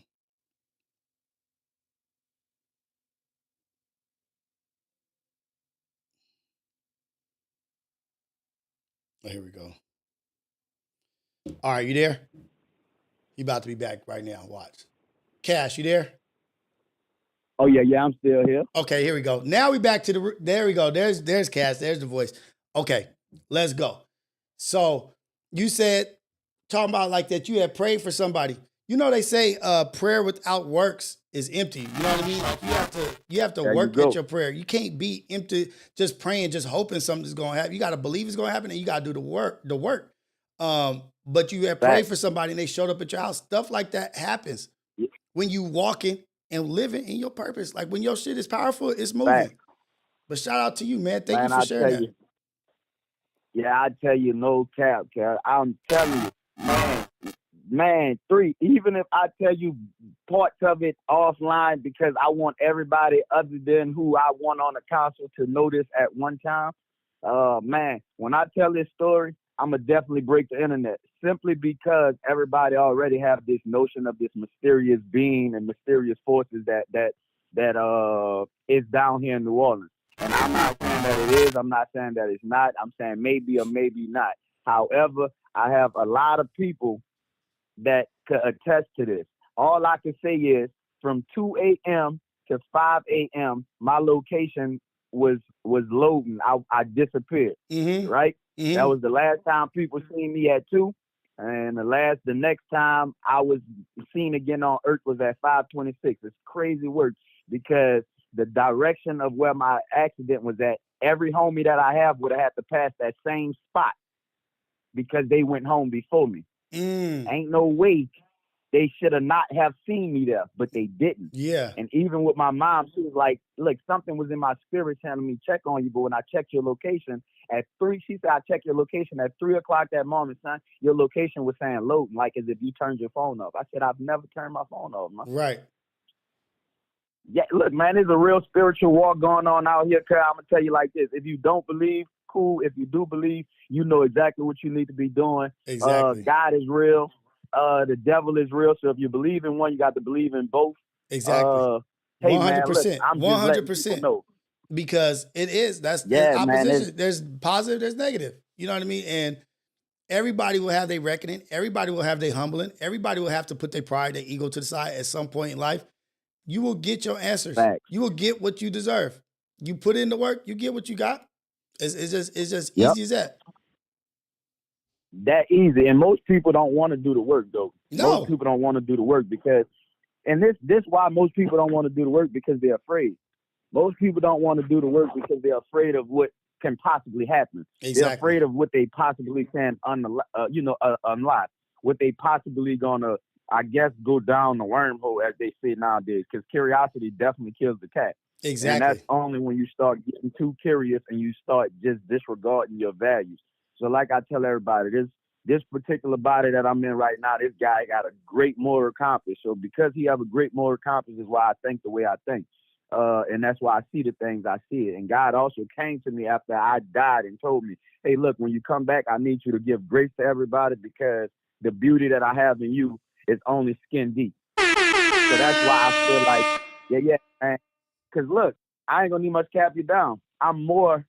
[SPEAKER 2] Oh, here we go. All right, you there? He about to be back right now. Watch. Cash, you there?
[SPEAKER 7] Oh, yeah, I'm still here.
[SPEAKER 2] Okay, here we go. Now we back to there we go. There's Cash. There's the voice. Okay, let's go. So you said, talking about like that you had prayed for somebody. You know, they say prayer without works is empty. You know what I mean? Like you have to work at your prayer. You can't be empty, just praying, just hoping something's going to happen. You got to believe it's going to happen, and you got to do the work. But you had prayed for somebody and they showed up at your house. Stuff like that happens when you walking and living in your purpose. Like when your shit is powerful, it's moving. But shout out to you, man. Thank you for sharing that.
[SPEAKER 7] Yeah, I tell you, no cap, Cal. I'm telling you, man, 3, even if I tell you parts of it offline because I want everybody other than who I want on the council to know this at one time, man, when I tell this story, I'm going to definitely break the internet simply because everybody already have this notion of this mysterious being and mysterious forces that is down here in New Orleans. And I'm not saying that it is. I'm not saying that it's not. I'm saying maybe or maybe not. However, I have a lot of people that could attest to this. All I can say is from 2 a.m. to 5 a.m., my location was loading. I disappeared, right? Mm-hmm. That was the last time people seen me at 2. And the next time I was seen again on Earth was at 5:26. It's crazy work because the direction of where my accident was at, every homie that I have would have had to pass that same spot because they went home before me. Ain't no way
[SPEAKER 6] they should have not have seen me there, but they didn't.
[SPEAKER 2] Yeah.
[SPEAKER 6] And even with my mom, she was like, look, something was in my spirit telling me check on you, but when I checked your location at 3, she said, I checked your location at 3 o'clock that morning, son, your location was saying loading, like as if you turned your phone off. I said, I've never turned my phone off, man.
[SPEAKER 2] Right.
[SPEAKER 6] Yeah, look, man, there's a real spiritual walk going on out here, Kurt. I'm going to tell you like this. If you don't believe, cool. If you do believe, you know exactly what you need to be doing.
[SPEAKER 2] Exactly.
[SPEAKER 6] God is real. The devil is real. So if you believe in one, you got to believe in both.
[SPEAKER 2] Exactly.
[SPEAKER 6] Hey,
[SPEAKER 2] 100%.
[SPEAKER 6] man, look, I'm just letting people know.
[SPEAKER 2] Because it is. That's
[SPEAKER 6] Yeah,
[SPEAKER 2] opposition.
[SPEAKER 6] man,
[SPEAKER 2] there's positive, there's negative. You know what I mean? And everybody will have their reckoning. Everybody will have their humbling. Everybody will have to put their pride, their ego to the side at some point in life. You will get your answers.
[SPEAKER 6] Facts.
[SPEAKER 2] You will get what you deserve. You put in the work, you get what you got. It's just
[SPEAKER 6] Yep.
[SPEAKER 2] easy as that.
[SPEAKER 6] That easy. And most people don't want to do the work, though.
[SPEAKER 2] No.
[SPEAKER 6] Most people don't want to do the work because, and this why most people don't want to do the work, because they're afraid. Most people don't want to do the work because they're afraid of what can possibly happen.
[SPEAKER 2] Exactly.
[SPEAKER 6] They're afraid of what they possibly can unlock, what they possibly gonna, I guess, go down the wormhole, as they say nowadays, because curiosity definitely kills the cat.
[SPEAKER 2] Exactly.
[SPEAKER 6] And that's only when you start getting too curious and you start just disregarding your values. So like I tell everybody, this particular body that I'm in right now, this guy got a great moral compass. So because he have a great moral compass is why I think the way I think. And that's why I see the things I see. And God also came to me after I died and told me, hey, look, when you come back, I need you to give grace to everybody because the beauty that I have in you is only skin deep. So that's why I feel like, yeah, man. Because look, I ain't gonna need much cap you down. I'm more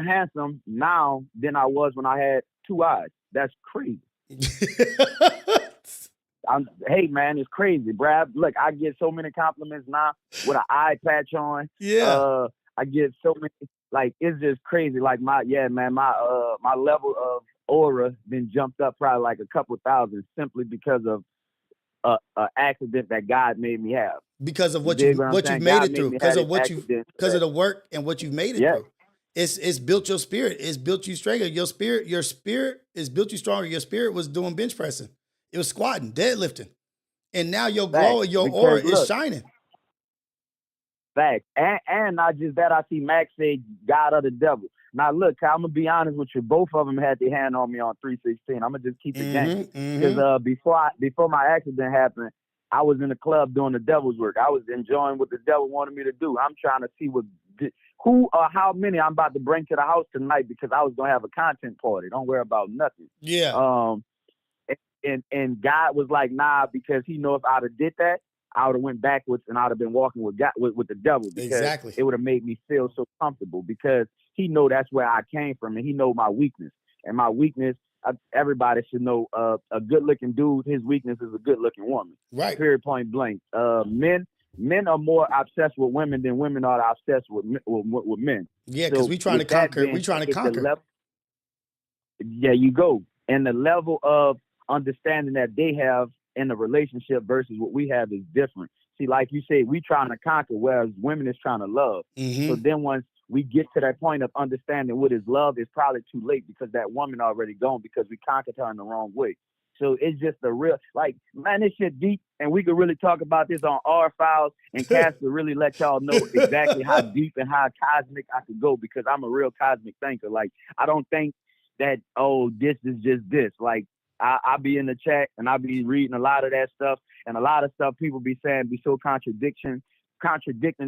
[SPEAKER 6] handsome now than I was when I had 2 eyes. That's crazy. Hey man, it's crazy, Brad. Look, I get so many compliments now with an eye patch on.
[SPEAKER 2] Yeah.
[SPEAKER 6] I get so many, like, it's just crazy. Like my level of aura been jumped up probably like a couple thousand simply because of an accident that God made me have.
[SPEAKER 2] Because of what
[SPEAKER 6] You
[SPEAKER 2] you
[SPEAKER 6] dig what I'm
[SPEAKER 2] what
[SPEAKER 6] saying?
[SPEAKER 2] you've made
[SPEAKER 6] God
[SPEAKER 2] it
[SPEAKER 6] made
[SPEAKER 2] through.
[SPEAKER 6] me
[SPEAKER 2] Because
[SPEAKER 6] have
[SPEAKER 2] of what
[SPEAKER 6] this
[SPEAKER 2] you
[SPEAKER 6] accident
[SPEAKER 2] because of
[SPEAKER 6] that-
[SPEAKER 2] the work and what you've made it
[SPEAKER 6] Yeah.
[SPEAKER 2] through. It's built your spirit. It's built you stronger. Your spirit is built you stronger. Your spirit was doing bench pressing. It was squatting, deadlifting. And now your glow and your
[SPEAKER 6] Because,
[SPEAKER 2] aura is
[SPEAKER 6] look,
[SPEAKER 2] shining.
[SPEAKER 6] Facts. And not just that, I see Max say God or the devil. Now look, I'm gonna be honest with you. Both of them had their hand on me on 316. I'm gonna just keep it game because before my accident happened, I was in the club doing the devil's work. I was enjoying what the devil wanted me to do. I'm trying to see who or how many I'm about to bring to the house tonight because I was gonna have a content party. Don't worry about nothing.
[SPEAKER 2] Yeah.
[SPEAKER 6] And God was like, nah, because he know if I'd have did that, I would have went backwards and I'd have been walking with God, with the devil because
[SPEAKER 2] Exactly.
[SPEAKER 6] it would have made me feel so comfortable because he know that's where I came from and he know my weakness. And my weakness, everybody should know a good-looking dude, his weakness is a good-looking woman.
[SPEAKER 2] Right.
[SPEAKER 6] Period, point blank. Men are more obsessed with women than women are obsessed with men.
[SPEAKER 2] Yeah, because
[SPEAKER 6] So
[SPEAKER 2] we trying to
[SPEAKER 6] with that
[SPEAKER 2] conquer.
[SPEAKER 6] being
[SPEAKER 2] We trying to
[SPEAKER 6] said, the
[SPEAKER 2] conquer.
[SPEAKER 6] level- there you go. And the level of understanding that they have in a relationship versus what we have is different. See, like you said, we trying to conquer, whereas women is trying to love. So then once we get to that point of understanding what is love, it's probably too late because that woman already gone because we conquered her in the wrong way. So it's just a real, like, man, this shit deep, and we could really talk about this on our files, and Cass could really let y'all know exactly how deep and how cosmic I could go because I'm a real cosmic thinker. Like, I don't think that, oh, this is just this. Like, I be in the chat and I be reading a lot of that stuff, and a lot of stuff people be saying be so contradicting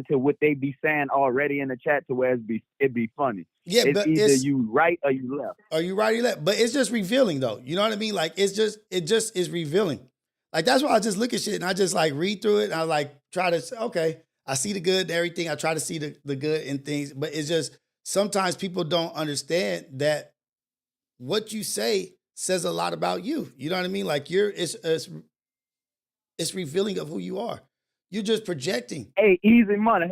[SPEAKER 6] to what they be saying already in the chat to where it be funny.
[SPEAKER 2] Yeah,
[SPEAKER 6] it's
[SPEAKER 2] but
[SPEAKER 6] either you right or you left.
[SPEAKER 2] Are you right or left? But it's just revealing though. You know what I mean? Like it just is revealing. Like that's why I just look at shit and I just like read through it and I like try to say, okay, I see the good and everything. I try to see the good in things, but it's just sometimes people don't understand that what you say says a lot about you. You know what I mean? Like it's revealing of who you are. You're just projecting.
[SPEAKER 6] Hey, easy money.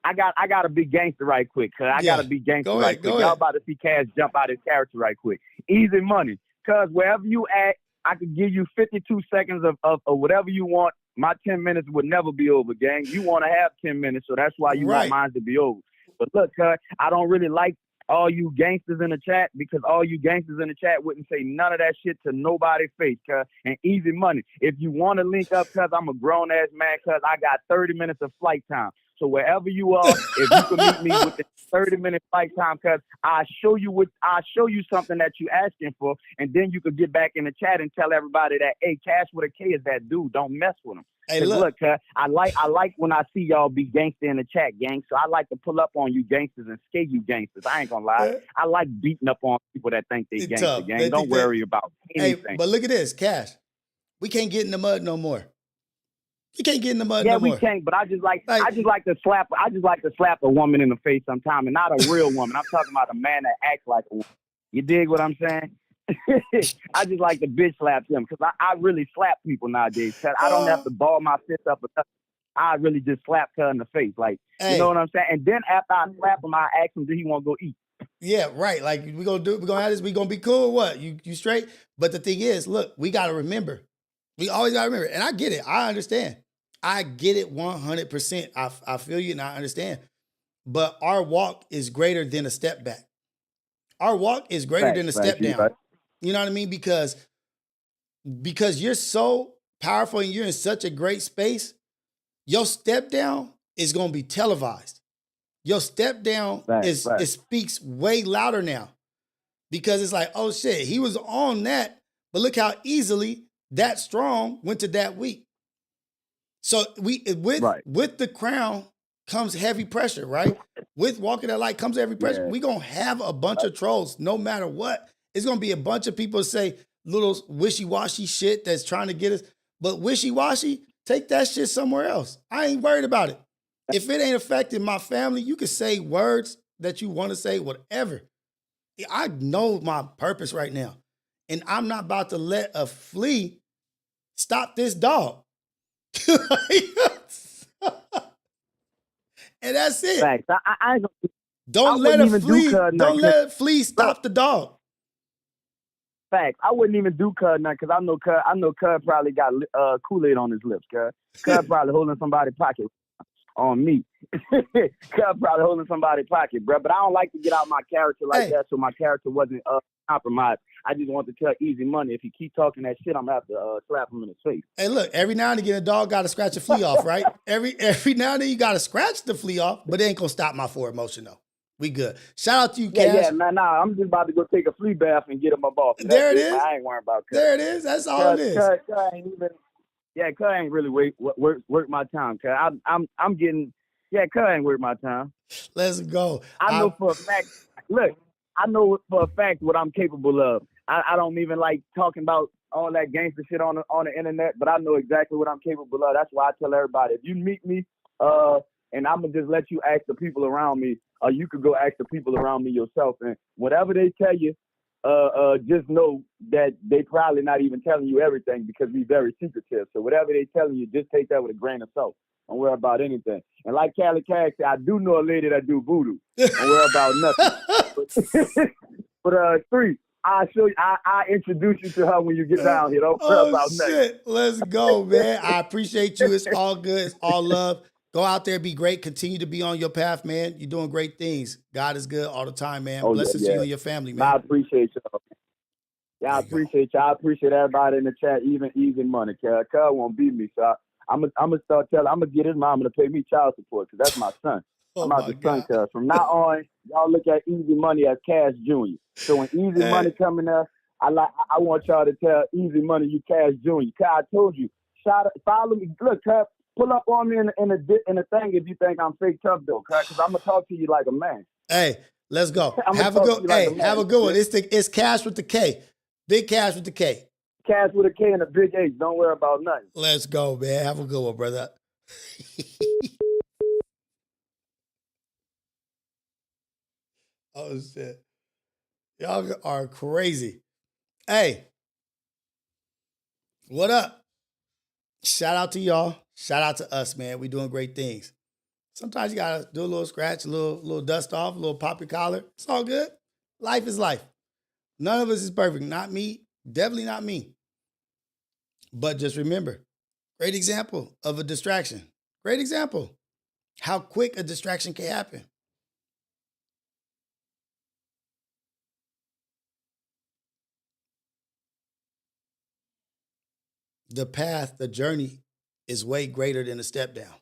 [SPEAKER 6] I got to be gangster right quick. Cause I got to be gangster right quick. Y'all about to see Cash jump out his character right quick. Easy money. Cause wherever you at, I could give you 52 seconds of whatever you want. My 10 minutes would never be over, gang. You want to have 10 minutes, so that's why you want mine to be over. But look, cuz I don't really like
[SPEAKER 7] all you gangsters in the chat, because all you gangsters in the chat wouldn't say none of that shit to nobody's face, cuz. And easy money. If you want to link up, cuz, I'm a grown ass man, cuz I got 30 minutes of flight time. So wherever you are, if you can meet me within 30-minute flight time, cuz I'll show you something that you asking for, and then you could get back in the chat and tell everybody that, hey, Cash with a K is that dude. Don't mess with him.
[SPEAKER 2] Hey,
[SPEAKER 7] look, I like when I see y'all be gangster in the chat, gang. So I like to pull up on you gangsters and skate you gangsters. I ain't gonna lie. I like beating up on people that think they gangster,
[SPEAKER 2] tough.
[SPEAKER 7] gang. Don't worry about anything.
[SPEAKER 2] Hey, but look at this, Cash. We can't get in the mud no more. You can't get in the mud
[SPEAKER 7] yeah,
[SPEAKER 2] no more.
[SPEAKER 7] we can't, but I just like to slap a woman in the face sometime, and not a real woman. I'm talking about a man that acts like a woman. You dig what I'm saying? I just like to bitch slap them, because I really slap people nowadays. Cause I don't have to ball my fist up or nothing. I really just slap her in the face, like, you know what I'm saying? And then after I slap him, I ask him, do he want to go eat?
[SPEAKER 2] Yeah, right. Like, we're gonna have this, we're gonna be cool. What? You straight? But the thing is, look, we gotta remember. We always gotta remember. And I get it. I understand. I get it 100%. I feel you and I understand. But our walk is greater than a step back. Our walk is greater than a step down. Right. You know what I mean? Because you're so powerful and you're in such a great space, your step down is gonna be televised. Your step down it speaks way louder now, because it's like, oh shit, he was on that, but look how easily that strong went to that weak. So with the crown comes heavy pressure, right? With walking that light comes heavy pressure. We're gonna have a bunch of trolls no matter what. It's gonna be a bunch of people say little wishy-washy shit that's trying to get us, but wishy-washy, take that shit somewhere else. I ain't worried about it. If it ain't affecting my family, you can say words that you want to say, whatever. I know my purpose right now, and I'm not about to let a flea stop this dog. And that's it.
[SPEAKER 7] Thanks.
[SPEAKER 2] Don't let a flea stop the dog.
[SPEAKER 7] Facts. I wouldn't even do Cud nothing, because I know Cud probably got Kool-Aid on his lips, Cud. Cud probably holding somebody's pocket on me. Cud probably holding somebody's pocket, bro. But I don't like to get out my character like that, so my character wasn't compromised. I just want to tell Easy Money, if he keep talking that shit, I'm gonna have to slap him in the face.
[SPEAKER 2] Hey, look, every now and again, a dog got to scratch a flea off, right? Every now and then you got to scratch the flea off, but it ain't gonna stop my forward motion though. We good. Shout out to you, Cash.
[SPEAKER 7] Yeah, man. Nah, I'm just about to go take a flea bath and get him up off.
[SPEAKER 2] There it is.
[SPEAKER 7] Man, I ain't worrying about Cud.
[SPEAKER 2] There it is. That's all it is.
[SPEAKER 7] Cud ain't really work my time. Cud I'm getting. Yeah, Cud ain't worth my time.
[SPEAKER 2] Let's go.
[SPEAKER 7] I know for a fact. Look, I know for a fact what I'm capable of. I don't even like talking about all that gangster shit on the internet, but I know exactly what I'm capable of. That's why I tell everybody, if you meet me, and I'm gonna just let you ask the people around me, or you could go ask the people around me yourself, and whatever they tell you, just know that they probably not even telling you everything, because we very secretive. So whatever they telling you, just take that with a grain of salt. Don't worry about anything. And like Cali Cash said, I do know a lady that do voodoo. Don't worry about nothing. But 3, I'll show you. I introduce you to her when you get down here. Don't worry about nothing.
[SPEAKER 2] Let's go, man. I appreciate you. It's all good. It's all love. Go out there, be great. Continue to be on your path, man. You're doing great things. God is good all the time, man. Blessings to you and your family, man.
[SPEAKER 7] I appreciate y'all. Yeah, I appreciate y'all. I appreciate everybody in the chat, even Easy Money. Cuz won't beat me, so I'm gonna start telling. I'm gonna get his mom to pay me child support, because that's my son. I'm not the son, cuz. From now on, y'all look at Easy Money as Cash Jr. So when Easy Money coming there, I want y'all to tell Easy Money you Cash Jr. Cuz I told you, follow me. Look, cuz, pull up on me in the thing if you think I'm fake tough though, because I'm gonna talk to you like a man.
[SPEAKER 2] Hey, let's go. Have a good one. It's Cash with the K. Big Cash with the K.
[SPEAKER 7] Cash with a K and a big H. Don't worry about nothing.
[SPEAKER 2] Let's go, man. Have a good one, brother. Oh, shit. Y'all are crazy. Hey, what up? Shout out to y'all. Shout out to us, man. We doing great things. Sometimes you got to do a little scratch, a little dust off, a little pop your collar. It's all good. Life is life. None of us is perfect. Not me. Definitely not me. But just remember, great example of a distraction. Great example. How quick a distraction can happen. the path, the journey is way greater than the step down.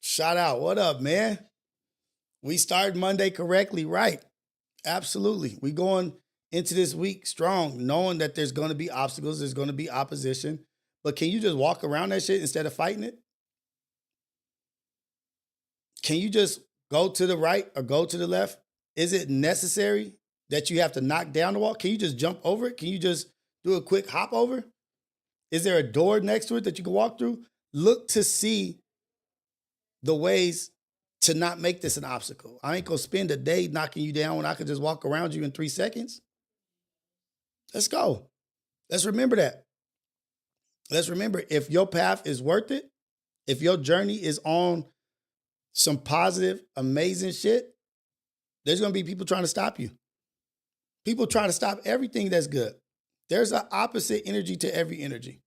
[SPEAKER 2] Shout out. What up, man? We started Monday correctly, right? Absolutely. We going into this week strong, knowing that there's going to be obstacles, there's going to be opposition. But can you just walk around that shit instead of fighting it? Can you just go to the right or go to the left? Is it necessary that you have to knock down the wall? Can you just jump over it? Can you just do a quick hop over? Is there a door next to it that you can walk through? Look to see the ways to not make this an obstacle. I ain't gonna spend a day knocking you down when I could just walk around you in 3 seconds. Let's go. Let's remember that. Let's remember, if your path is worth it, if your journey is on some positive, amazing shit, there's gonna be people trying to stop you. People trying to stop everything that's good. There's an opposite energy to every energy.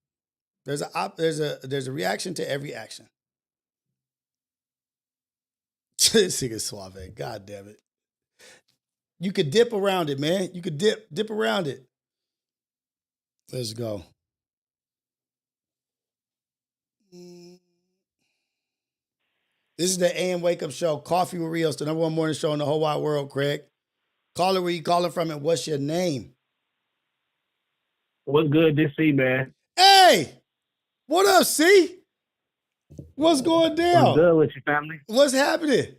[SPEAKER 2] There's a reaction to every action. This nigga suave. God damn it. You could dip around it, man. You could dip around it. Let's go. This is the AM Wake Up Show, Coffee with Rios, the #1 morning show in the whole wide world, Craig. Caller, where you calling from and what's your name?
[SPEAKER 8] What's good this see, man?
[SPEAKER 2] Hey! What up, C? What's going down?
[SPEAKER 8] What's good with your family?
[SPEAKER 2] What's happening?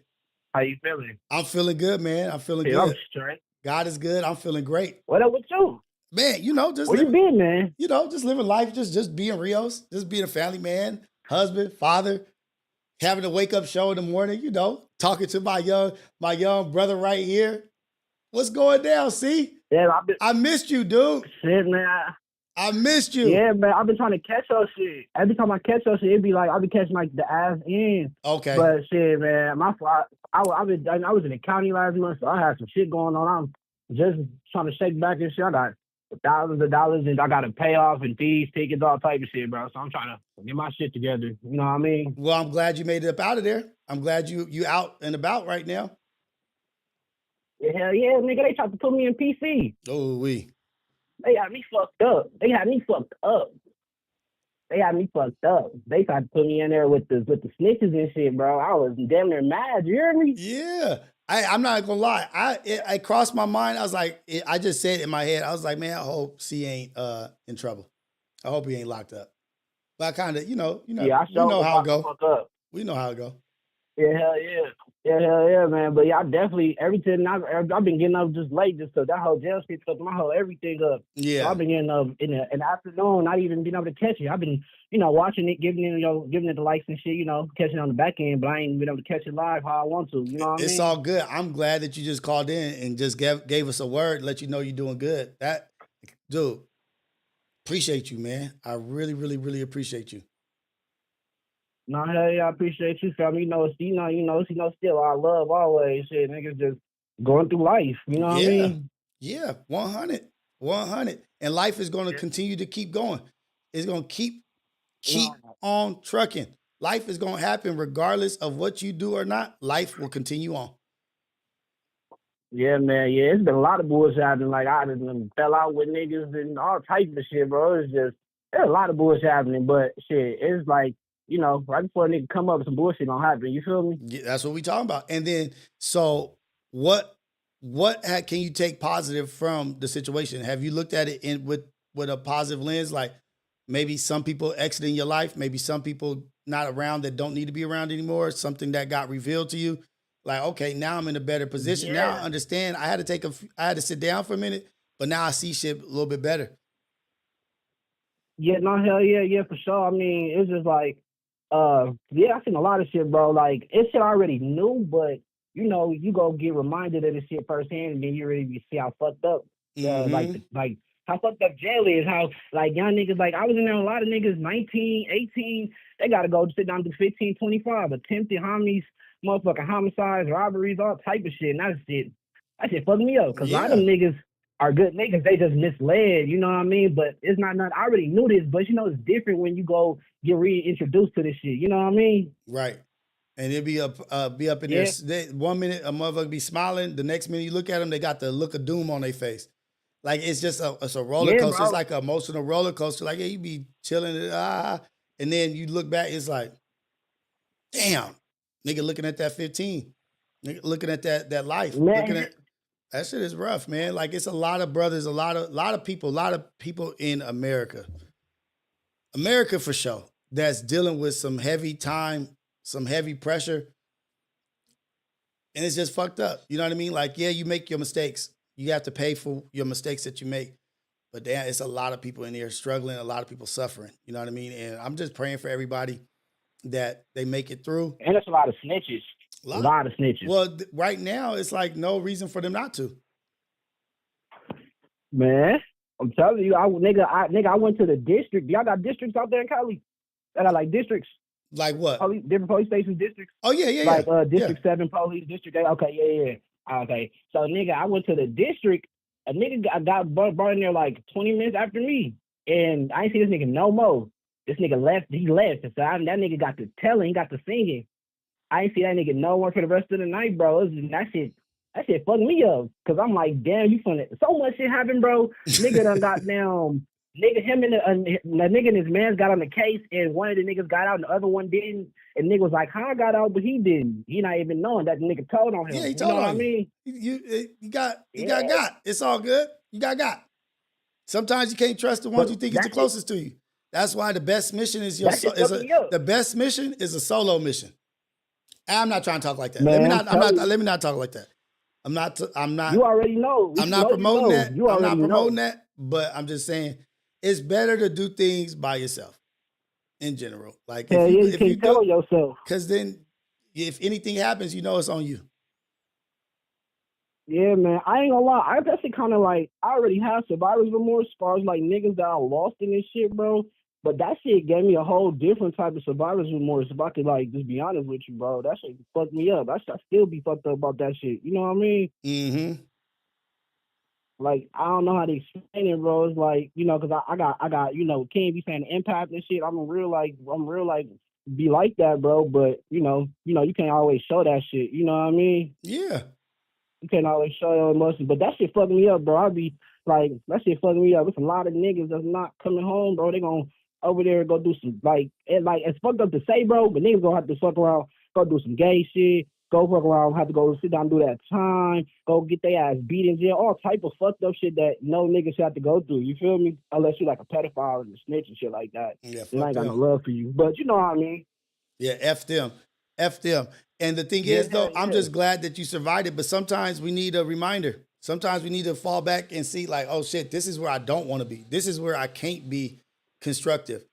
[SPEAKER 8] How you feeling?
[SPEAKER 2] I'm feeling good, man. I'm feeling
[SPEAKER 8] Yeah,
[SPEAKER 2] good.
[SPEAKER 8] I'm straight.
[SPEAKER 2] God is good. I'm feeling great.
[SPEAKER 8] What up with you?
[SPEAKER 2] Man, just
[SPEAKER 8] Where you been, man?
[SPEAKER 2] just living life, just being Rios, just being a family man, husband, father, having a wake up show in the morning, talking to my young brother right here. What's going down, C?
[SPEAKER 8] Yeah,
[SPEAKER 2] I missed you, dude.
[SPEAKER 8] Shit, man.
[SPEAKER 2] I missed you.
[SPEAKER 8] Yeah, man. I've been trying to catch your shit. Every time I catch your shit, it be like I'll be catching like the ass end.
[SPEAKER 2] Okay.
[SPEAKER 8] But shit, man, I was in the county last month, so I had some shit going on. I'm just trying to shake back and shit. I got thousands of dollars and I got to pay off and fees, tickets, all type of shit, bro. So I'm trying to get my shit together. You know what I mean?
[SPEAKER 2] Well, I'm glad you made it up out of there. I'm glad you out and about right now.
[SPEAKER 8] Yeah, hell yeah, nigga. They tried to put me in PC.
[SPEAKER 2] Oh,
[SPEAKER 8] They got me fucked up. They had me fucked up. They tried to put me in there with the snitches and shit, bro. I was damn near mad. You hear me?
[SPEAKER 2] Yeah. I'm not gonna lie. I crossed my mind. I was like, I just said in my head, I was like, man, I hope C ain't in trouble. I hope he ain't locked up. But I kind of,
[SPEAKER 8] Yeah,
[SPEAKER 2] we know how it go.
[SPEAKER 8] Fuck up.
[SPEAKER 2] We know how it go.
[SPEAKER 8] Yeah, hell yeah. Yeah, hell yeah, man. But yeah, I definitely, everything, I've been getting up just late just because that whole jail shit took my whole everything up.
[SPEAKER 2] Yeah.
[SPEAKER 8] So I've been getting up in the afternoon, not even being able to catch it. I've been, watching it, giving it the likes and shit, catching it on the back end, but I ain't been able to catch it live how I want to. You know what I mean?
[SPEAKER 2] It's all good. I'm glad that you just called in and just gave us a word, let you know you're doing good. Dude, appreciate you, man. I really, really, really appreciate you.
[SPEAKER 8] No, hell yeah, I appreciate you, family. Still our love always. Shit, niggas just going through life. You know what I mean?
[SPEAKER 2] Yeah, 100. And life is going to continue to keep going. It's going to keep on trucking. Life is going to happen regardless of what you do or not. Life will continue on.
[SPEAKER 8] Yeah, man. Yeah, it's been a lot of bullshit happening. Like, I just fell out with niggas and all types of shit, bro. It's just, there's a lot of bullshit happening, but shit, it's like, right before a nigga come up, some bullshit gonna happen. You feel me?
[SPEAKER 2] Yeah, that's what we talking about. And then, so what can you take positive from the situation? Have you looked at it with a positive lens? Like maybe some people exiting your life, maybe some people not around that don't need to be around anymore, something that got revealed to you. Like, okay, now I'm in a better position.
[SPEAKER 8] Yeah.
[SPEAKER 2] Now I understand. I had to sit down for a minute, but now I see shit a little bit better.
[SPEAKER 8] Yeah, no, hell yeah, for sure. I mean, it's just like, yeah, I've seen a lot of shit, bro. Like, it's shit I already knew, but, you go get reminded of this shit firsthand, and then you really see how fucked up, like how fucked up jail is, how, like, young niggas, like, I was in there, a lot of niggas, 19, 18, they got to go sit down to 15, 25, attempted homicides, motherfucking homicides, robberies, all type of shit, and that shit fucked me up, because a lot of them niggas are good niggas, they just misled, you know what I mean? But it's not nothing, I already knew this, but it's different when you go get reintroduced to this shit, you know what I mean?
[SPEAKER 2] Right. And it'll be up in there. 1 minute, a motherfucker be smiling. The next minute you look at them, they got the look of doom on their face. Like it's just it's a roller
[SPEAKER 8] Yeah,
[SPEAKER 2] coaster. It's
[SPEAKER 8] bro.
[SPEAKER 2] like an emotional roller coaster. Like, yeah, you be chilling, and then you look back, it's like, damn, nigga looking at that 15. Nigga looking at that life. Looking
[SPEAKER 8] Man,
[SPEAKER 2] at that shit is rough, man. Like it's a lot of brothers, a lot of people in America. America for sure. That's dealing with some heavy time, some heavy pressure. And it's just fucked up. You know what I mean? Like, yeah, you make your mistakes. You have to pay for your mistakes that you make. But damn, it's a lot of people in here struggling, a lot of people suffering. You know what I mean? And I'm just praying for everybody that they make it through.
[SPEAKER 8] and it's a lot of snitches. A lot of snitches.
[SPEAKER 2] Well, right now, it's like no reason for them not to.
[SPEAKER 8] Man, I'm telling you, I went to the district. Y'all got districts out there in Cali? That are like districts.
[SPEAKER 2] Like what?
[SPEAKER 8] Different police stations, districts.
[SPEAKER 2] Oh yeah.
[SPEAKER 8] Like District 7 police, District 8. Okay, yeah. Okay. So nigga, I went to the district. A nigga got brought in there like 20 minutes after me. And I ain't see this nigga no more. This nigga left. He left. So that nigga got to telling, he got to singing. I ain't see that nigga no more for the rest of the night, bro. That shit fucked me up. Cause I'm like, damn, you funny. So much shit happened, bro. Nigga done got down. Nigga, him and the nigga and his man got on the case, and one of the niggas got out, and the other one didn't. And nigga was like, "How I got out, but he didn't." He not even knowing that the nigga told on him.
[SPEAKER 2] Yeah, he told on
[SPEAKER 8] what I mean?
[SPEAKER 2] You got. It's all good. You got. Sometimes you can't trust the ones you think is the closest to you. That's why the best mission is the best mission is a solo mission. I'm not trying to talk like that.
[SPEAKER 8] Man,
[SPEAKER 2] let me not talk like that. I'm not.
[SPEAKER 8] You already know.
[SPEAKER 2] I'm not promoting that.
[SPEAKER 8] I'm not
[SPEAKER 2] promoting that. But I'm just saying it's better to do things by yourself. In general, like if you
[SPEAKER 8] tell yourself,
[SPEAKER 2] because then if anything happens, you know it's on you.
[SPEAKER 8] Yeah, man. I ain't gonna lie. I guess it kind of like I already have survivor's remorse as far as like niggas that I lost in this shit, bro. But that shit gave me a whole different type of survivor's remorse. If I could like just be honest with you, bro, that shit fucked me up. I still be fucked up about that shit. You know what I mean?
[SPEAKER 2] Mm-hmm.
[SPEAKER 8] Like I don't know how to explain it, bro. It's like, you know, because I got, you know, King be saying the impact and shit. I'm real like be like that, bro. But you know, you can't always show that shit. You know what I mean?
[SPEAKER 2] Yeah.
[SPEAKER 8] You can't always show your emotions, but that shit fucked me up, bro. I be like, that shit fucking me up. There's a lot of niggas that's not coming home, bro. They gonna over there go do some it's fucked up to say, bro, but niggas gonna have to fuck around, go do some gay shit, go fuck around, have to go sit down and do that time, go get their ass beat in jail, all type of fucked up shit that no niggas should have to go through. You feel me? Unless you like a pedophile and a snitch and shit like that.
[SPEAKER 2] Yeah,
[SPEAKER 8] and I ain't got no love for you. But you know what I mean?
[SPEAKER 2] Yeah, F them. And the thing is, though, I'm just glad that you survived it. But sometimes we need a reminder. Sometimes we need to fall back and see, like, oh shit, this is where I don't want to be. This is where I can't be constructive.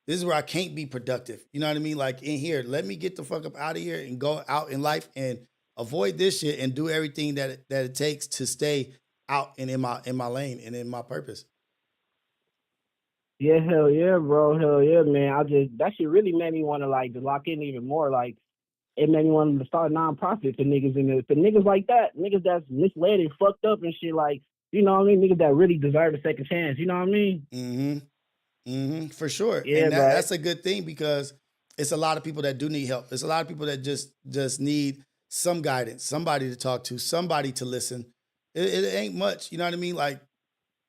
[SPEAKER 2] This is where I can't be productive. You know what I mean? Like in here, let me get the fuck up out of here and go out in life and avoid this shit and do everything that it takes to stay out and in my lane and in my purpose.
[SPEAKER 8] Yeah, hell yeah, bro. Hell yeah, man. That shit really made me want to like to lock in even more. Like it made me want to start a nonprofit for niggas for niggas like that, niggas that's misled and fucked up and shit. Like, you know what I mean? Niggas that really deserve a second chance. You know what I mean?
[SPEAKER 2] For sure.
[SPEAKER 8] Yeah,
[SPEAKER 2] and that's a good thing because it's a lot of people that do need help. There's a lot of people that just need some guidance, somebody to talk to, somebody to listen. It ain't much. You know what I mean? Like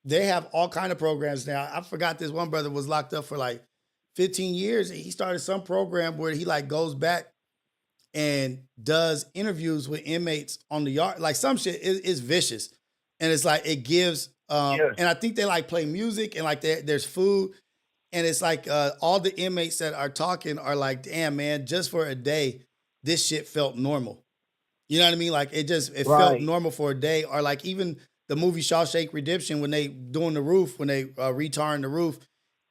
[SPEAKER 2] they have all kind of programs now. I forgot this one brother was locked up for like 15 years. He started some program where he like goes back and does interviews with inmates on the yard. Like some shit is vicious. And it's like, it gives, and I think they like play music and like there's food. And it's like all the inmates that are talking are like, damn, man, just for a day, this shit felt normal. You know what I mean? Like it felt normal for a day. Or like even the movie Shawshank Redemption, when they doing the roof, when they retarring the roof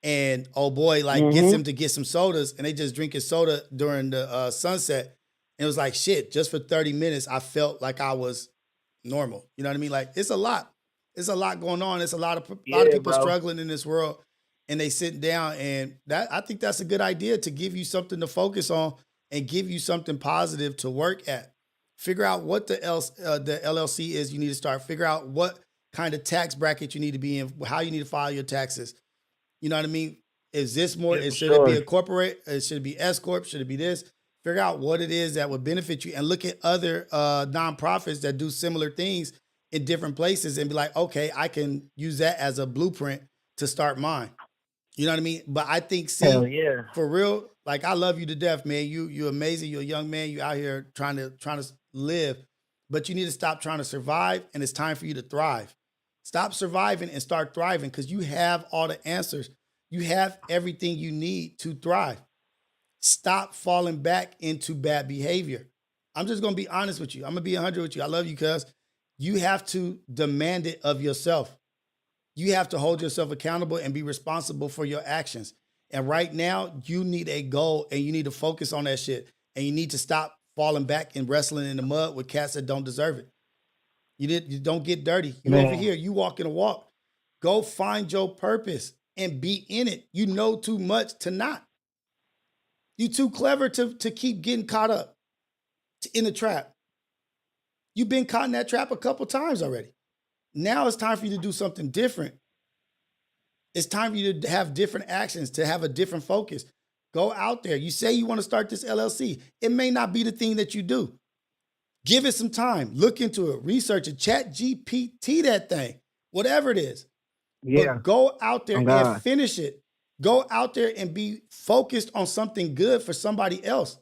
[SPEAKER 2] and oh boy, like gets him to get some sodas and they just drinking soda during the sunset. And it was like, shit, just for 30 minutes, I felt like I was normal. You know what I mean? Like it's a lot. It's a lot going on. It's a lot of people struggling in this world. And they sit down and I think that's a good idea to give you something to focus on and give you something positive to work at. Figure out what the LLC is you need to start. Figure out what kind of tax bracket you need to be in, how you need to file your taxes. You know what I mean? Is this more, should it be a corporate? Should it be S Corp? Should it be this? Figure out what it is that would benefit you and look at other nonprofits that do similar things in different places and be like, okay, I can use that as a blueprint to start mine. You know what I mean? But I think,
[SPEAKER 8] Hell
[SPEAKER 2] see,
[SPEAKER 8] yeah.
[SPEAKER 2] for real, like I love you to death, man. You're amazing. You're a young man. You out here trying to live, but you need to stop trying to survive, and it's time for you to thrive. Stop surviving and start thriving because you have all the answers. You have everything you need to thrive. Stop falling back into bad behavior. I'm just gonna be honest with you. I'm gonna be 100 with you. I love you, cuz you have to demand it of yourself. You have to hold yourself accountable and be responsible for your actions. And right now, you need a goal and you need to focus on that shit. And you need to stop falling back and wrestling in the mud with cats that don't deserve it. You don't get dirty. You over
[SPEAKER 8] Man.
[SPEAKER 2] here, you walking a walk. Go find your purpose and be in it. You know too much to not. You too clever to keep getting caught up in the trap. You've been caught in that trap a couple times already. Now it's time for you to do something different. It's time for you to have different actions, to have a different focus. Go out there. You say you want to start this LLC. It may not be the thing that you do. Give it some time. Look into it. Research it. Chat GPT that thing. Whatever it is.
[SPEAKER 8] Yeah.
[SPEAKER 2] But go out there
[SPEAKER 8] Oh,
[SPEAKER 2] and
[SPEAKER 8] God.
[SPEAKER 2] finish it. Go out there and be focused on something good for somebody else.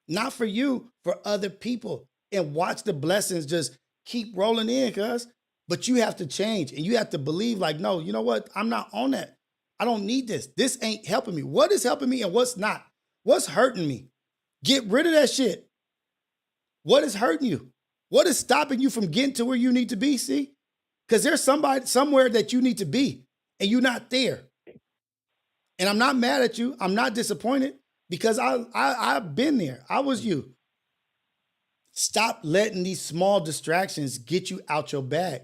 [SPEAKER 2] Not for you, for other people. And watch the blessings just keep rolling in, cuz. But you have to change and you have to believe like, no, you know what? I'm not on that. I don't need this. This ain't helping me. What is helping me and what's not? What's hurting me? Get rid of that shit. What is hurting you? What is stopping you from getting to where you need to be, see? Because there's somebody somewhere that you need to be and you're not there. And I'm not mad at you. I'm not disappointed because I've been there. I was you. Stop letting these small distractions get you out your bag.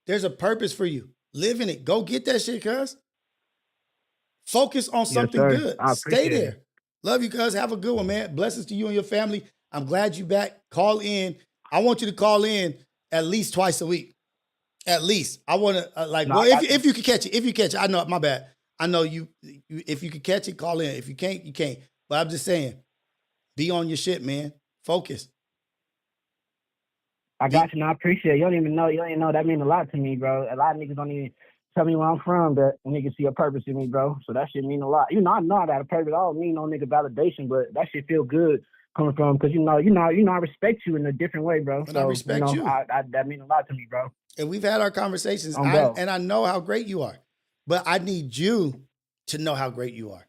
[SPEAKER 2] There's a purpose for you. Live in it. Go get that shit, cuz. Focus on
[SPEAKER 8] Yes,
[SPEAKER 2] something
[SPEAKER 8] sir.
[SPEAKER 2] good.
[SPEAKER 8] I
[SPEAKER 2] Stay
[SPEAKER 8] appreciate
[SPEAKER 2] there.
[SPEAKER 8] it.
[SPEAKER 2] Love you, cuz. Have a good one, man. Blessings to you and your family. I'm glad you back. Call in. I want you to call in at least twice a week. At least. I want to, like,
[SPEAKER 8] No,
[SPEAKER 2] well,
[SPEAKER 8] I got
[SPEAKER 2] if you can catch it. If you catch it. I know, my bad. I know you, if you can catch it, call in. If you can't, you can't. But I'm just saying, be on your shit, man. Focus.
[SPEAKER 8] I got you. And I appreciate it. You don't even know that means a lot to me, bro. A lot of niggas don't even tell me where I'm from, but niggas see a purpose in me, bro. So that shit mean a lot. You know, I know I got a purpose. I don't need no nigga validation, but that shit feel good coming from because I respect you in a different way, bro.
[SPEAKER 2] And
[SPEAKER 8] so
[SPEAKER 2] I respect you.
[SPEAKER 8] that mean a lot to me, bro.
[SPEAKER 2] And we've had our conversations,
[SPEAKER 8] Go.
[SPEAKER 2] and I know how great you are. But I need you to know how great you are.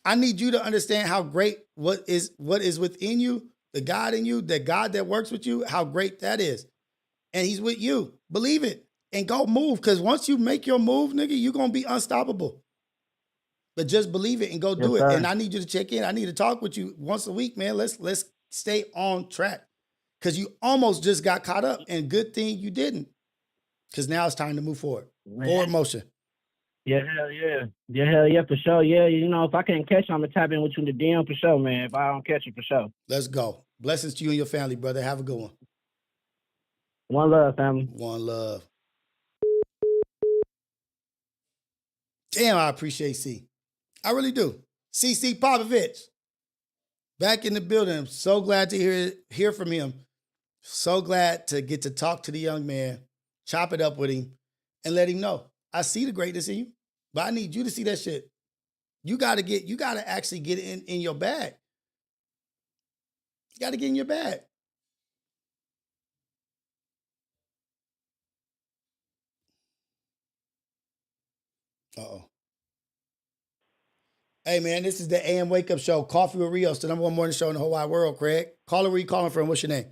[SPEAKER 2] I need you to understand how great what is within you, the God in you, the God that works with you, how great that is. And he's with you. Believe it and go move. Because once you make your move, nigga, you're going to be unstoppable. But just believe it and go do it.
[SPEAKER 8] Sir.
[SPEAKER 2] And I need you to check in. I need to talk with you once a week, man. Let's stay on track. Because you almost just got caught up. And good thing you didn't. Because now it's time to move forward.
[SPEAKER 8] Man.
[SPEAKER 2] Forward motion.
[SPEAKER 8] Yeah, hell yeah. Yeah, hell yeah, for sure. Yeah, if I can't catch you, I'm going to tap in with you in the DM for sure, man. If I don't catch you, for sure.
[SPEAKER 2] Let's go. Blessings to you and your family, brother. Have a good one.
[SPEAKER 8] One love, family.
[SPEAKER 2] One love. Damn, I appreciate C. I really do. CC Popovich. Back in the building. I'm so glad to hear from him. So glad to get to talk to the young man, chop it up with him, and let him know. I see the greatness in you, but I need you to see that shit. You gotta actually get it in your bag. You gotta get in your bag. Uh-oh. Hey man, this is the AM Wake Up Show, Coffee with Rios, the #1 morning show in the whole wide world, Craig. Caller, where you calling from? What's your name?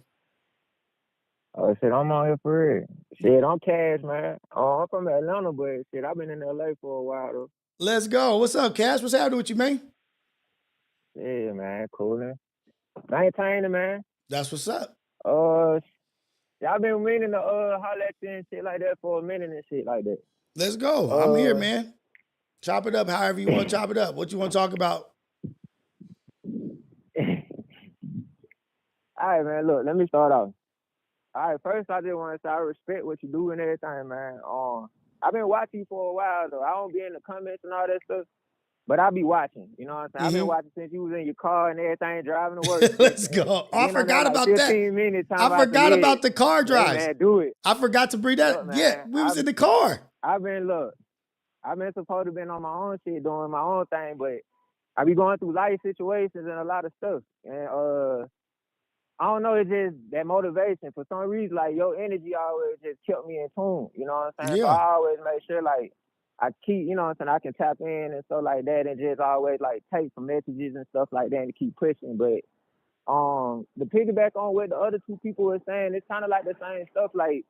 [SPEAKER 9] Oh, shit, I'm on here for real. Shit, I'm Cash, man. Oh, I'm from Atlanta, but shit, I've been in LA for a while, though.
[SPEAKER 2] Let's go. What's up, Cash? What's happening with you, man?
[SPEAKER 9] Yeah, man, coolin'. Maintaining, man.
[SPEAKER 2] That's what's up.
[SPEAKER 9] I've been meaning to holler at you and shit like that for a minute and shit like that.
[SPEAKER 2] Let's go. I'm here, man. Chop it up however you want to chop it up. What you want to talk about?
[SPEAKER 9] All right, man, look, let me start off. All right, first I just want to say I respect what you do and everything, man. I've been watching you for a while, though. I don't be in the comments and all that stuff. But I be watching. You know what I'm saying? I've been
[SPEAKER 2] Mhm.
[SPEAKER 9] watching since you was in your car and everything, driving to work.
[SPEAKER 2] Let's go. Oh, I
[SPEAKER 9] Then on there
[SPEAKER 2] forgot
[SPEAKER 9] like
[SPEAKER 2] about that.
[SPEAKER 9] 15 minutes time
[SPEAKER 2] I
[SPEAKER 9] out the
[SPEAKER 2] forgot about the car
[SPEAKER 9] hey
[SPEAKER 2] drives.
[SPEAKER 9] man, do it.
[SPEAKER 2] I forgot to bring
[SPEAKER 9] Look,
[SPEAKER 2] that. Yeah,
[SPEAKER 9] man,
[SPEAKER 2] we was in the car.
[SPEAKER 9] I've been supposed to been on my own shit, doing my own thing, but I be going through life situations and a lot of stuff. And I don't know, it's just that motivation. For some reason, like your energy always just kept me in tune. You know what I'm saying? So
[SPEAKER 2] Yeah.
[SPEAKER 9] I always make sure like I keep, you know what I'm saying, I can tap in and stuff like that and just always like take some messages and stuff like that and keep pushing. But the piggyback on what the other two people were saying, it's kinda like the same stuff, like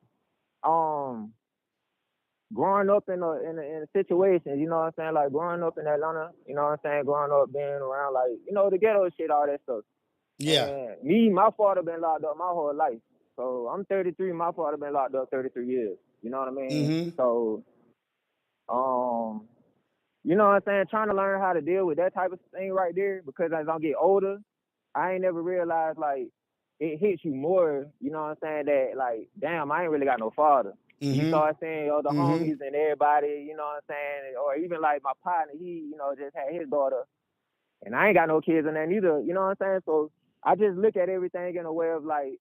[SPEAKER 9] growing up in a situation, you know what I'm saying? Like growing up in Atlanta, you know what I'm saying, growing up being around like, you know, the ghetto shit, all that stuff.
[SPEAKER 2] Yeah.
[SPEAKER 9] And me, my father been locked up my whole life. So I'm 33, my father been locked up 33 years. You know what I mean?
[SPEAKER 2] Mhm.
[SPEAKER 9] So, you know what I'm saying? Trying to learn how to deal with that type of thing right there, because as I get older, I ain't never realized like it hits you more, you know what I'm saying, that like, damn, I ain't really got no father. You
[SPEAKER 2] Mhm.
[SPEAKER 9] start seeing the
[SPEAKER 2] Mhm.
[SPEAKER 9] homies and everybody, you know what I'm saying, or even like my partner, he, you know, just had his daughter, and I ain't got no kids in there neither, you know what I'm saying? So I just look at everything in a way of like,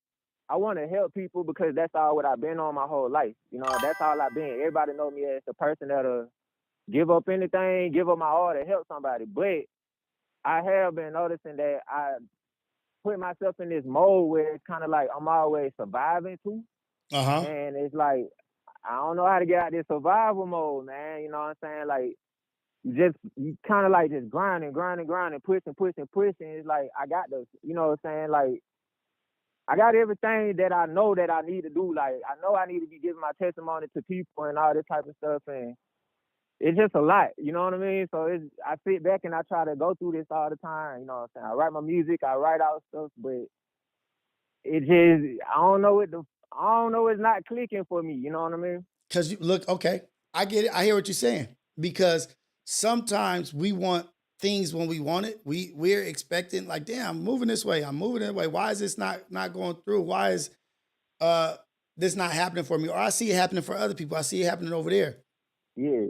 [SPEAKER 9] I want to help people because that's all what I've been on my whole life. You know, that's all I've been. Everybody know me as the person that'll give up anything, give up my all to help somebody. But I have been noticing that I put myself in this mode where it's kind of like I'm always surviving too.
[SPEAKER 2] Uh-huh.
[SPEAKER 9] And it's like, I don't know how to get out this survival mode, man. You know what I'm saying? Like, you kind of like just grinding, pushing. It's like, I got the, you know what I'm saying? Like, I got everything that I know that I need to do. Like, I know I need to be giving my testimony to people and all this type of stuff. And it's just a lot, you know what I mean? So I sit back and I try to go through this all the time. You know what I'm saying? I write my music, I write out stuff, but it just, I don't know, it's not clicking for me. You know what I mean?
[SPEAKER 2] Because you look, okay, I get it. I hear what you're saying. Because sometimes we want things when we want it. We're expecting, like, damn, I'm moving this way. I'm moving that way. Why is this not going through? Why is this not happening for me? Or I see it happening for other people. I see it happening over there.
[SPEAKER 9] Yeah.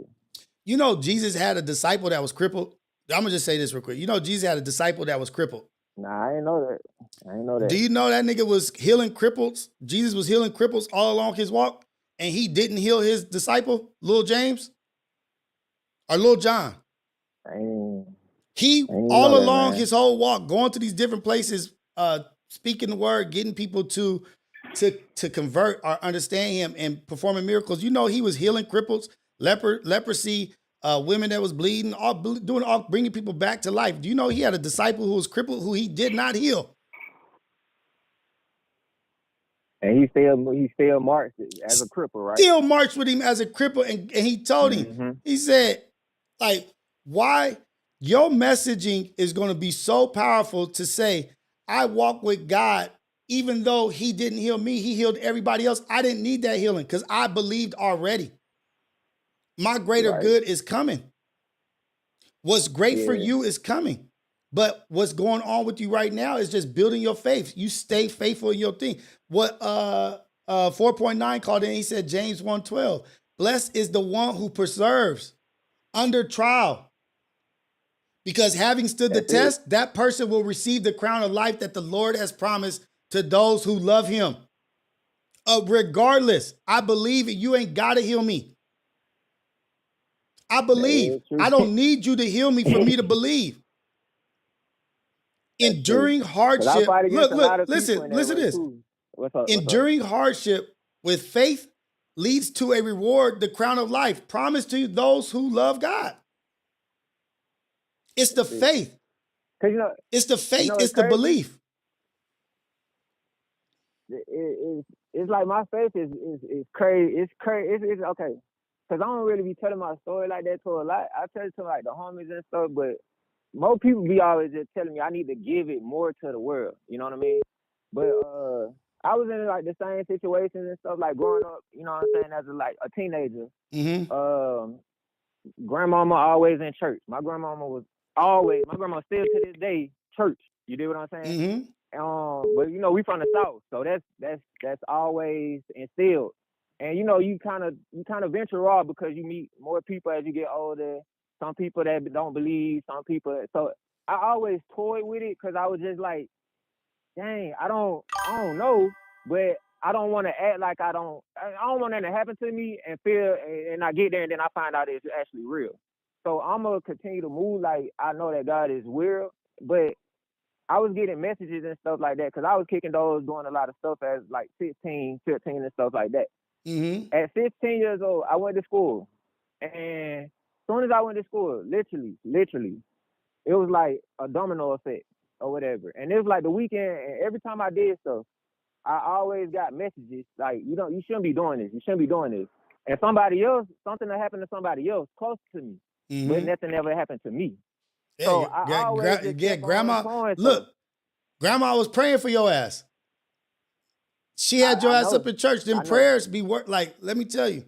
[SPEAKER 2] You know, Jesus had a disciple that was crippled. I'm gonna just say this real quick. You know, Jesus had a disciple that was crippled.
[SPEAKER 9] Nah, I ain't know that.
[SPEAKER 2] Do you know that nigga was healing cripples? Jesus was healing cripples all along his walk, and he didn't heal his disciple, Lil James or Lil John. He all
[SPEAKER 9] know that,
[SPEAKER 2] along
[SPEAKER 9] man.
[SPEAKER 2] his whole walk, going to these different places, speaking the word, getting people to convert or understand him, and performing miracles. You know, he was healing cripples, leprosy, women that was bleeding, bringing people back to life. Do you know he had a disciple who was crippled who he did not heal?
[SPEAKER 9] And he still marched as a cripple, right?
[SPEAKER 2] Still marched with him as a cripple, and he told him, he said, like, why your messaging is going to be so powerful to say, I walk with God, even though he didn't heal me, he healed everybody else. I didn't need that healing because I believed already. My greater good is coming. What's great for you is coming. But what's going on with you right now is just building your faith. You stay faithful in your thing. What 4.9 called in, he said, James 1:12, blessed is the one who perseveres under trial. Because having stood the test, that person will receive the crown of life that the Lord has promised to those who love him. Regardless, I believe you ain't got to heal me. I believe. I don't need you to heal me for me to believe. Enduring hardship. Look, listen to this.
[SPEAKER 9] What's up?
[SPEAKER 2] Enduring hardship with faith leads to a reward, the crown of life, promised to those who love God. It's the faith. It's the faith. It's the belief.
[SPEAKER 9] It's like my faith is crazy. It's crazy. It's okay. Because I don't really be telling my story like that to a lot. I tell it to like the homies and stuff, but most people be always just telling me I need to give it more to the world. You know what I mean? But I was in like the same situations and stuff, like growing up, you know what I'm saying, as a teenager. Grandmama always in church. My grandma still to this day church. You dig what I'm saying? But you know, we from the South, so that's always instilled. And you know, you kind of venture off because you meet more people as you get older. some people that don't believe, some people. So I always toyed with it because I was just like, dang, I don't know, but I don't want to act like I don't want that to happen to me and feel, and I get there and then I find out it's actually real. So I'm going to continue to move like I know that God is real, but I was getting messages and stuff like that because I was kicking those, doing a lot of stuff as like 16, 15 and stuff like that.
[SPEAKER 2] Mm-hmm.
[SPEAKER 9] At 15 years old, I went to school. And as soon as I went to school, literally, it was like a domino effect or whatever. And it was like the weekend, and every time I did stuff, I always got messages like, you shouldn't be doing this. You shouldn't be doing this. And somebody else, something that happened to somebody else close to me, but nothing ever happened to me.
[SPEAKER 2] Yeah,
[SPEAKER 9] so I always just kept
[SPEAKER 2] grandma.
[SPEAKER 9] on
[SPEAKER 2] Look, grandma was praying for your ass. She had your ass up in church. Them prayers be work. Like, let me tell you,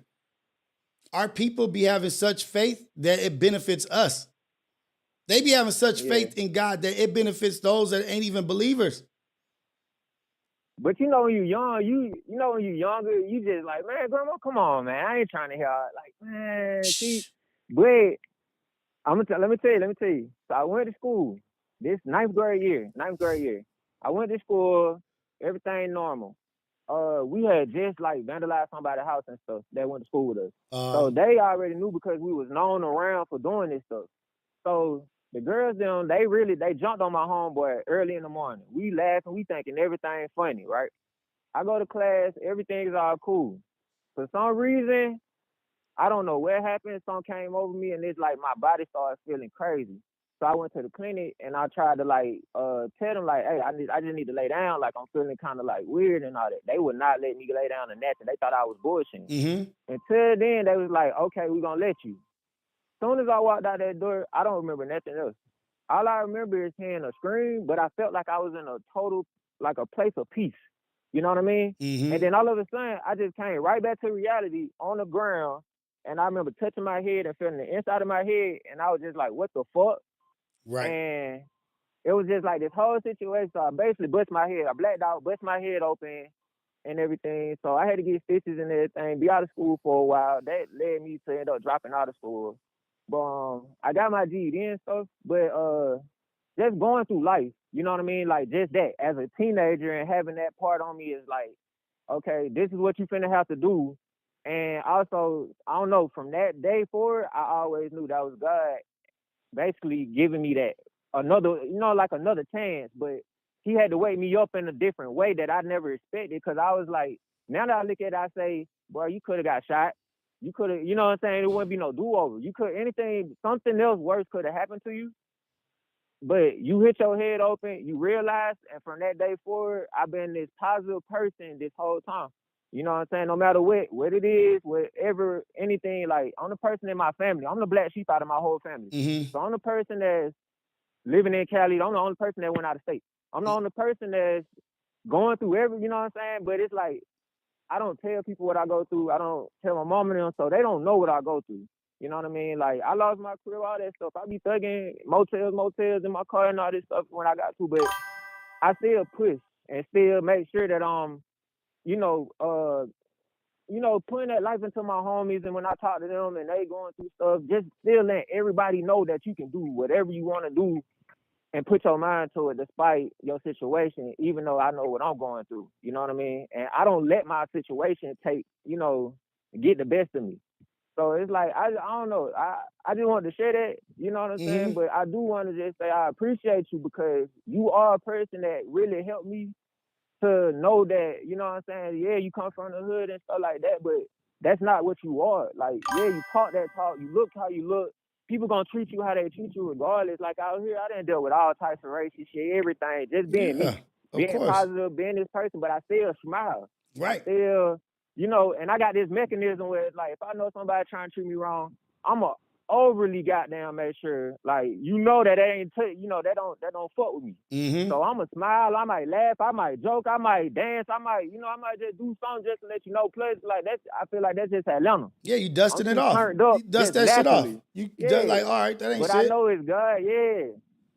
[SPEAKER 2] our people be having such faith that it benefits us. They be having such faith in God that it benefits those that ain't even believers.
[SPEAKER 9] But you know when you young, you know when you younger, you just like, man, grandma, come on, man. I ain't trying to hear like, man, see. But let me tell you. So I went to school. This ninth grade year. I went to school, everything normal. We had just like vandalized somebody's house and stuff that went to school with us. So they already knew because we was known around for doing this stuff. So the girls them, they jumped on my homeboy early in the morning. We laughing, we thinking everything funny, right? I go to class, everything is all cool. For some reason, I don't know what happened. Something came over me, and it's like my body started feeling crazy. So I went to the clinic, and I tried to like tell them like, hey, I just need to lay down. Like I'm feeling kind of like weird and all that. They would not let me lay down or nothing. They thought I was bullshitting. Until then, they was like, okay, we're gonna let you. Soon as I walked out that door, I don't remember nothing else. All I remember is hearing a scream, but I felt like I was in a total, like a place of peace. You know what I mean? And then all of a sudden, I just came right back to reality on the ground. And I remember touching my head and feeling the inside of my head. And I was just like, what the fuck?
[SPEAKER 2] Right.
[SPEAKER 9] And it was just like this whole situation. So I basically bust my head. I blacked out, bust my head open and everything. So I had to get stitches and everything, be out of school for a while. That led me to end up dropping out of school. But I got my GED and stuff. But just going through life, you know what I mean? Like just that, as a teenager and having that part on me is like, okay, this is what you finna have to do. And also, I don't know, from that day forward, I always knew that was God basically giving me that another chance. But he had to wake me up in a different way that I never expected. Cause I was like, now that I look at it, I say, boy, you could have got shot. You could have, you know what I'm saying? There wouldn't be no do-over. Something else worse could have happened to you. But you hit your head open, you realize, and from that day forward, I've been this positive person this whole time. You know what I'm saying? No matter what it is, whatever, anything, like, I'm the person in my family. I'm the black sheep out of my whole family. So I'm the person that's living in Cali. I'm the only person that went out of state. I'm the only person that's going through you know what I'm saying? But it's like, I don't tell people what I go through. I don't tell my mom and them, so they don't know what I go through. You know what I mean? Like, I lost my career, all that stuff. I be thugging motels in my car and all this stuff when I got to, but I still push and still make sure that putting that life into my homies, and when I talk to them and they going through stuff, just still letting everybody know that you can do whatever you want to do and put your mind to it despite your situation, even though I know what I'm going through. You know what I mean? And I don't let my situation get the best of me. So it's like, I don't know. I just wanted to share that, you know what I'm saying? But I do want to just say I appreciate you because you are a person that really helped me to know that, you know what I'm saying? Yeah, you come from the hood and stuff like that, but that's not what you are. Like, yeah, you talk that talk, you look how you look. People gonna treat you how they treat you regardless. Like out here, I done dealt with all types of racist shit, everything. Just being me, being positive, being this person, but I still smile.
[SPEAKER 2] Right.
[SPEAKER 9] I still, and I got this mechanism where it's like, if I know somebody trying to treat me wrong, I'm a overly goddamn make sure, like, that ain't, that don't fuck with me. So I'm a smile, I might laugh, I might joke, I might dance, I might just do something just to let you know. Plus, like, I feel like that's just Atlanta.
[SPEAKER 2] Yeah, you dusting it off.
[SPEAKER 9] You
[SPEAKER 2] dust that shit off. You just like, all right, that ain't
[SPEAKER 9] but
[SPEAKER 2] shit.
[SPEAKER 9] I know it's God, yeah.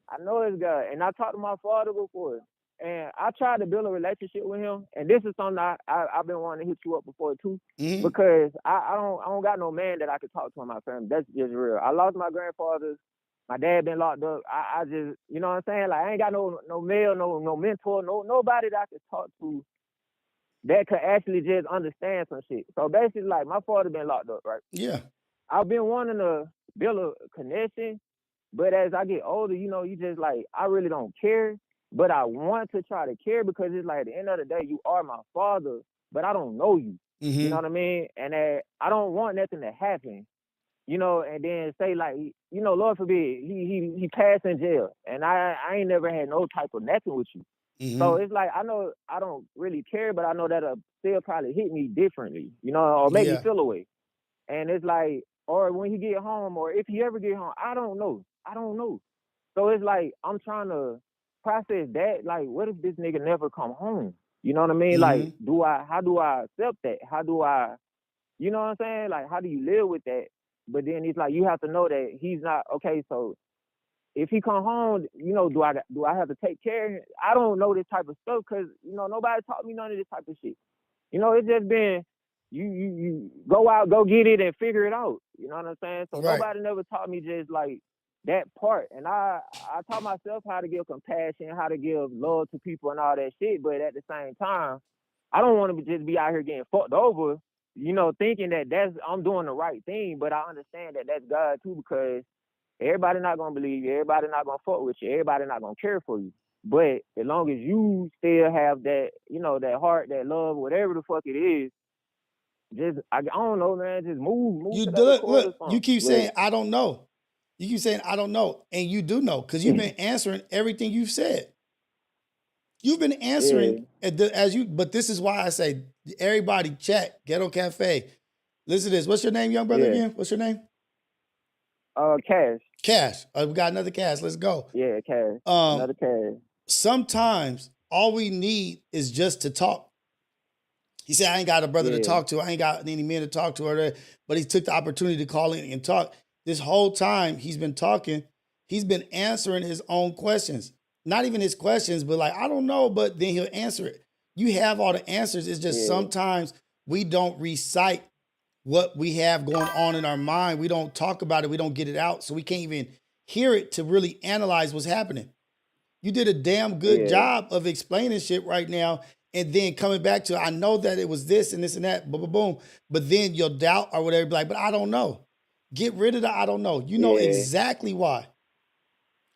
[SPEAKER 9] I know it's God. And I talked to my father before. And I tried to build a relationship with him, and this is something I've been wanting to hit you up before too, because I don't got no man that I could talk to in my family. That's just real. I lost my grandfather. My dad been locked up. I just, you know what I'm saying? Like, I ain't got no male, no mentor, nobody that I could talk to that could actually just understand some shit. So basically, like, my father been locked up, right?
[SPEAKER 2] Yeah.
[SPEAKER 9] I've been wanting to build a connection, but as I get older, you know, you just like, I really don't care, but I want to try to care because it's like, at the end of the day, you are my father, but I don't know you. You know what I mean? And I don't want nothing to happen, you know, and then say like, you know, Lord forbid, he passed in jail, and I ain't never had no type of nothing with you. So it's like, I know I don't really care, but I know that'll still probably hit me differently, you know, or make me feel away. And it's like, or when he get home, or if he ever get home, I don't know. So it's like, I'm trying to process that. Like, what if this nigga never come home? You know what I mean? Like, how do I accept that? How do I, you know what I'm saying? Like, how do you live with that? But then it's like, you have to know that he's not, okay, so if he come home, you know, do I have to take care of him? I don't know this type of stuff because, you know, nobody taught me none of this type of shit. You know, it's just been, you go out, go get it and figure it out. You know what I'm saying? So nobody never taught me just like that part. And I taught myself how to give compassion, how to give love to people and all that shit. But at the same time, I don't want to just be out here getting fucked over, you know, thinking that I'm doing the right thing. But I understand that that's God too, because everybody not gonna believe you, everybody not gonna fuck with you, everybody not gonna care for you. But as long as you still have that, you know, that heart, that love, whatever the fuck it is, just I don't know, man. Just move.
[SPEAKER 2] You
[SPEAKER 9] to
[SPEAKER 2] do
[SPEAKER 9] that
[SPEAKER 2] it.
[SPEAKER 9] record or
[SPEAKER 2] Look, you
[SPEAKER 9] something.
[SPEAKER 2] keep saying I don't know. You keep saying I don't know, and you do know because you've been answering everything you've said. You've been answering but this is why I say everybody chat Ghetto Cafe. Listen to this. What's your name, young brother? Again, what's your name?
[SPEAKER 9] Cash.
[SPEAKER 2] Cash. We got another Cash. Let's go.
[SPEAKER 9] Yeah, Cash. Another Cash.
[SPEAKER 2] Sometimes all we need is just to talk. He said, I ain't got a brother to talk to. I ain't got any men to talk to. But he took the opportunity to call in and talk. This whole time he's been talking, he's been answering his own questions. Not even his questions, but like, I don't know, but then he'll answer it. You have all the answers. It's just sometimes we don't recite what we have going on in our mind. We don't talk about it. We don't get it out. So we can't even hear it to really analyze what's happening. You did a damn good job of explaining shit right now. And then coming back to, I know that it was this and this and that, boom, boom, boom. But then your doubt or whatever, be like, but I don't know. Get rid of the I don't know. You know exactly why.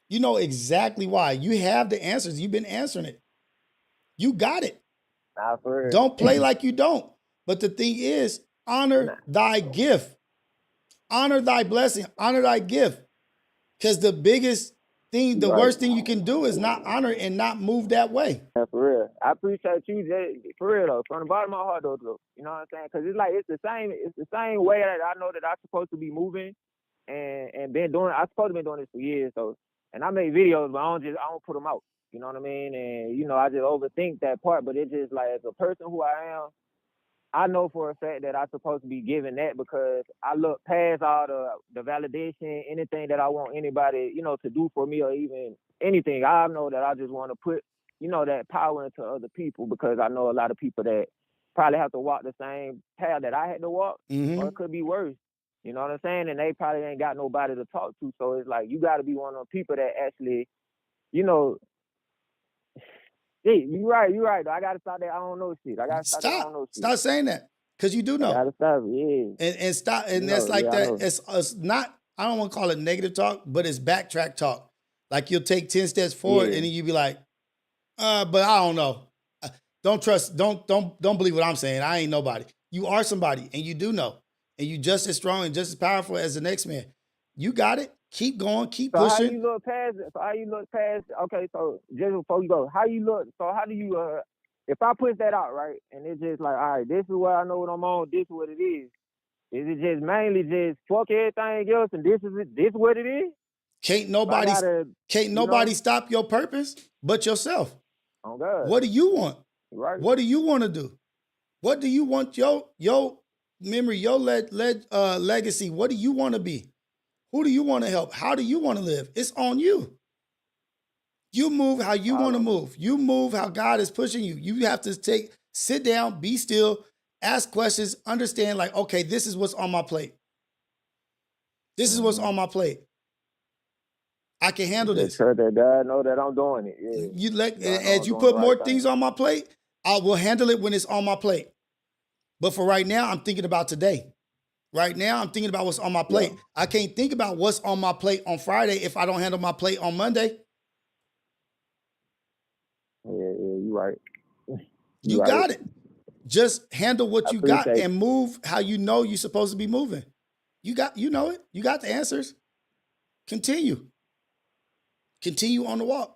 [SPEAKER 2] You know exactly why. You have the answers. You've been answering it. You got it.
[SPEAKER 9] Nah, for real.
[SPEAKER 2] Don't play like you don't. But the thing is, honor thy gift. Honor thy blessing. Honor thy gift. Because the biggest thing, the worst thing you can do is not honor and not move that way.
[SPEAKER 9] Yeah, for real. I appreciate you, for real though. From the bottom of my heart, though. You know what I'm saying? Because it's like it's the same way that I know that I'm supposed to be moving and been doing. I'm supposed to be doing this for years. So, and I make videos, but I don't put them out. You know what I mean? And you know, I just overthink that part. But it's just like, as a person who I am, I know for a fact that I'm supposed to be giving that, because I look past all the validation, anything that I want anybody, you know, to do for me, or even anything. I know that I just want to put, you know, that power into other people, because I know a lot of people that probably have to walk the same path that I had to walk, or it could be worse. You know what I'm saying? And they probably ain't got nobody to talk to. So it's like, you got to be one of the people that actually, you know, hey, you're right. Though. I gotta stop that I don't know shit. I gotta stop that I don't know shit.
[SPEAKER 2] Stop saying that, because you do know.
[SPEAKER 9] I gotta stop
[SPEAKER 2] And stop. And that's like that. It's not. I don't want to call it negative talk, but it's backtrack talk. Like, you'll take 10 steps forward, and then you be like, but I don't know. Don't trust. Don't believe what I'm saying. I ain't nobody. You are somebody, and you do know, and you just as strong and just as powerful as the next man. You got it. Keep going. Keep pushing.
[SPEAKER 9] How you look past? Okay, so just before you go, how do you? If I push that out, right, and it's just like, all right, this is what I know what I'm on. This is what it is. Is it just mainly just fuck everything else, and this is it? This what it is?
[SPEAKER 2] Can't nobody stop your purpose but yourself.
[SPEAKER 9] Oh God.
[SPEAKER 2] What do you want?
[SPEAKER 9] Right.
[SPEAKER 2] What do you want to do? What do you want your memory, your legacy? What do you want to be? Who do you want to help? How do you want to live? It's on you. You move how you want to
[SPEAKER 9] Follow.
[SPEAKER 2] move. You move how God is pushing you. You have to sit down, be still, ask questions, understand like, okay, this is what's on my plate. This is what's
[SPEAKER 9] Mm-hmm.
[SPEAKER 2] on my plate. I can handle
[SPEAKER 9] Just
[SPEAKER 2] this.
[SPEAKER 9] trust that God know that I'm doing it. Yeah.
[SPEAKER 2] You let
[SPEAKER 9] God know
[SPEAKER 2] as
[SPEAKER 9] I'm
[SPEAKER 2] you
[SPEAKER 9] doing the
[SPEAKER 2] put more
[SPEAKER 9] right
[SPEAKER 2] things
[SPEAKER 9] thing.
[SPEAKER 2] on my plate, I will handle it when it's on my plate. But for right now, I'm thinking about today. Right now, I'm thinking about what's on my plate.
[SPEAKER 9] Yeah.
[SPEAKER 2] I can't think about what's on my plate on Friday if I don't handle my plate on Monday.
[SPEAKER 9] Yeah, you right. You
[SPEAKER 2] You
[SPEAKER 9] right.
[SPEAKER 2] got it. Just handle what
[SPEAKER 9] I
[SPEAKER 2] you got
[SPEAKER 9] appreciate
[SPEAKER 2] and move how you know you're supposed to be moving. You know it. You got the answers. Continue. Continue on the walk.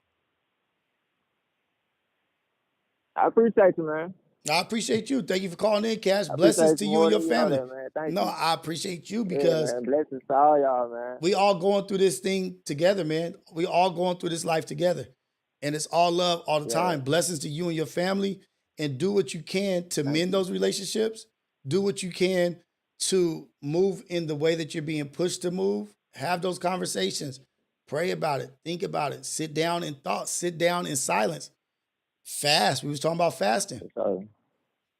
[SPEAKER 9] I appreciate you, man.
[SPEAKER 2] I appreciate you. Thank you for calling in, Cash.
[SPEAKER 9] I
[SPEAKER 2] Blessings
[SPEAKER 9] appreciate
[SPEAKER 2] to
[SPEAKER 9] you
[SPEAKER 2] you and
[SPEAKER 9] more
[SPEAKER 2] your
[SPEAKER 9] than you know
[SPEAKER 2] family.
[SPEAKER 9] that, man. Thank
[SPEAKER 2] No,
[SPEAKER 9] you.
[SPEAKER 2] I appreciate you
[SPEAKER 9] Yeah,
[SPEAKER 2] because
[SPEAKER 9] man. Blessings to all y'all, man.
[SPEAKER 2] we all going through this thing together, man. We all going through this life together. And it's all love all the
[SPEAKER 9] Yeah.
[SPEAKER 2] time. Blessings to you and your family. And do what you can to
[SPEAKER 9] Thank
[SPEAKER 2] mend
[SPEAKER 9] you.
[SPEAKER 2] those relationships. Do what you can to move in the way that you're being pushed to move. Have those conversations. Pray about it. Think about it. Sit down in thought. Sit down in silence. Fast. We was talking about fasting.
[SPEAKER 9] So,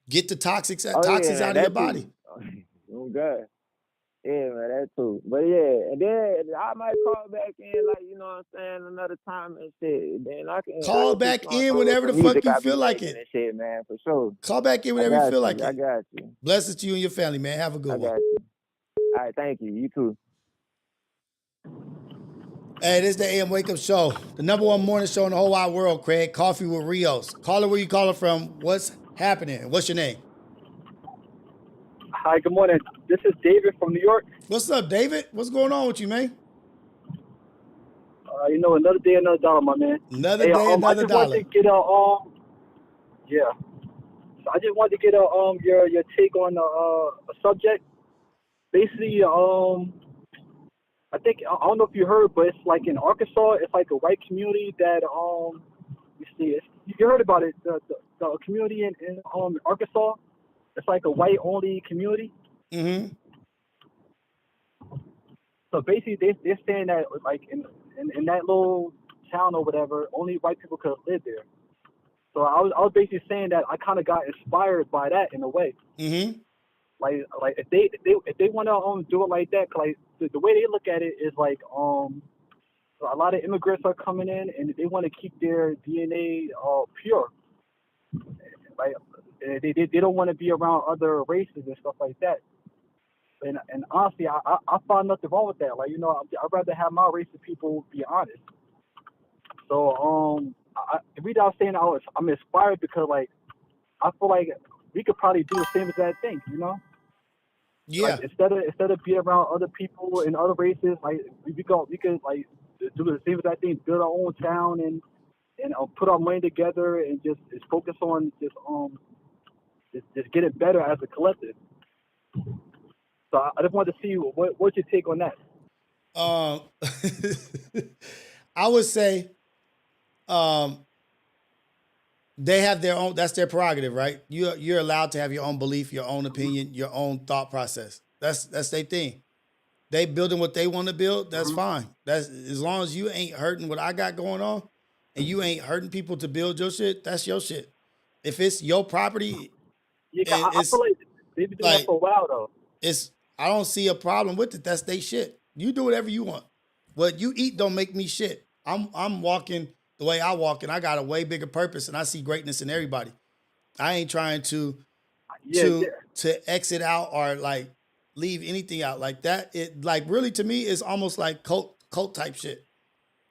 [SPEAKER 2] Get the toxics
[SPEAKER 9] oh yeah, man,
[SPEAKER 2] out of your
[SPEAKER 9] that
[SPEAKER 2] body.
[SPEAKER 9] too. Oh God. Yeah, man, that too. But yeah, and then I might call back in, like, you know what I'm saying, another time and shit. Then I
[SPEAKER 2] Call
[SPEAKER 9] can put
[SPEAKER 2] back
[SPEAKER 9] you on
[SPEAKER 2] in whenever the
[SPEAKER 9] some
[SPEAKER 2] fuck
[SPEAKER 9] music
[SPEAKER 2] you
[SPEAKER 9] I be
[SPEAKER 2] feel like
[SPEAKER 9] making
[SPEAKER 2] it.
[SPEAKER 9] and shit, man, for sure.
[SPEAKER 2] Call back in
[SPEAKER 9] I
[SPEAKER 2] whenever you
[SPEAKER 9] got
[SPEAKER 2] feel
[SPEAKER 9] you.
[SPEAKER 2] like
[SPEAKER 9] I
[SPEAKER 2] it.
[SPEAKER 9] got you.
[SPEAKER 2] Blessings to you and your family, man. Have a good
[SPEAKER 9] I
[SPEAKER 2] one.
[SPEAKER 9] got you. All right, thank you. You too.
[SPEAKER 2] Hey, this is the AM Wake Up Show, the number one morning show in the whole wide world, Craig. Coffee with Rios. Call it where you call it from. What's happening? What's your name?
[SPEAKER 10] Hi, good morning. This is David from New York.
[SPEAKER 2] What's up, David? What's going on with you, man?
[SPEAKER 10] Another day, another dollar, my man.
[SPEAKER 2] Another
[SPEAKER 10] Hey,
[SPEAKER 2] day,
[SPEAKER 10] I
[SPEAKER 2] another
[SPEAKER 10] just wanted
[SPEAKER 2] dollar.
[SPEAKER 10] to get yeah. So I just wanted to get your take on a subject. Basically, I think I don't know if you heard, but it's like in Arkansas, it's like a white community that you heard about it, the community in Arkansas. It's like a white only community.
[SPEAKER 2] Mm-hmm.
[SPEAKER 10] So basically, they're saying that like in that little town or whatever, only white people could live there. So I was basically saying that I kind of got inspired by that in a way.
[SPEAKER 2] Mm-hmm.
[SPEAKER 10] Like if they want to do it like that, like the way they look at it is like a lot of immigrants are coming in and they want to keep their DNA pure. Like they don't want to be around other races and stuff like that. And honestly, I find nothing wrong with that. Like, you know, I'd rather have my race of people be honest. So the reason I was saying I'm inspired because like I feel like we could probably do the same exact thing, you know?
[SPEAKER 2] Yeah.
[SPEAKER 10] Like instead of being around other people and other races, like we could like do the same exact thing, build our own town and put our money together and just focus on just get it better as a collective. So I just wanted to see what's your take on that.
[SPEAKER 2] I would say they have their own, that's their prerogative, right? You're allowed to have your own belief, your own opinion, your own thought process. That's their thing. They building what they want to build, that's fine. That's as long as you ain't hurting what I got going on and you ain't hurting people to build your shit, that's your shit. If it's your property,
[SPEAKER 10] Yeah, I
[SPEAKER 2] it's
[SPEAKER 10] feel like they've been doing that
[SPEAKER 2] like
[SPEAKER 10] for a while though.
[SPEAKER 2] I don't see a problem with it. That's they shit. You do whatever you want. What you eat don't make me shit. I'm walking the way I walk, and I got a way bigger purpose, and I see greatness in everybody. I ain't trying to exit out or like leave anything out like that. It like really to me is almost like cult type shit.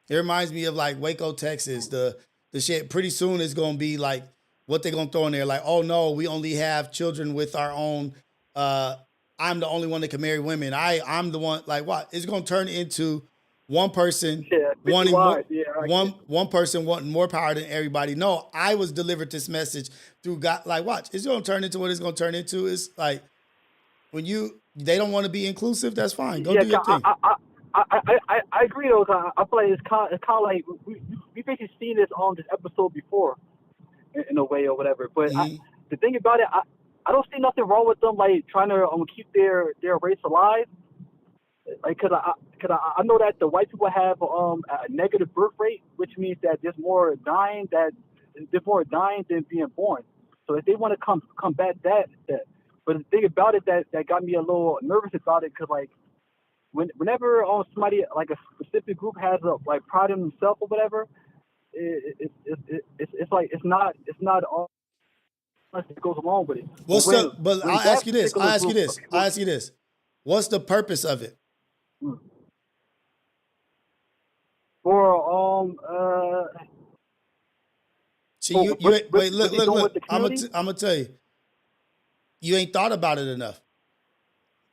[SPEAKER 2] It reminds me of like Waco, Texas. The shit pretty soon is gonna be like what they're gonna throw in there. Like, oh no, we only have children with our own. I'm the only one that can marry women. I'm the one. Like what? It's gonna turn into one person wanting more, one person wanting more power than everybody. No, I was delivered this message through God. Like, watch, it's gonna turn into what it's gonna turn into. It's like when they don't want to be inclusive. That's fine. Go do your thing.
[SPEAKER 10] I agree though. I feel like it's kind of like we basically seen this on this episode before, in a way or whatever. But the thing about it, I don't see nothing wrong with them like trying to keep their race alive. Like, cause cause I know that the white people have a negative birth rate, which means that there's more dying than being born. So if they want to combat that, but the thing about it that got me a little nervous about it, cause like whenever somebody like a specific group has a like pride in themselves or whatever, it's like it's not all that goes along with it.
[SPEAKER 2] But I'll ask you this. What's the purpose of it?
[SPEAKER 10] For
[SPEAKER 2] See, look. I'm gonna tell you, you ain't thought about it enough.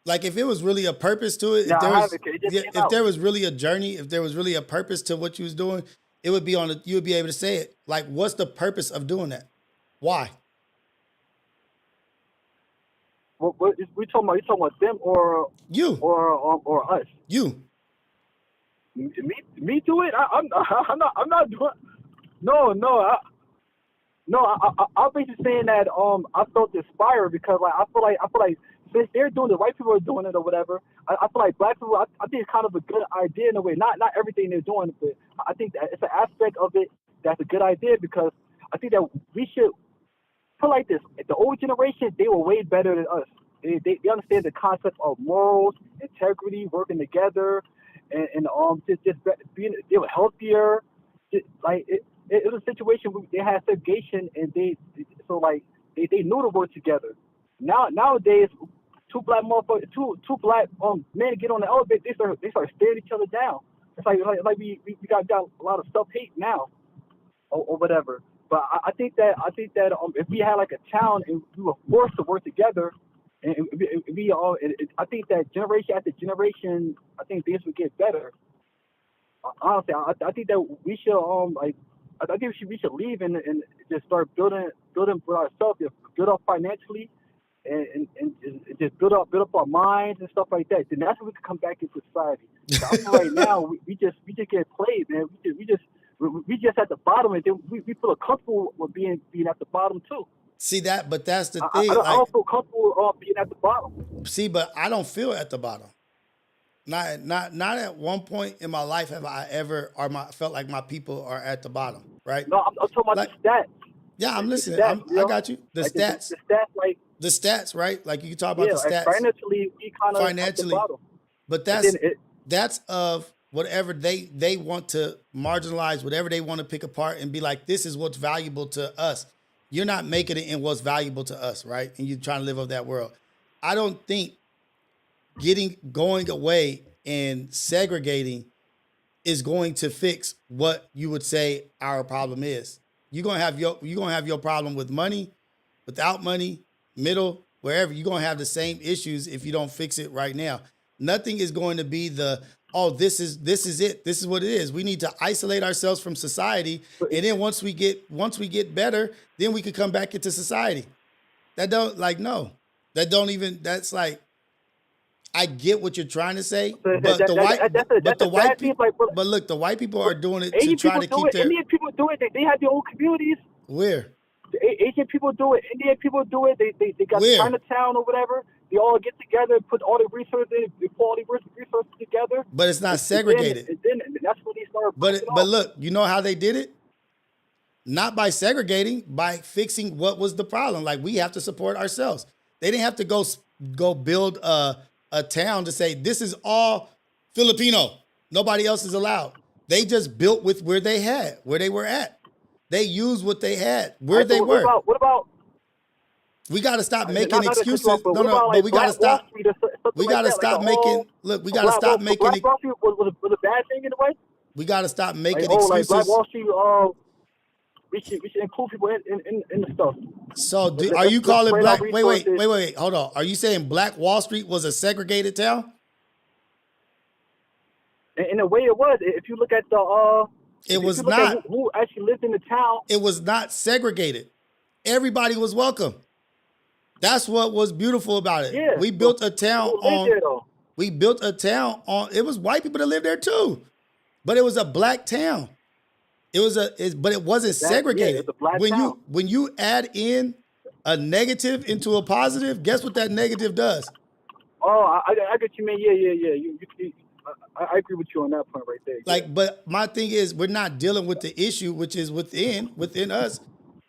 [SPEAKER 2] Like if it was really a purpose to it, if there was really a journey, if there was really a purpose to what you was doing, it would be you would be able to say it. Like, what's the purpose of doing that? Why?
[SPEAKER 10] What we talking about? You talking about them or
[SPEAKER 2] you
[SPEAKER 10] or us?
[SPEAKER 2] You.
[SPEAKER 10] Me do it? I'm not doing. I'm basically saying that I felt inspired because like I feel like since they're doing it, white people are doing it or whatever. I feel like black people. I think it's kind of a good idea in a way. Not everything they're doing, but I think that it's an aspect of it that's a good idea because I think that we should put like this. The old generation, they were way better than us. They understand the concept of morals, integrity, working together, and just being they were healthier. It was a situation where they had segregation and they knew to work together. Nowadays, two black men get on the elevator, they start staring each other down. It's like we got a lot of self-hate now or whatever. But I think that if we had like a town and we were forced to work together, and I think that generation after generation, I think things would get better. Honestly, I think that we should I think we should leave and just start building for ourselves, build up financially, and just build up our minds and stuff like that. Then that's when we can come back into society. I feel right now we just get played, man. We just at the bottom, and then we feel comfortable with being at the bottom too.
[SPEAKER 2] See that, but that's the thing.
[SPEAKER 10] I don't feel comfortable being at the bottom.
[SPEAKER 2] See, but I don't feel at the bottom. Not at one point in my life have I ever felt like my people are at the bottom, right?
[SPEAKER 10] No, I'm talking about the stats.
[SPEAKER 2] Yeah, I'm listening. I got you. The stats. The stats, right? Like you can talk about the stats.
[SPEAKER 10] Financially, we kind of at the bottom.
[SPEAKER 2] But that's of whatever they want to marginalize, whatever they want to pick apart and be like, this is what's valuable to us. You're not making it in what's valuable to us, right? And you're trying to live up that world. I don't think going away and segregating is going to fix what you would say our problem is. You're gonna have your problem with money, without money, middle, wherever. You're gonna have the same issues if you don't fix it right now. Nothing is going to be this is it. This is what it is. We need to isolate ourselves from society, and then once we get better, then we could come back into society. That's like, I get what you're trying to say, but the white people are doing it to try to keep their.
[SPEAKER 10] Indian people do it. They have their own communities.
[SPEAKER 2] Where?
[SPEAKER 10] Asian people do it. Indian people do it. They got Chinatown or whatever. They all get together and put all the resources, the quality resources together.
[SPEAKER 2] But it's not segregated.
[SPEAKER 10] And then that's when they start.
[SPEAKER 2] But look, you know how they did it? Not by segregating, by fixing what was the problem. Like, we have to support ourselves. They didn't have to go build a town to say this is all Filipino. Nobody else is allowed. They just built with where they were at. They used what they had, where they were.
[SPEAKER 10] What about?
[SPEAKER 2] We got to stop making excuses. But we got to stop. We got to stop making. Look, we got to stop making.
[SPEAKER 10] Black Wall Street was a bad thing in a way.
[SPEAKER 2] We got to stop making excuses.
[SPEAKER 10] Black Wall Street. We should include people in the stuff.
[SPEAKER 2] So, are you calling Black? Wait. Hold on. Are you saying Black Wall Street was a segregated town?
[SPEAKER 10] In a way, it was. If you look at the.
[SPEAKER 2] It was not.
[SPEAKER 10] Who actually lived in the town?
[SPEAKER 2] It was not segregated. Everybody was welcome. That's what was beautiful about it.
[SPEAKER 10] Yeah,
[SPEAKER 2] we built a town on. It was white people that lived there too, but it was a black town. But it wasn't segregated.
[SPEAKER 10] It's a black town.
[SPEAKER 2] When you add in a negative into a positive, guess what that negative does?
[SPEAKER 10] Oh, I get you, man. Yeah. I agree with you on that point right there.
[SPEAKER 2] Like, but my thing is, we're not dealing with the issue, which is within us.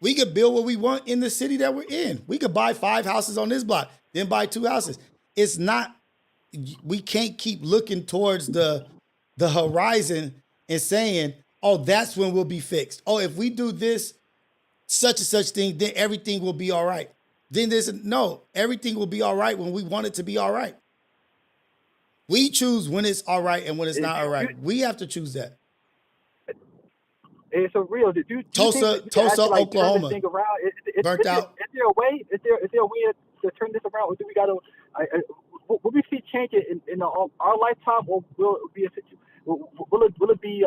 [SPEAKER 2] We could build what we want in the city that we're in. We could buy 5 houses on this block, then buy 2 houses. It's not. We can't keep looking towards the horizon and saying, "Oh, that's when we'll be fixed." Oh, if we do this, such and such thing, then everything will be all right. Then everything will be all right when we want it to be all right. We choose when it's all right and when it's not all right. We have to choose that.
[SPEAKER 10] It's a real.
[SPEAKER 2] Tulsa, Oklahoma. Burnt out.
[SPEAKER 10] Is there a way? Is there a way to turn this around? Or do we got to? Will we see change it in our lifetime, or will it be will it be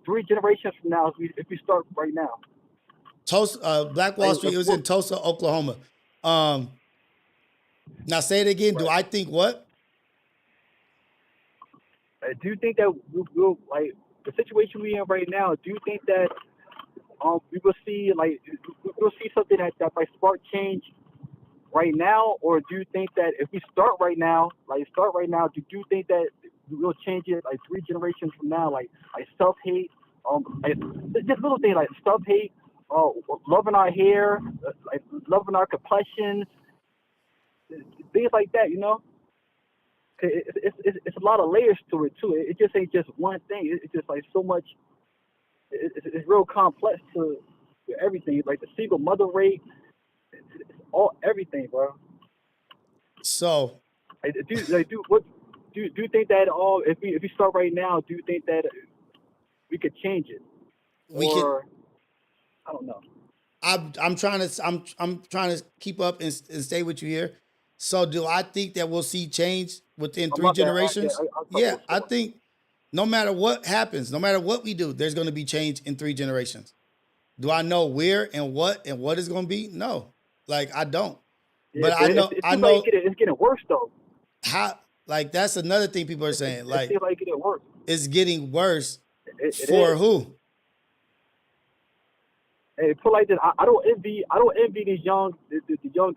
[SPEAKER 10] 3 generations from now if we start right now?
[SPEAKER 2] Tulsa, Black Wall Street. It was in Tulsa, Oklahoma. Now say it again. Right. Do I think what?
[SPEAKER 10] Do you think that we'll like the situation we're in right now? Do you think that we will see something that might spark change right now, or do you think that if we start right now, do you think that we'll change it like 3 generations from now, like self-hate, like just little things like self-hate, loving our hair, like loving our complexion, things like that, you know? It's a lot of layers to it too. It just ain't just one thing. It's just like so much. It's real complex to everything. Like the single mother rate, it's all everything, bro.
[SPEAKER 2] So,
[SPEAKER 10] do you think that if we start right now, do you think that we could change it? I don't know.
[SPEAKER 2] I'm trying to keep up and stay with you here. So do I think that we'll see change within 3 generations? I think no matter what happens, no matter what we do, there's going to be change in 3 generations. Do I know where and what is going to be? No, like I don't.
[SPEAKER 10] Yeah,
[SPEAKER 2] but I know
[SPEAKER 10] it's getting worse though.
[SPEAKER 2] How? Like that's another thing people are saying. Like
[SPEAKER 10] it's getting worse.
[SPEAKER 2] It's getting worse for who?
[SPEAKER 10] Hey, put like this. I don't envy these young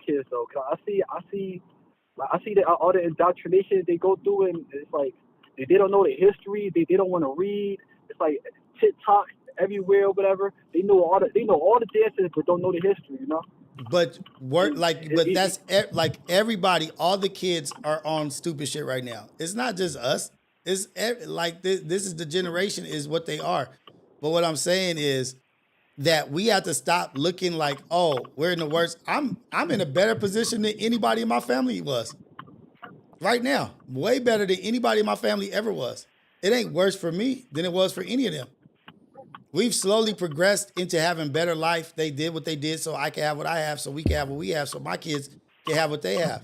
[SPEAKER 10] kids though. Cause I see that all the indoctrination they go through, and it's like they don't know the history. They don't want to read. It's like TikTok everywhere, or whatever. They know all the dances, but don't know the history. You know.
[SPEAKER 2] But that's like everybody. All the kids are on stupid shit right now. It's not just us. It's like this is the generation is what they are. But what I'm saying is that we have to stop looking like, oh, we're in the worst. I'm in a better position than anybody in my family was. Right now, way better than anybody in my family ever was. It ain't worse for me than it was for any of them. We've slowly progressed into having better life. They did what they did so I can have what I have, so we can have what we have, so my kids can have what they have.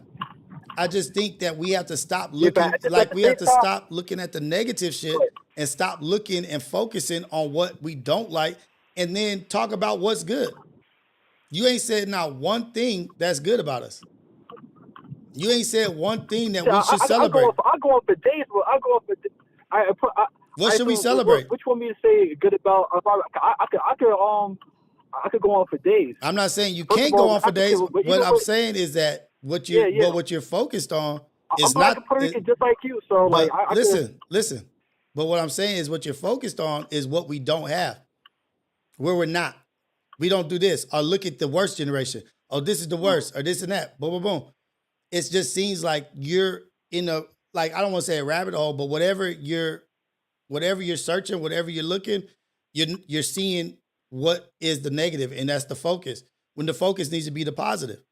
[SPEAKER 2] I just think that we have to stop looking stop looking at the negative shit and stop looking and focusing on what we don't like and then talk about what's good. You ain't said not one thing that's good about us. You ain't said one thing that we should celebrate.
[SPEAKER 10] I go on for days.
[SPEAKER 2] What should we celebrate?
[SPEAKER 10] Which one me to say good about? I could go on for days.
[SPEAKER 2] I'm not saying you can't go on for days. What I'm saying is that what you're focused on is not.
[SPEAKER 10] I'm just like you. So like,
[SPEAKER 2] listen. But what I'm saying is what you're focused on is what we don't have, where we're not. We don't do this. Or look at the worst generation. Oh, this is the worst. Or this and that. Boom, boom, boom. It just seems like you're in a, like, I don't want to say a rabbit hole, but whatever you're searching, whatever you're looking, you're seeing what is the negative, and that's the focus. When the focus needs to be the positive.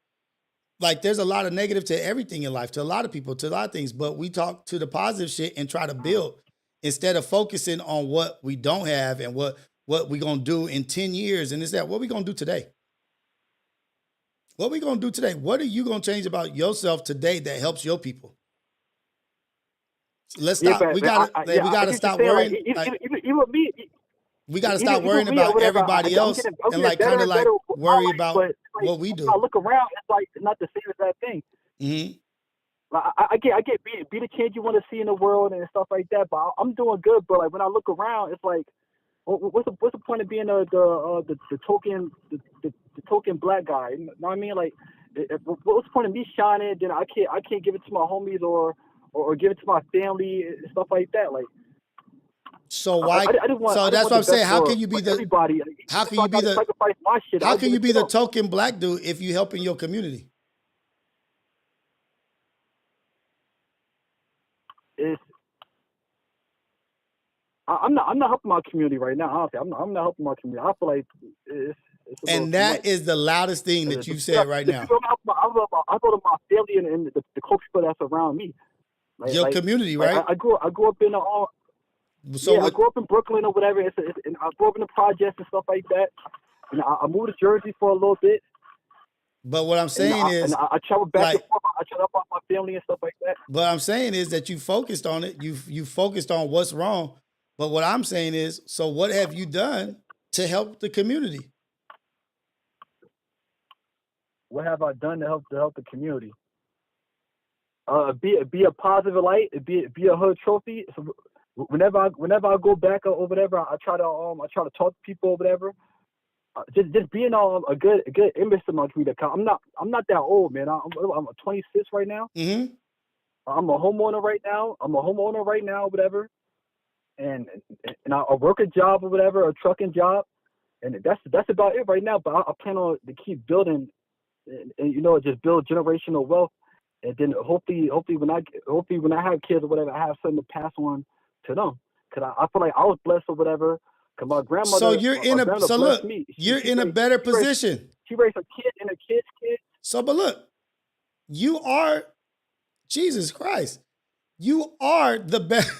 [SPEAKER 2] Like there's a lot of negative to everything in life, to a lot of people, to a lot of things, but we talk to the positive shit and try to build instead of focusing on what we don't have and what we're going to do in 10 years. And is that what we're going to do today? What we going to do today? What are you going to change about yourself today that helps your people? Let's stop. We gotta stop worrying.
[SPEAKER 10] Even me.
[SPEAKER 2] We gotta stop worrying about everybody else and like kind of like worry about what we do.
[SPEAKER 10] I look around, it's like not the same as that thing.
[SPEAKER 2] Mm-hmm.
[SPEAKER 10] Like, I get be the change you want to see in the world and stuff like that. But I'm doing good. But like when I look around, it's like, what's the point of being the token black guy? You know what I mean? Like, what's the point of me shining? Then I can't give it to my homies or or give it to my family and stuff like that. Like,
[SPEAKER 2] So why?
[SPEAKER 10] I just want,
[SPEAKER 2] so
[SPEAKER 10] I just
[SPEAKER 2] that's
[SPEAKER 10] want
[SPEAKER 2] what I'm
[SPEAKER 10] the
[SPEAKER 2] saying.
[SPEAKER 10] best
[SPEAKER 2] How
[SPEAKER 10] for,
[SPEAKER 2] can you be
[SPEAKER 10] for
[SPEAKER 2] the?
[SPEAKER 10] everybody?
[SPEAKER 2] How
[SPEAKER 10] If
[SPEAKER 2] can
[SPEAKER 10] I
[SPEAKER 2] you be
[SPEAKER 10] gotta
[SPEAKER 2] the?
[SPEAKER 10] sacrifice my shit?
[SPEAKER 2] How
[SPEAKER 10] I'll
[SPEAKER 2] can
[SPEAKER 10] do
[SPEAKER 2] you
[SPEAKER 10] it
[SPEAKER 2] be the
[SPEAKER 10] too.
[SPEAKER 2] token black dude if you helping your community?
[SPEAKER 10] It's, I'm not helping my community right now. Honestly, I'm not helping my community. I feel like it's a little
[SPEAKER 2] And
[SPEAKER 10] too much.
[SPEAKER 2] that is the loudest thing that you said right
[SPEAKER 10] The
[SPEAKER 2] now.
[SPEAKER 10] people I go to my family and the close people that's around me.
[SPEAKER 2] Your community, right?
[SPEAKER 10] I grew up in I grew up in Brooklyn or whatever. And I grew up in the projects and stuff like that. And I moved to Jersey for a little bit.
[SPEAKER 2] But what I'm saying is,
[SPEAKER 10] I traveled back
[SPEAKER 2] like,
[SPEAKER 10] and forth. I traveled up with my family and stuff like that.
[SPEAKER 2] what I'm saying is that you focused on it. You focused on what's wrong. But what I'm saying is, so what have you done to help the community?
[SPEAKER 10] What have I done to help the community? Be a positive light. Be a hood trophy. So whenever I go back or whatever, I try to talk to people or whatever. Just being a good image to my community. I'm not that old, man. I'm 26 right now.
[SPEAKER 2] Mm-hmm.
[SPEAKER 10] I'm a homeowner right now. Whatever. And I work a job or whatever, a trucking job, and that's about it right now. But I plan on to keep building, and just build generational wealth, and then hopefully when I have kids or whatever, I have something to pass on to them. Cause I feel like I was blessed or whatever. Cause my grandmother.
[SPEAKER 2] So you're in a so look, you're in a better position.
[SPEAKER 10] She raised a kid and a kid's kid.
[SPEAKER 2] So, but look, you are Jesus Christ. You are the best.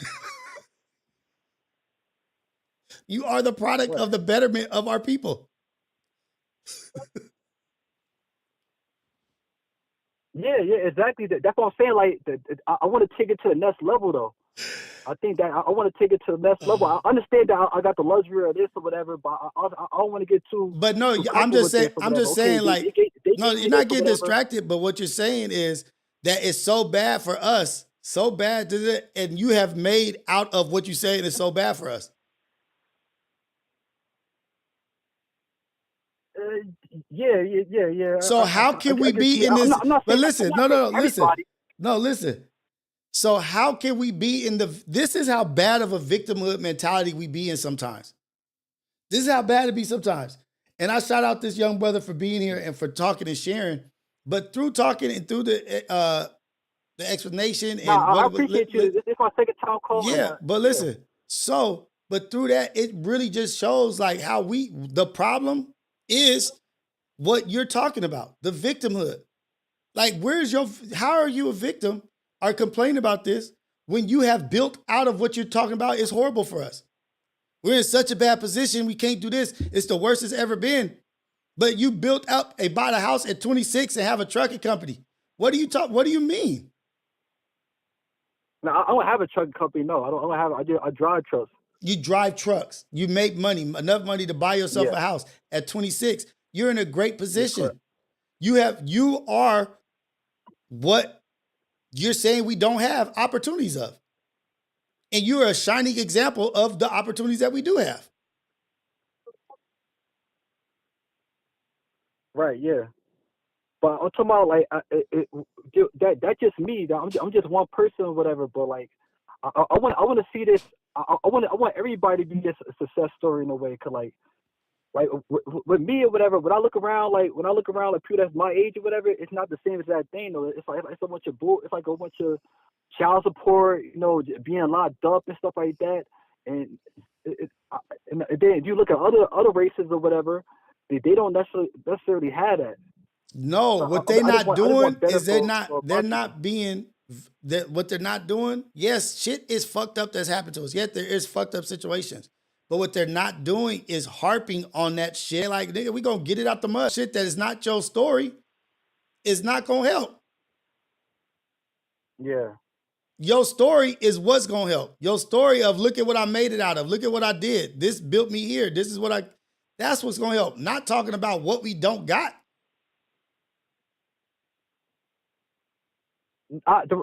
[SPEAKER 2] You are the product of the betterment of our people.
[SPEAKER 10] Yeah, exactly. That's what I'm saying. Like, I want to take it to the next level, though. I think that I want to take it to the next level. I understand that I got the luxury of this or whatever, but I don't want to get too.
[SPEAKER 2] But no,
[SPEAKER 10] too
[SPEAKER 2] I'm just saying. I'm just saying, like, no,
[SPEAKER 10] they
[SPEAKER 2] you're not
[SPEAKER 10] this or
[SPEAKER 2] getting
[SPEAKER 10] whatever.
[SPEAKER 2] distracted. But what you're saying is that it's so bad for us, so bad, and you have made out of what you're saying is so bad for us.
[SPEAKER 10] Yeah.
[SPEAKER 2] So how can we be in this?
[SPEAKER 10] I'm not
[SPEAKER 2] but
[SPEAKER 10] saying,
[SPEAKER 2] listen,
[SPEAKER 10] I'm not
[SPEAKER 2] no, listen.
[SPEAKER 10] everybody.
[SPEAKER 2] No, listen. So how can we be in this is how bad of a victimhood mentality we be in sometimes. This is how bad it be sometimes. And I shout out this young brother for being here and for talking and sharing. But through talking and through the explanation and
[SPEAKER 10] I appreciate you. This is my second time calling.
[SPEAKER 2] Yeah, but listen. So, but through that, it really just shows like how the problem is what you're talking about, the victimhood. Like, how are you a victim or complain about this when you have built out of what you're talking about is horrible for us? We're in such a bad position. We can't do this. It's the worst it's ever been. But you built up bought a house at 26 and have a trucking company. What do you mean?
[SPEAKER 10] No, I don't have a trucking company. No, I don't have. I drive trucks.
[SPEAKER 2] You drive trucks. You make money, enough money to buy yourself a house at 26. You're in a great position. You are what you're saying we don't have opportunities of. And you're a shining example of the opportunities that we do have.
[SPEAKER 10] Right, yeah. But I'm talking about like that's just me. I'm just one person or whatever. But like, I want to see this. I want everybody to be a success story in a way. Cause like with me or whatever. When I look around like people that's my age or whatever, it's not the same as that thing. Though it's like a bunch of bull. It's like a bunch of child support. Being locked up and stuff like that. And and then if you look at other races or whatever, they don't necessarily have that.
[SPEAKER 2] No, what they're not doing is what they're not doing. Yes, shit is fucked up that's happened to us. Yet there is fucked up situations. But what they're not doing is harping on that shit. Like, nigga, we gonna get it out the mud. Shit that is not your story is not gonna help.
[SPEAKER 10] Yeah.
[SPEAKER 2] Your story is what's gonna help. Your story of look at what I made it out of. Look at what I did. This built me here. This is that's what's gonna help. Not talking about what we don't got.
[SPEAKER 10] I get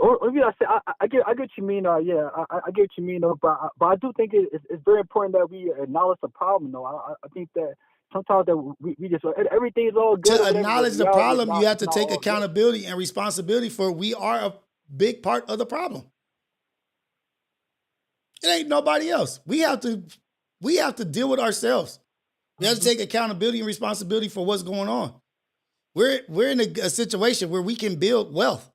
[SPEAKER 10] what you mean. I get what you mean. But I do think it's very important that we acknowledge the problem. Though I think that sometimes that we just everything is all good.
[SPEAKER 2] To acknowledge the problem, you have to take accountability and responsibility for we are a big part of the problem. It ain't nobody else. We have to deal with ourselves. We have to take accountability and responsibility for what's going on. We're in a situation where we can build wealth.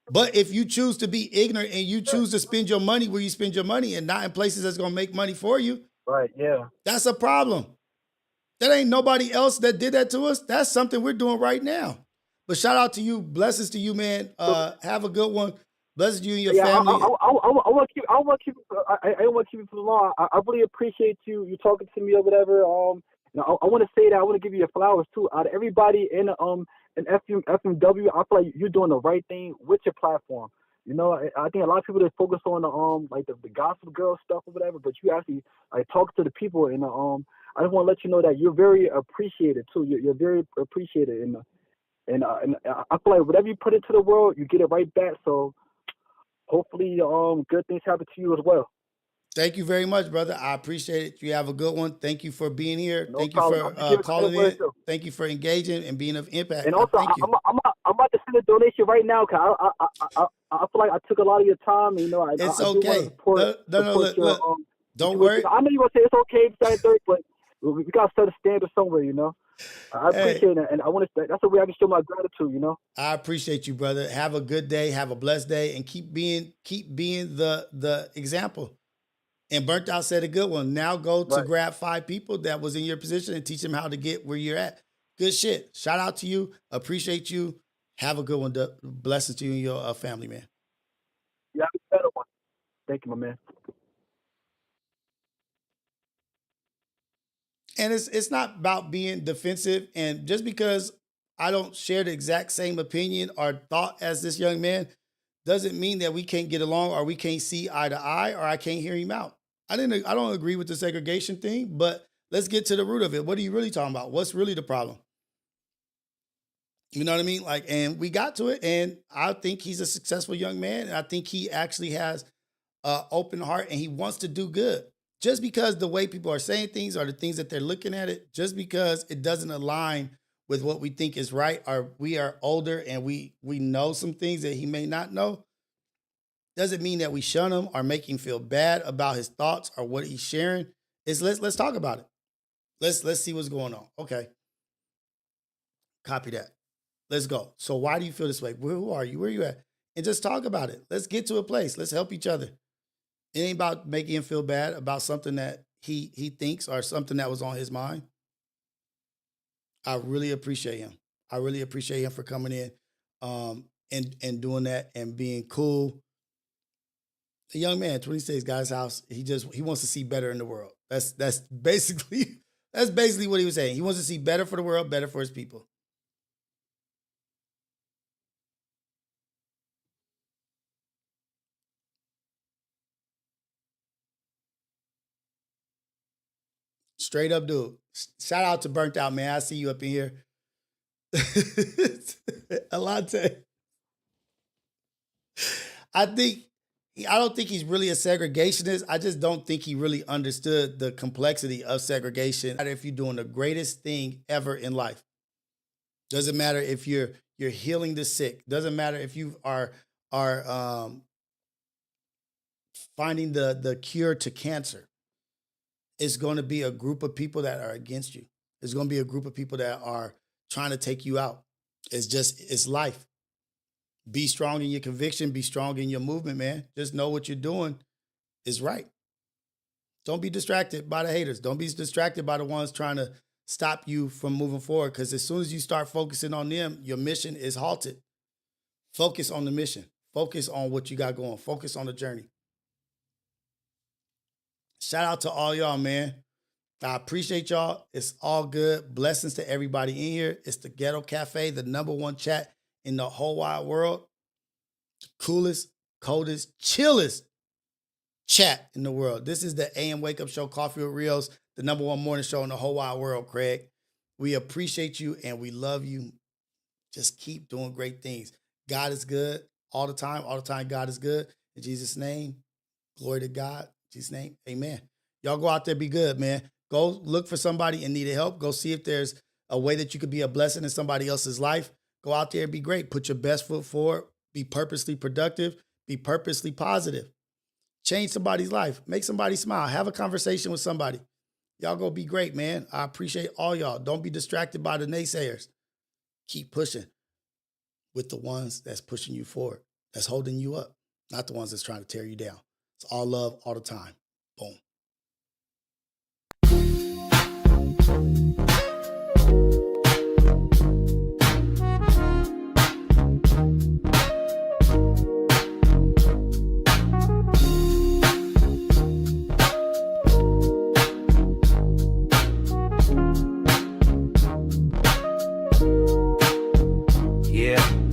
[SPEAKER 2] But if you choose to be ignorant and you choose to spend your money where you spend your money and not in places that's going to make money for you,
[SPEAKER 10] Right, yeah.
[SPEAKER 2] that's a problem. That ain't nobody else that did that to us. That's something we're doing right now. But shout out to you. Blessings to you, man. Have a good one. Blessings to you and your family.
[SPEAKER 10] I want to keep. I don't want to keep it for long. I really appreciate you talking to me or whatever. I want to say that I want to give you your flowers too. Out of everybody in FMW, I feel like you're doing the right thing with your platform. You know, I think a lot of people that focus on the gospel girl stuff or whatever, but you actually talk to the people and I just want to let you know that you're very appreciated too. You're very appreciated and I feel like whatever you put into the world, you get it right back. So hopefully, good things happen to you as well.
[SPEAKER 2] Thank you very much, brother. I appreciate it. You have a good one. Thank you for being here.
[SPEAKER 10] No
[SPEAKER 2] Thank
[SPEAKER 10] problem.
[SPEAKER 2] you for calling in. Thank you for engaging and being of impact.
[SPEAKER 10] And also,
[SPEAKER 2] thank you.
[SPEAKER 10] I'm about to send a donation right now because I feel like I took a lot of your time. You know,
[SPEAKER 2] It's
[SPEAKER 10] I
[SPEAKER 2] okay. Look, don't worry.
[SPEAKER 10] I know you want to say it's okay, but we got to set a standard somewhere. You know, I appreciate it, and I want to. That's the way I can show my gratitude. You know.
[SPEAKER 2] I appreciate you, brother. Have a good day. Have a blessed day, and keep being the example. And Burnt Out said a good one. Now go to grab 5 people that was in your position and teach them how to get where you're at. Good shit. Shout out to you. Appreciate you. Have a good one. Blessings to you and your family, man.
[SPEAKER 10] Yeah, a better one. Thank you, my man.
[SPEAKER 2] And it's not about being defensive. And just because I don't share the exact same opinion or thought as this young man doesn't mean that we can't get along or we can't see eye to eye or I can't hear him out. I don't agree with the segregation thing, but let's get to the root of it. What are you really talking about? What's really the problem? You know what I mean? And we got to it, and I think he's a successful young man, and I think he actually has an open heart, and he wants to do good. Just because the way people are saying things or the things that they're looking at it, just because it doesn't align with what we think is right, or we are older and we know some things that he may not know, doesn't mean that we shun him or make him feel bad about his thoughts or what he's sharing. Let's talk about it. Let's see what's going on. Okay. Copy that. Let's go. So why do you feel this way? Who are you? Where are you at? And just talk about it. Let's get to a place. Let's help each other. It ain't about making him feel bad about something that he thinks or something that was on his mind. I really appreciate him. I really appreciate him for coming in and doing that and being cool. A young man, 26, got his house. He wants to see better in the world. That's basically what he was saying. He wants to see better for the world, better for his people. Straight up dude. Shout out to Burnt Out, man. I see you up in here. Alante. I don't think he's really a segregationist. I just don't think he really understood the complexity of segregation. If you're doing the greatest thing ever in life, doesn't matter if you're healing the sick. Doesn't matter if you are finding the cure to cancer. It's going to be a group of people that are against you. It's going to be a group of people that are trying to take you out. It's life. Be strong in your conviction. Be strong in your movement, man. Just know what you're doing is right. Don't be distracted by the haters. Don't be distracted by the ones trying to stop you from moving forward, because as soon as you start focusing on them, your mission is halted. Focus on the mission. Focus on what you got going. Focus on the journey. Shout out to all y'all, man. I appreciate y'all. It's all good. Blessings to everybody in here. It's the Ghetto Cafe, the #1 chat in the whole wide world. Coolest, coldest, chillest chat in the world. This is the AM Wake Up Show, Coffee with Rios, the #1 morning show in the whole wide world, Craig. We appreciate you and we love you. Just keep doing great things. God is good all the time. All the time, God is good. In Jesus' name, glory to God. In Jesus' name, amen. Y'all go out there, be good, man. Go look for somebody in need of help. Go see if there's a way that you could be a blessing in somebody else's life. Go out there and be great. Put your best foot forward. Be purposely productive. Be purposely positive. Change somebody's life. Make somebody smile. Have a conversation with somebody. Y'all gonna be great, man. I appreciate all y'all. Don't be distracted by the naysayers. Keep pushing with the ones that's pushing you forward, that's holding you up, not the ones that's trying to tear you down. It's all love all the time. Boom.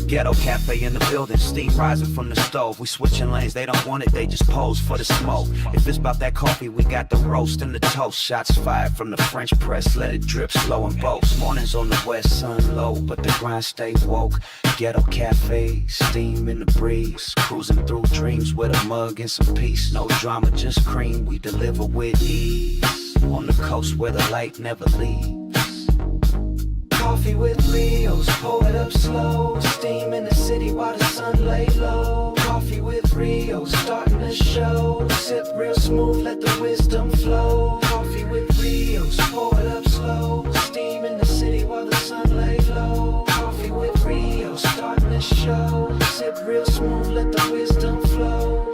[SPEAKER 1] Ghetto cafe in the building, steam rising from the stove. We switching lanes, they don't want it, they just pose for the smoke. If it's about that coffee, we got the roast and the toast. Shots fired from the French press, let it drip slow and boast. Mornings on the west, sun low, but the grind stay woke. Ghetto cafe, steam in the breeze. Cruising through dreams with a mug and some peace. No drama, just cream, we deliver with ease. On the coast where the light never leaves. Coffee with Rios, pour it up slow. Steam in the city while the sun lay low. Coffee with Rios, starting the show. Sip real smooth, let the wisdom flow. Coffee with Rios, pour it up slow. Steam in the city while the sun lay low. Coffee with Rios, starting the show. Sip real smooth, let the wisdom flow.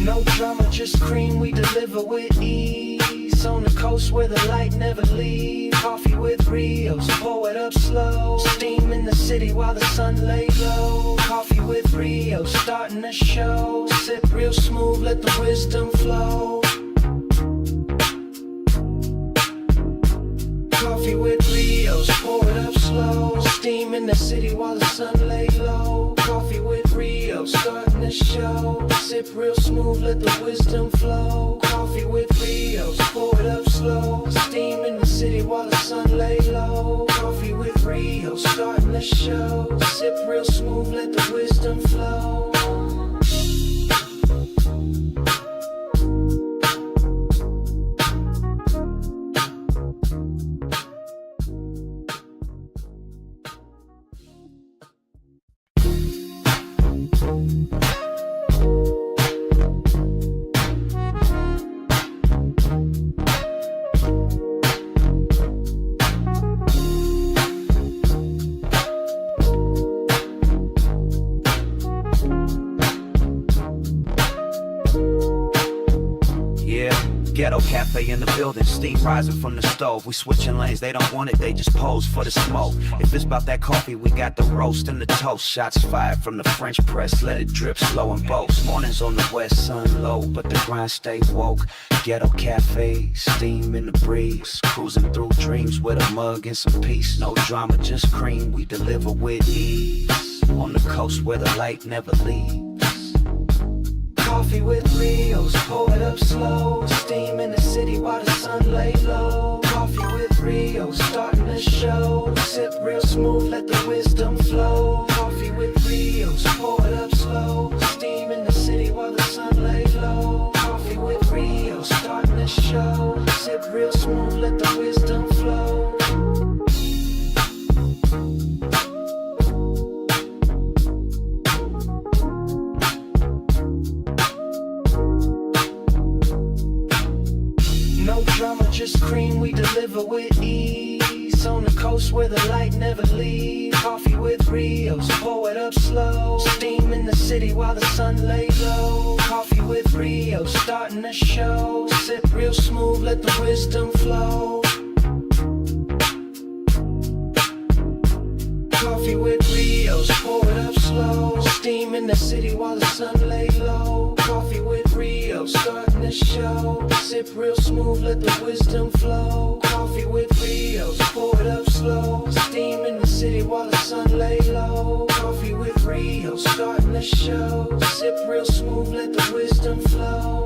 [SPEAKER 1] No drama, just cream, we deliver with ease. On the coast where the light never leaves. Coffee with Rios, pour it up slow. Steam in the city while the sun lay low. Coffee with Rios, starting the show. Sip real smooth, let the wisdom flow. Coffee with Rios, pour it up slow. Steam in the city while the sun lay low. Coffee with Rios, starting the show. Sip real smooth, let the wisdom flow. Coffee with Rios, pour it up slow. Steam in the city while the sun lay low. Coffee with Rios, starting the show. Sip real smooth, let the wisdom flow. Ghetto cafe in the building, steam rising from the stove. We switching lanes, they don't want it, they just pose for the smoke. If it's about that coffee, we got the roast and the toast. Shots fired from the French press, let it drip slow and boast. Mornings on the west, sun low, but the grind stay woke. Ghetto cafe, steam in the breeze. Cruising through dreams with a mug and some peace. No drama, just cream, we deliver with ease. On the coast where the light never leaves. Coffee with Rios, pour it up slow. Steam in the city while the sun lay low. Coffee with Rios, starting the show. Sip real smooth, let the wisdom flow. Coffee with Rios, pour it up slow. Steam in the city while the sun lay low. Coffee with Rios, starting the show. Sip real smooth, let the wisdom flow. No drama, just cream, we deliver with ease. On the coast where the light never leaves. Coffee with Rios, pour it up slow. Steam in the city while the sun lay low. Coffee with Rios, starting the show. Sip real smooth, let the wisdom flow. Coffee with Rios, pour it up slow. Steam in the city while the sun lay low. Coffee with Rios, starting the show. Sip real smooth, let the wisdom flow. Coffee with Rios, pour it up slow. Steam in the city while the sun lay low. Coffee with Rios, starting the show. Sip real smooth, let the wisdom flow.